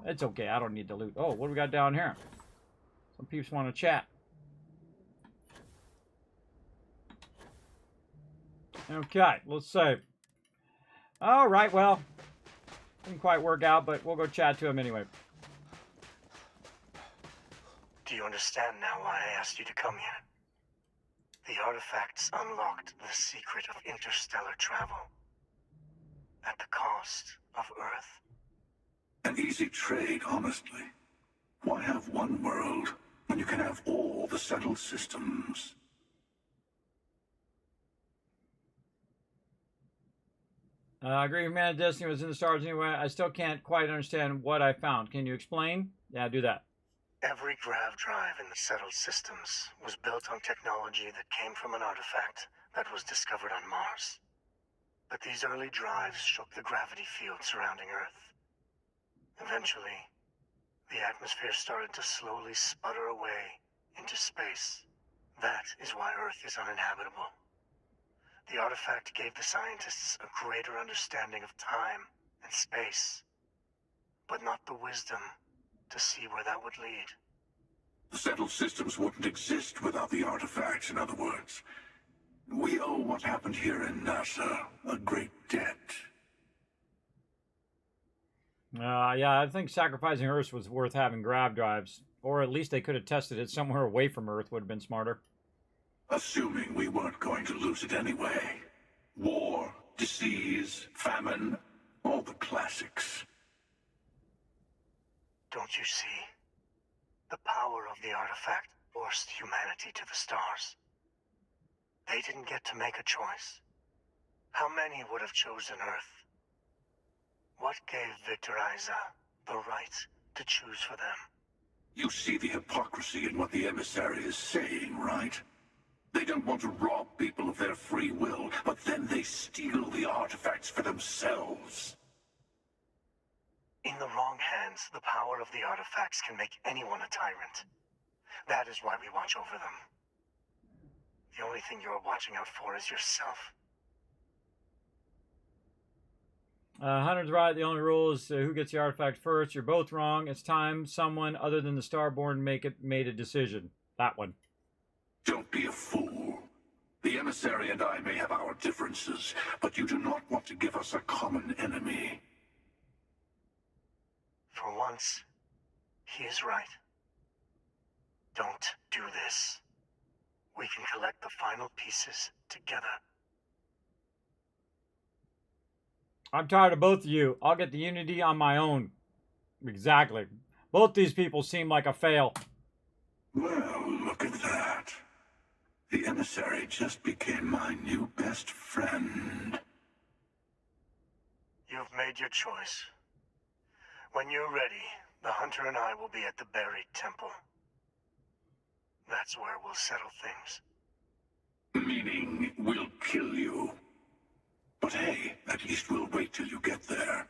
It's okay. I don't need the loot. Oh, what do we got down here? Some peeps want to chat. Okay, let's save. All right, well, didn't quite work out, but we'll go chat to him anyway. Do you understand now why I asked you to come here? The artifacts unlocked the secret of interstellar travel. At the cost of Earth. An easy trade, honestly. Why have one world and you can have all the settled systems. I agree with Man of Destiny was in the stars anyway. I still can't quite understand what I found. Can you explain? Yeah, do that. Every grav drive in the settled systems was built on technology that came from an artifact that was discovered on Mars. But these early drives shook the gravity field surrounding Earth. Eventually, the atmosphere started to slowly sputter away into space. That is why Earth is uninhabitable. The artifact gave the scientists a greater understanding of time and space, but not the wisdom to see where that would lead. The settled systems wouldn't exist without the artifacts, in other words. We owe what happened here in NASA a great debt. Yeah, I think sacrificing Earth was worth having grav drives. Or at least they could have tested it somewhere away from Earth would have been smarter. Assuming we weren't going to lose it anyway. War, disease, famine, all the classics. Don't you see? The power of the artifact forced humanity to the stars. They didn't get to make a choice. How many would have chosen Earth? What gave Victor Isa the right to choose for them? You see the hypocrisy in what the emissary is saying, right? They don't want to rob people of their free will, but then they steal the artifacts for themselves. In the wrong hands, the power of the artifacts can make anyone a tyrant. That is why we watch over them. The only thing you're watching out for is yourself. Hunter's right. The only rule is who gets the artifact first. You're both wrong. It's time someone other than the Starborn made a decision. That one. Don't be a fool. The emissary and I may have our differences, but you do not want to give us a common enemy. For once, he is right. Don't do this. We can collect the final pieces together. I'm tired of both of you. I'll get the Unity on my own. Exactly. Both these people seem like a fail. Well, look at that. The emissary just became my new best friend. You've made your choice. When you're ready, the Hunter and I will be at the buried temple. That's where we'll settle things. Meaning, we'll kill you. But hey, at least we'll wait till you get there.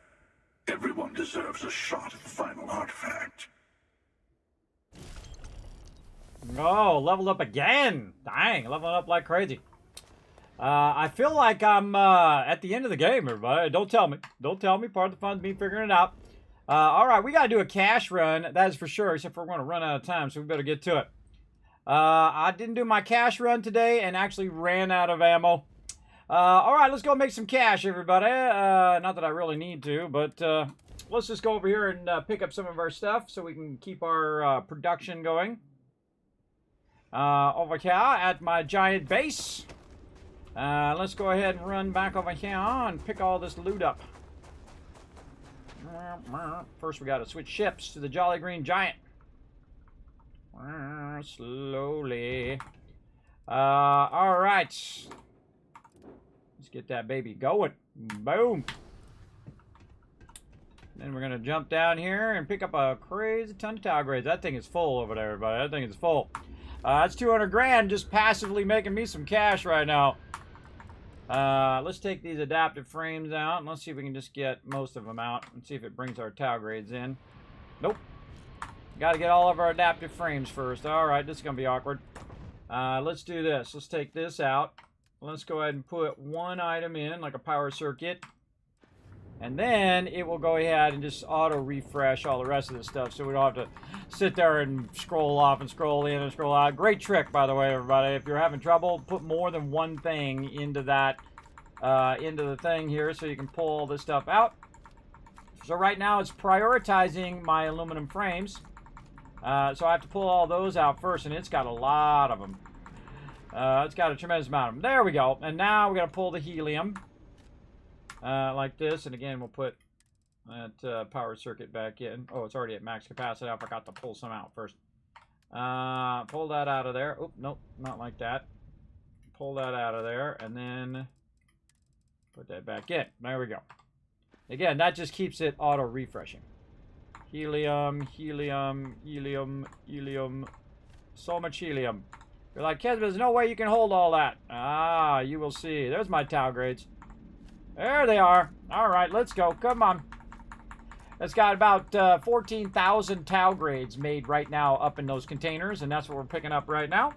Everyone deserves a shot at the final artifact. Oh, leveled up again. Dang, leveling up like crazy. I feel like I'm at the end of the game, everybody. Don't tell me. Don't tell me. Part of the fun is me figuring it out. All right, we got to do a cash run. That is for sure, except for we're going to run out of time, so we better get to it. I didn't do my cash run today and actually ran out of ammo. All right, let's go make some cash, everybody. Not that I really need to, but let's just go over here and pick up some of our stuff so we can keep our production going. Over here at my giant base. Let's go ahead and run back over here and pick all this loot up. First, we got to switch ships to the Jolly Green Giant. Slowly. All right. Let's get that baby going. Boom. Then we're going to jump down here and pick up a crazy ton of tile grades. That thing is full over there, everybody. That thing is full. That's 200 grand just passively making me some cash right now. Let's take these adaptive frames out, and let's see if we can just get most of them out and see if it brings our tile grades in. Nope. Got to get all of our adaptive frames first. All right, this is going to be awkward. Let's do this. Let's take this out. Let's go ahead and put one item in, like a power circuit. And then it will go ahead and just auto-refresh all the rest of the stuff, so we don't have to sit there and scroll off and scroll in and scroll out. Great trick, by the way, everybody. If you're having trouble, put more than one thing into that, into the thing here, so you can pull all this stuff out. So right now it's prioritizing my aluminum frames. So I have to pull all those out first, and it's got a lot of them. It's got a tremendous amount of them. There we go. And now we're going to pull the helium. Like this, and again we'll put that power circuit back in. Oh, it's already at max capacity. I forgot to pull some out first. Pull that out of there. Oh, nope, not like that. Pull that out of there, and then put that back in. There we go. Again, that just keeps it auto-refreshing. Helium, helium, helium, helium. So much helium. You're like, Kismet, there's no way you can hold all that. Ah, you will see. There's my tau grades. There they are. All right, let's go. Come on. It's got about 14,000 tau grades made right now up in those containers, and that's what we're picking up right now.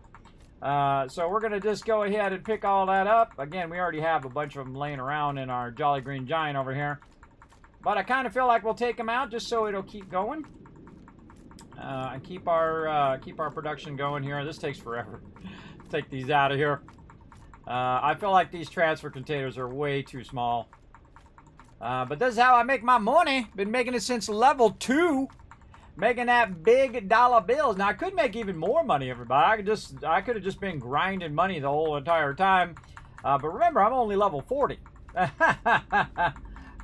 So we're going to just go ahead and pick all that up. Again, we already have a bunch of them laying around in our Jolly Green Giant over here. But I kind of feel like we'll take them out just so it'll keep going. And keep our production going here. This takes forever. Take these out of here. I feel like these transfer containers are way too small. But this is how I make my money. Been making it since level 2. Making that big dollar bills. Now, I could make even more money, everybody. I could have just been grinding money the whole entire time. But remember, I'm only level 40.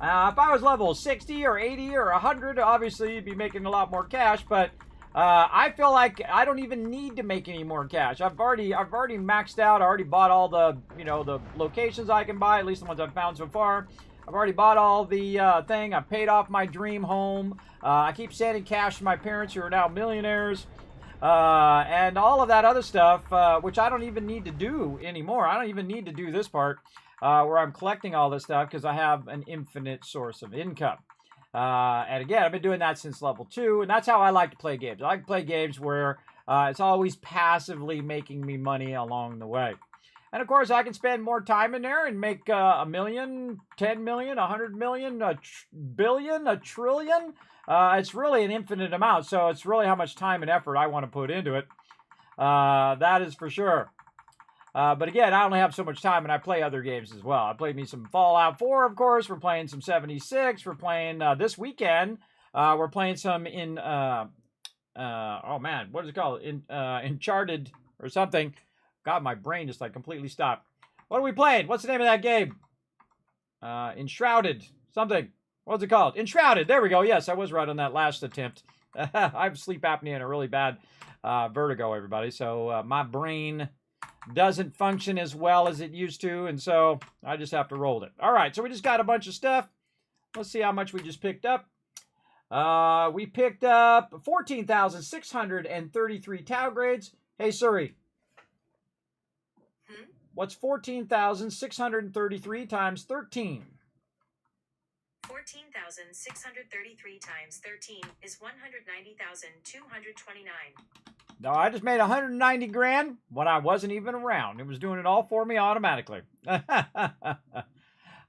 If I was level 60 or 80 or 100, obviously you'd be making a lot more cash. But I feel like I don't even need to make any more cash. I've already maxed out. I already bought all the the locations I can buy, at least the ones I've found so far. I've already bought all the thing. I've paid off my dream home. I keep sending cash to my parents who are now millionaires. And all of that other stuff, which I don't even need to do anymore. I don't even need to do this part where I'm collecting all this stuff because I have an infinite source of income. And again, I've been doing that since level 2, and that's how I like to play games. I like to play games where it's always passively making me money along the way. And of course, I can spend more time in there and make $1 million, 10 million, 100 million, a billion, a trillion. It's really an infinite amount, so it's really how much time and effort I want to put into it. That is for sure. But again, I only have so much time, and I play other games as well. I played me some Fallout 4, of course. We're playing some 76. We're playing this weekend. We're playing some in, oh man, what is it called? Uncharted or something. God, my brain just like completely stopped. What are we playing? What's the name of that game? Enshrouded. Something. What's it called? Enshrouded. There we go. Yes, I was right on that last attempt. I have sleep apnea and a really bad vertigo, everybody. So my brain doesn't function as well as it used to, and so I just have to roll it. All right, so we just got a bunch of stuff. Let's see how much we just picked up. We picked up 14,633 tau grades. Hey, Suri. What's 14,633 times 13? 14,633 times 13 is 190,229. No, I just made 190 grand when I wasn't even around. It was doing it all for me automatically.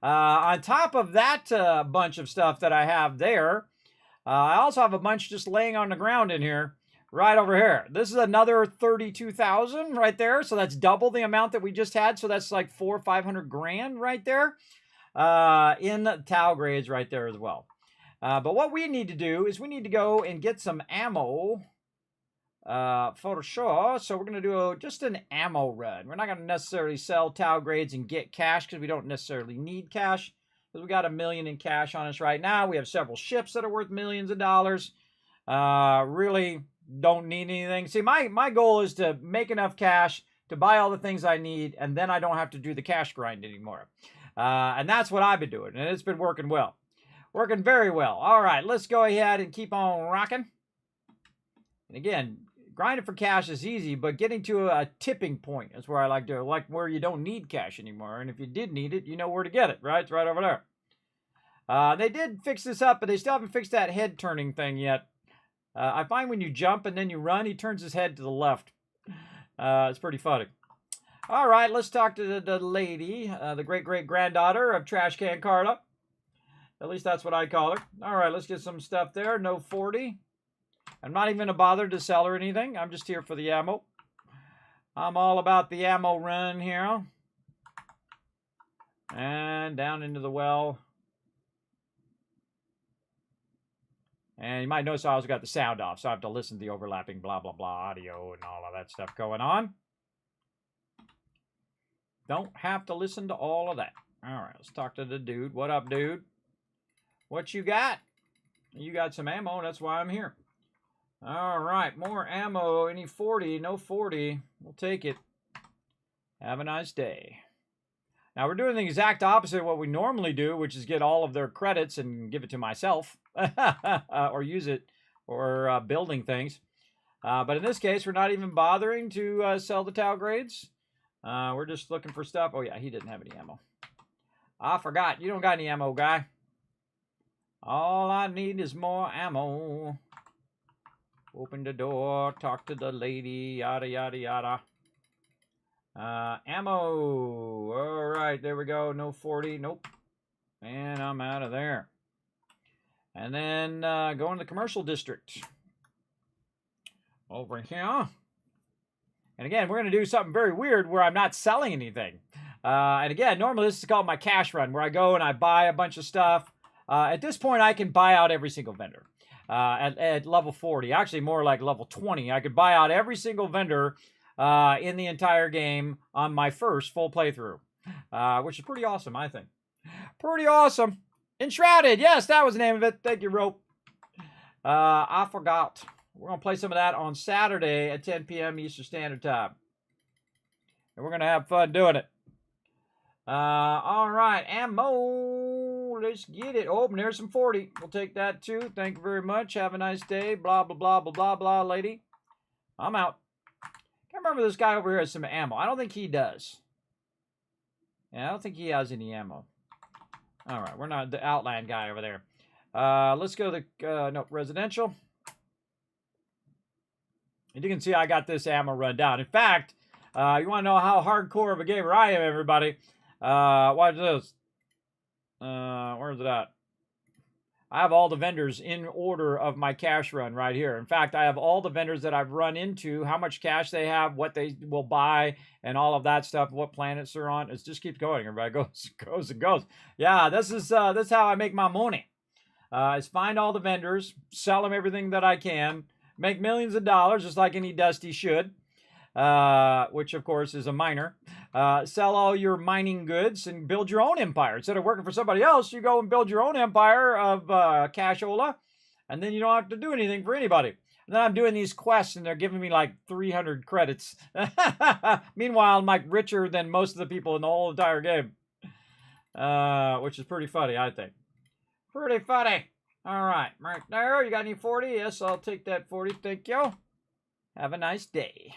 On top of that bunch of stuff that I have there, I also have a bunch just laying on the ground in here, right over here. This is another 32,000 right there. So that's double the amount that we just had. So that's like 400 or 500 grand right there in tau grades right there as well. But what we need to do is we need to go and get some ammo for sure. So we're going to do just an ammo run. We're not going to necessarily sell tau grades and get cash because we don't necessarily need cash. Because we got $1 million in cash on us right now. We have several ships that are worth millions of dollars. Really don't need anything. See, my goal is to make enough cash to buy all the things I need, and then I don't have to do the cash grind anymore. And that's what I've been doing, and it's been working well. Working very well. All right, let's go ahead and keep on rocking. And again, grinding for cash is easy, but getting to a tipping point is where I like to, like where you don't need cash anymore. And if you did need it, you know where to get it, right? It's right over there. They did fix this up, but they still haven't fixed that head turning thing yet. I find when you jump and then you run, he turns his head to the left. It's pretty funny. All right, let's talk to the lady, the great-great-granddaughter of Trash Can Carla. At least that's what I call her. All right, let's get some stuff there. No 40. I'm not even going to bother to sell her anything. I'm just here for the ammo. I'm all about the ammo run here. And down into the well. And you might notice I also got the sound off, so I have to listen to the overlapping blah, blah, blah audio and all of that stuff going on. Don't have to listen to all of that. All right, let's talk to the dude. What up, dude? What you got? You got some ammo, that's why I'm here. All right, more ammo. Any 40? No 40. We'll take it. Have a nice day. Now, we're doing the exact opposite of what we normally do, which is get all of their credits and give it to myself. Or use it for building things. But in this case, we're not even bothering to sell the Tau grades. We're just looking for stuff. Oh, yeah, he didn't have any ammo. I forgot. You don't got any ammo, guy. All I need is more ammo. Open the door, talk to the lady, yada, yada, yada. Ammo. All right, there we go. No 40. Nope. And I'm out of there. And then go into the commercial district. Over here. And again, we're going to do something very weird where I'm not selling anything. And again, normally this is called my cash run, where I go and I buy a bunch of stuff. At this point, I can buy out every single vendor. At level 40, actually more like level 20, I could buy out every single vendor in the entire game on my first full playthrough, which is pretty awesome, I think. Pretty awesome. Enshrouded, yes, that was the name of it. Thank you, Rope. I forgot. We're going to play some of that on Saturday at 10 p.m. Eastern Standard Time. And we're going to have fun doing it. All right, ammo. Let's get it. Oh, and there's some 40. We'll take that too. Thank you very much. Have a nice day. Blah, blah, blah, blah, blah, blah, lady. I'm out. Can't remember this guy over here has some ammo. I don't think he does. Yeah, I don't think he has any ammo. All right, we're not the Outland guy over there. Let's go to the, no, residential. And you can see I got this ammo run down. In fact, you want to know how hardcore of a gamer I am, everybody. Watch this. Where's it at? I have all the vendors in order of my cash run right here. In fact, I have all the vendors that I've run into, how much cash they have, what they will buy, and all of that stuff, what planets they're on. It just keeps going. Everybody goes and goes. Yeah, this is how I make my money. Is find all the vendors, sell them everything that I can, make millions of dollars, just like any Dusty should. Which of course is a miner. Sell all your mining goods and build your own empire. Instead of working for somebody else, you go and build your own empire of cashola, and then you don't have to do anything for anybody. And then I'm doing these quests, and they're giving me like 300 credits. Meanwhile, I'm like richer than most of the people in the whole entire game. Which is pretty funny, I think. Pretty funny. All right, right there. You got any 40? Yes, I'll take that 40. Thank you. Have a nice day.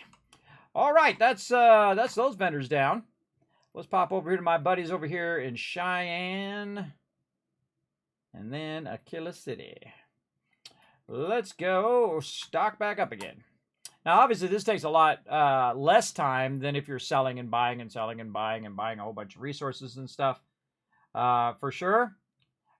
All right, that's those vendors down. Let's pop over here to my buddies over here in Cheyenne. And then Aquila City. Let's go stock back up again. Now, obviously, this takes a lot less time than if you're selling and buying and selling and buying a whole bunch of resources and stuff, for sure.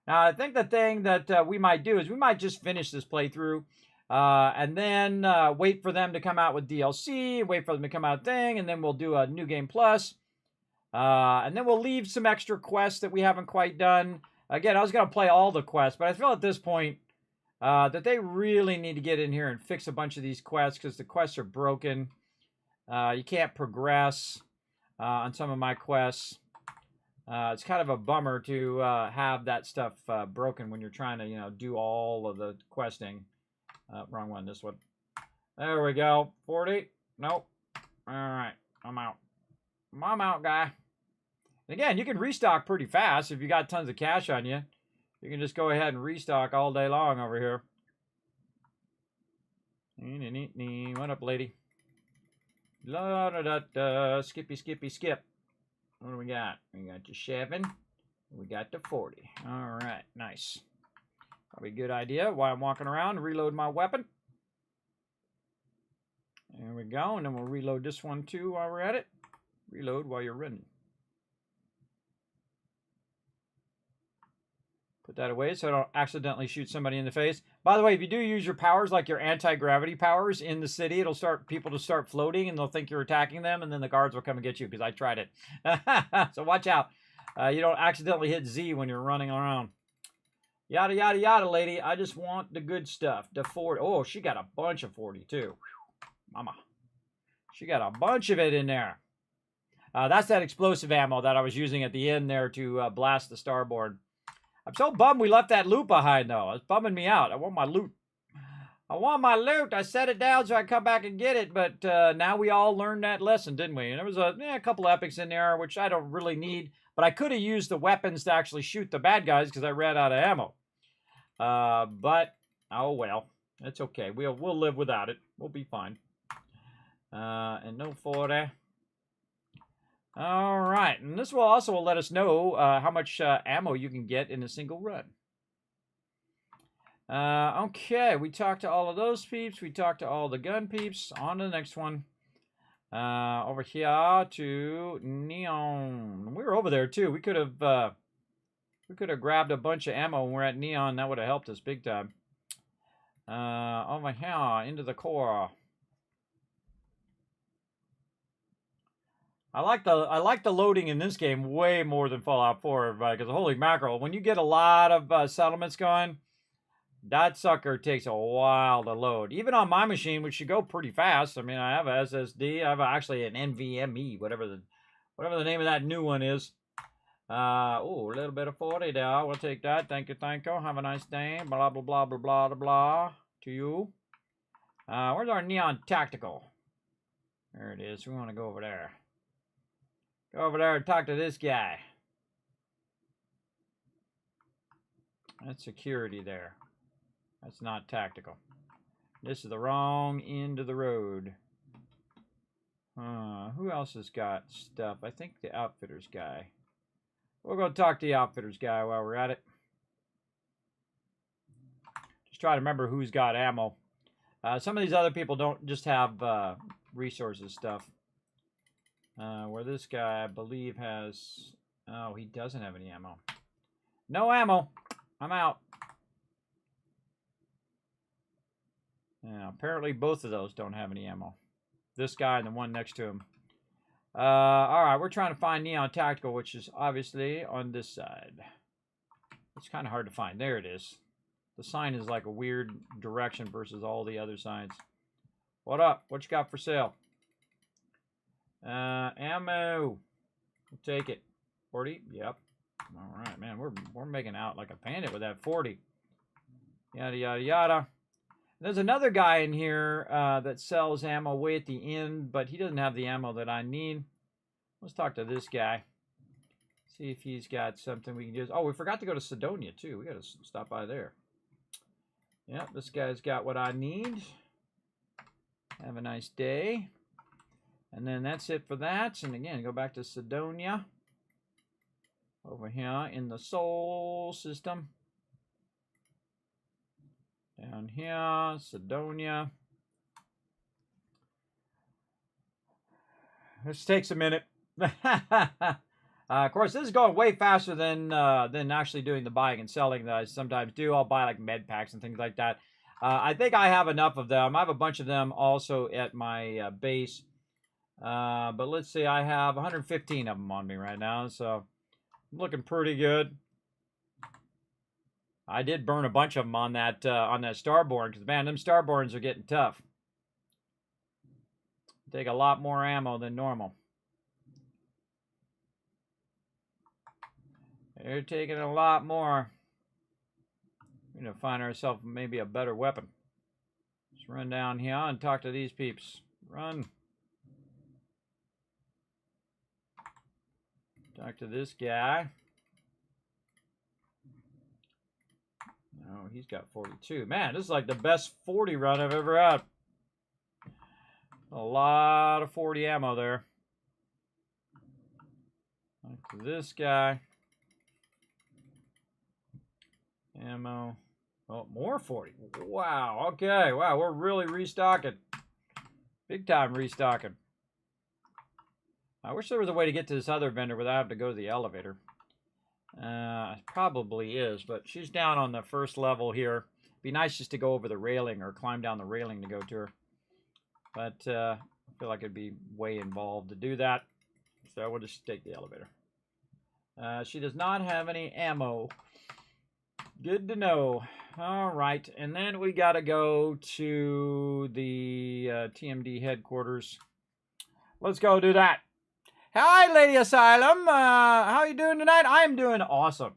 Now, I think the thing that we might do is we might just finish this playthrough and then wait for them to come out with DLC, wait for them to come out thing, and then we'll do a New Game Plus. And then we'll leave some extra quests that we haven't quite done. Again, I was going to play all the quests, but I feel at this point that they really need to get in here and fix a bunch of these quests because the quests are broken. You can't progress on some of my quests. It's kind of a bummer to have that stuff broken when you're trying to, do all of the questing. Wrong one, this one. There we go. 40. Nope. All right. I'm out. I'm out, guy. And again, you can restock pretty fast if you got tons of cash on you. You can just go ahead and restock all day long over here. What up, lady? La da da da. Skippy, skippy, skip. What do we got? We got the 7. We got the 40. All right. Nice. Probably a good idea while I'm walking around. Reload my weapon. There we go. And then we'll reload this one too while we're at it. Reload while you're running. Put that away so I don't accidentally shoot somebody in the face. By the way, if you do use your powers, like your anti-gravity powers in the city, it'll start people to start floating and they'll think you're attacking them and then the guards will come and get you because I tried it. So watch out. You don't accidentally hit Z when you're running around. Yada, yada, yada, lady. I just want the good stuff. The 40. Oh, she got a bunch of 40 too. Whew. Mama. She got a bunch of it in there. That's that explosive ammo that I was using at the end there to blast the starboard. I'm so bummed we left that loot behind, though. It's bumming me out. I want my loot. I want my loot. I set it down so I come back and get it, but now we all learned that lesson, didn't we? And there was a couple epics in there, which I don't really need, but I could have used the weapons to actually shoot the bad guys because I ran out of ammo. But, oh well. It's okay. We'll live without it. We'll be fine. And no 40. All right. And this will also let us know how much ammo you can get in a single run. Okay. We talked to all of those peeps. We talked to all the gun peeps. On to the next one. Over here to Neon. We were over there too. We could have grabbed a bunch of ammo when we're at Neon. That would have helped us big time. Over here into the core. I like the loading in this game way more than Fallout 4, because holy mackerel, when you get a lot of settlements going, that sucker takes a while to load. Even on my machine, which should go pretty fast. I mean, I have a SSD. I have actually an NVMe, whatever the name of that new one is. Oh, a little bit of 40 there. We'll take that. Thank you, thank you. Have a nice day. Blah, blah, blah, blah, blah, blah, blah. To you. Where's our Neon Tactical? There it is. We want to go over there. Go over there and talk to this guy. That's security there. That's not tactical. This is the wrong end of the road. Who else has got stuff? I think the Outfitters guy. We'll go talk to the Outfitters guy while we're at it. Just try to remember who's got ammo. Some of these other people don't just have resources stuff. Where this guy, I believe, has... Oh, he doesn't have any ammo. No ammo. I'm out. Yeah, apparently both of those don't have any ammo. This guy and the one next to him. Alright, we're trying to find Neon Tactical, which is obviously on this side. It's kind of hard to find. There it is. The sign is like a weird direction versus all the other signs. What up? What you got for sale? Ammo. We'll take it. 40? Yep. Alright, man. We're making out like a bandit with that 40. Yada, yada, yada. There's another guy in here that sells ammo way at the end, but he doesn't have the ammo that I need. Let's talk to this guy. See if he's got something we can use. Oh, we forgot to go to Sidonia, too. We got to stop by there. Yep, this guy's got what I need. Have a nice day. And then that's it for that. And again, go back to Sidonia. Over here in the Sol system. Down here, Sidonia. This takes a minute. Of course, this is going way faster than actually doing the buying and selling that I sometimes do. I'll buy like med packs and things like that. I think I have enough of them. I have a bunch of them also at my base. But let's see, I have 115 of them on me right now, so I'm looking pretty good. I did burn a bunch of them on that Starborn, because man, them Starborns are getting tough. Take a lot more ammo than normal. They're taking a lot more. We're gonna find ourselves maybe a better weapon. Let's run down here and talk to these peeps. Run. Talk to this guy. Oh, he's got 42. Man, this is like the best 40 run I've ever had. A lot of 40 ammo there. Talk to this guy. Ammo. Oh, more 40. Wow. Okay. Wow, we're really restocking. Big time restocking. I wish there was a way to get to this other vendor without having to go to the elevator. Probably is, but she's down on the first level here. Be nice just to go over the railing or climb down the railing to go to her. But I feel like it'd be way involved to do that. So we'll just take the elevator. She does not have any ammo. Good to know. All right, and then we got to go to the TMD headquarters. Let's go do that. Hi, Lady Asylum. How are you doing tonight? I am doing awesome.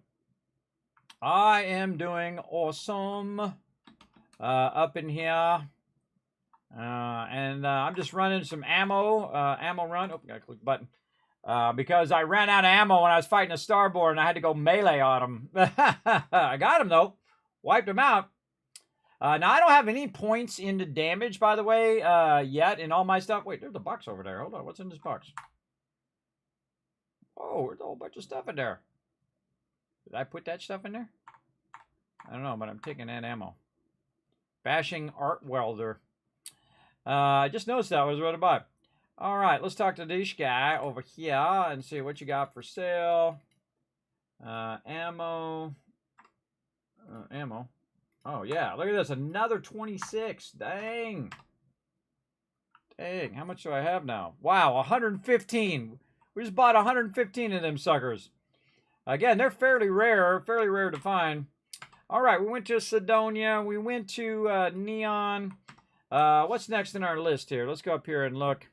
I am doing awesome. up in here. And I'm just running some ammo run. Oh, gotta click the button. Because I ran out of ammo when I was fighting a starboard and I had to go melee on him. I got him, though. Wiped him out. Now, I don't have any points into damage, by the way, yet in all my stuff. Wait, there's a box over there. Hold on, what's in this box? Oh, there's a whole bunch of stuff in there. Did I put that stuff in there? I don't know, but I'm taking that ammo. Bashing Art Welder. I just noticed that. I was about to buy. All right, let's talk to this guy over here and see what you got for sale. Ammo. Ammo. Oh, yeah. Look at this. Another 26. Dang. Dang. How much do I have now? Wow, 115. We just bought 115 of them suckers. Again, they're fairly rare to find. All right, we went to Sidonia. We went to Neon. What's next in our list here? Let's go up here and look.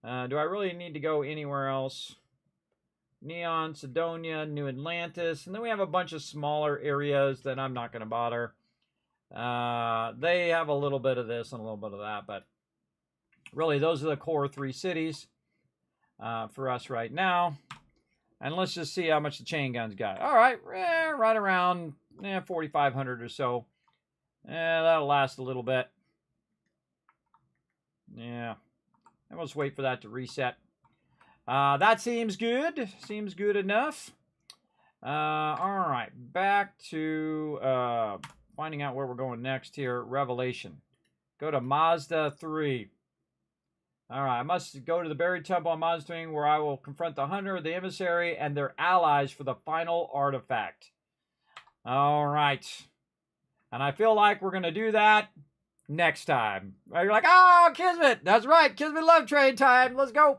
Do I really need to go anywhere else? Neon, Sidonia, New Atlantis. And then we have a bunch of smaller areas that I'm not going to bother. They have a little bit of this and a little bit of that. But really, those are the core 3 cities for us right now. And let's just see how much the chain guns got. All right, right around 4,500 or so. That'll last a little bit. Yeah. And we'll just wait for that to reset. That seems good. Seems good enough. All right. Back to finding out where we're going next here. Revelation. Go to Mazda 3. All right. I must go to the buried temple on Mazda 3 where I will confront the hunter, the emissary, and their allies for the final artifact. All right. And I feel like we're going to do that next time. You're like, oh, Kismet. That's right. Kismet Love Train time. Let's go.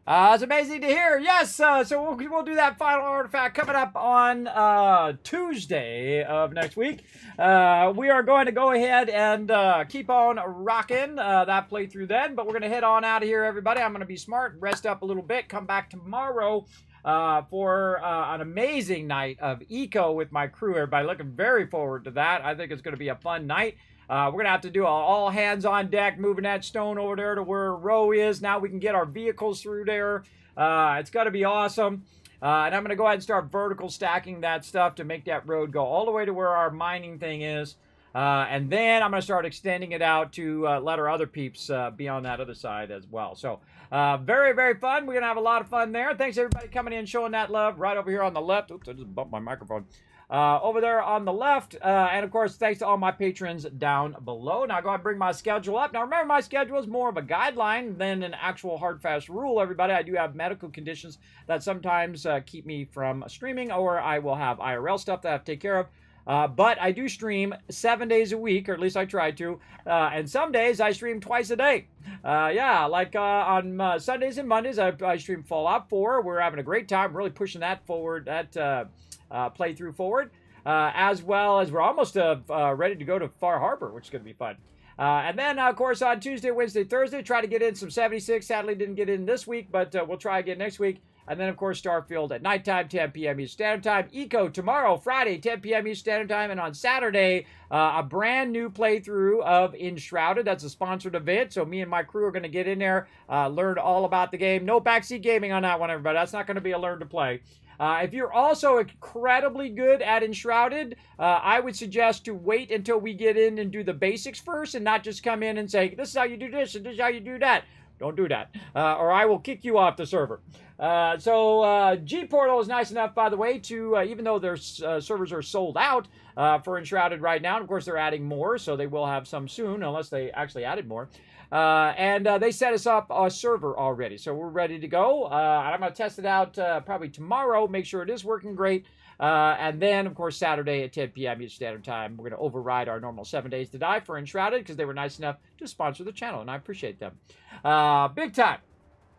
It's amazing to hear. Yes, so we'll do that final artifact coming up on Tuesday of next week. We are going to go ahead and keep on rocking that playthrough then, but we're going to head on out of here, everybody. I'm going to be smart, rest up a little bit, come back tomorrow for an amazing night of eco with my crew. Everybody looking very forward to that. I think it's going to be a fun night. We're going to have to do all hands on deck, moving that stone over there to where Row is. Now we can get our vehicles through there. It's going to be awesome. And I'm going to go ahead and start vertical stacking that stuff to make that road go all the way to where our mining thing is. And then I'm going to start extending it out to let our other peeps be on that other side as well. So very, very fun. We're going to have a lot of fun there. Thanks, everybody, coming in, showing that love right over here on the left. Oops, I just bumped my microphone. Over there on the left. And, of course, thanks to all my patrons down below. Now, go ahead and bring my schedule up. Now, remember, my schedule is more of a guideline than an actual hard, fast rule, everybody. I do have medical conditions that sometimes keep me from streaming, or I will have IRL stuff that I have to take care of. But I do stream 7 days a week, or at least I try to. And some days I stream twice a day. Yeah, like on Sundays and Mondays, I stream Fallout 4. We're having a great time, really pushing that forward, that playthrough forward, as well as we're almost ready to go to Far Harbor, which is going to be fun. And then, of course, on Tuesday, Wednesday, Thursday, try to get in some 76. Sadly, didn't get in this week, but we'll try again next week. And then, of course, Starfield at nighttime, 10 p.m. Eastern Standard Time. Eco tomorrow, Friday, 10 p.m. Eastern Standard Time. And on Saturday, a brand new playthrough of Enshrouded. That's a sponsored event. So me and my crew are going to get in there, learn all about the game. No backseat gaming on that one, everybody. That's not going to be a learn to play. If you're also incredibly good at Enshrouded, I would suggest to wait until we get in and do the basics first and not just come in and say, this is how you do this and this is how you do that. Don't do that, or I will kick you off the server. G-Portal is nice enough, by the way, to, even though their servers are sold out for Enshrouded right now, and of course they're adding more, so they will have some soon, unless they actually added more. And they set us up a server already, so we're ready to go. I'm going to test it out probably tomorrow, make sure it is working great. And then, of course, Saturday at 10 p.m. Eastern Standard Time, we're going to override our normal 7 days to die for Enshrouded because they were nice enough to sponsor the channel, and I appreciate them. Big time.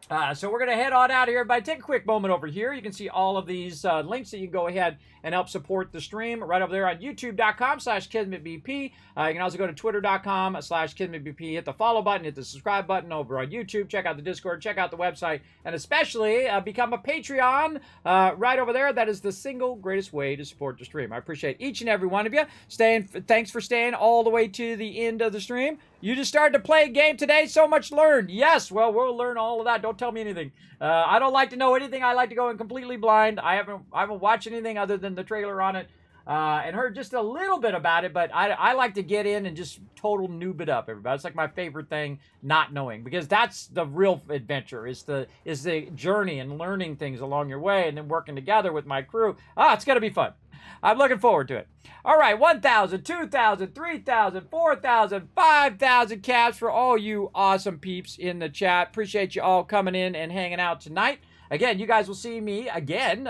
So we're going to head on out here, everybody. Take a quick moment over here. You can see all of these links that you can go ahead and help support the stream right over there on youtube.com/KismetBP. You can also go to twitter.com/KismetBP. Hit the follow button, hit the subscribe button over on YouTube. Check out the Discord, check out the website, and especially become a Patreon right over there. That is the single greatest way to support the stream. I appreciate each and every one of you. Thanks for staying all the way to the end of the stream. You just started to play a game today, so much learned. Yes, well, we'll learn all of that. Don't tell me anything. I don't like to know anything. I like to go in completely blind. I haven't watched anything other than the trailer on it and heard just a little bit about it, but I like to get in and just total noob it up, everybody. It's like my favorite thing, not knowing, because that's the real adventure, is the journey and learning things along your way and then working together with my crew. It's going to be fun. I'm looking forward to it. All right, 1,000, 2,000, 3,000, 4,000, 5,000 caps for all you awesome peeps in the chat. Appreciate you all coming in and hanging out tonight. Again, you guys will see me again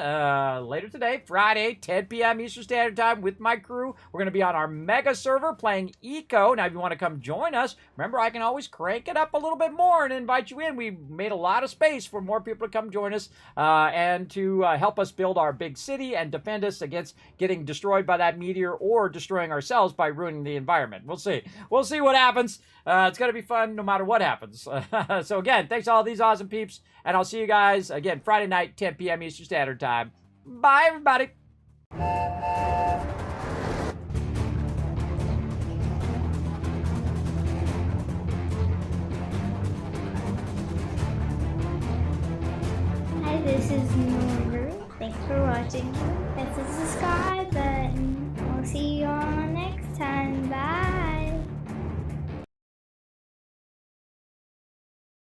later today, Friday, 10 p.m. Eastern Standard Time with my crew. We're going to be on our mega server playing Eco. Now, if you want to come join us, remember, I can always crank it up a little bit more and invite you in. We've made a lot of space for more people to come join us and to help us build our big city and defend us against getting destroyed by that meteor or destroying ourselves by ruining the environment. We'll see. We'll see what happens. It's going to be fun no matter what happens. So, again, thanks to all these awesome peeps. And I'll see you guys, again, Friday night, 10 p.m. Eastern Standard Time. Bye, everybody. Hi, this is Noru. Thanks for watching. And subscribe.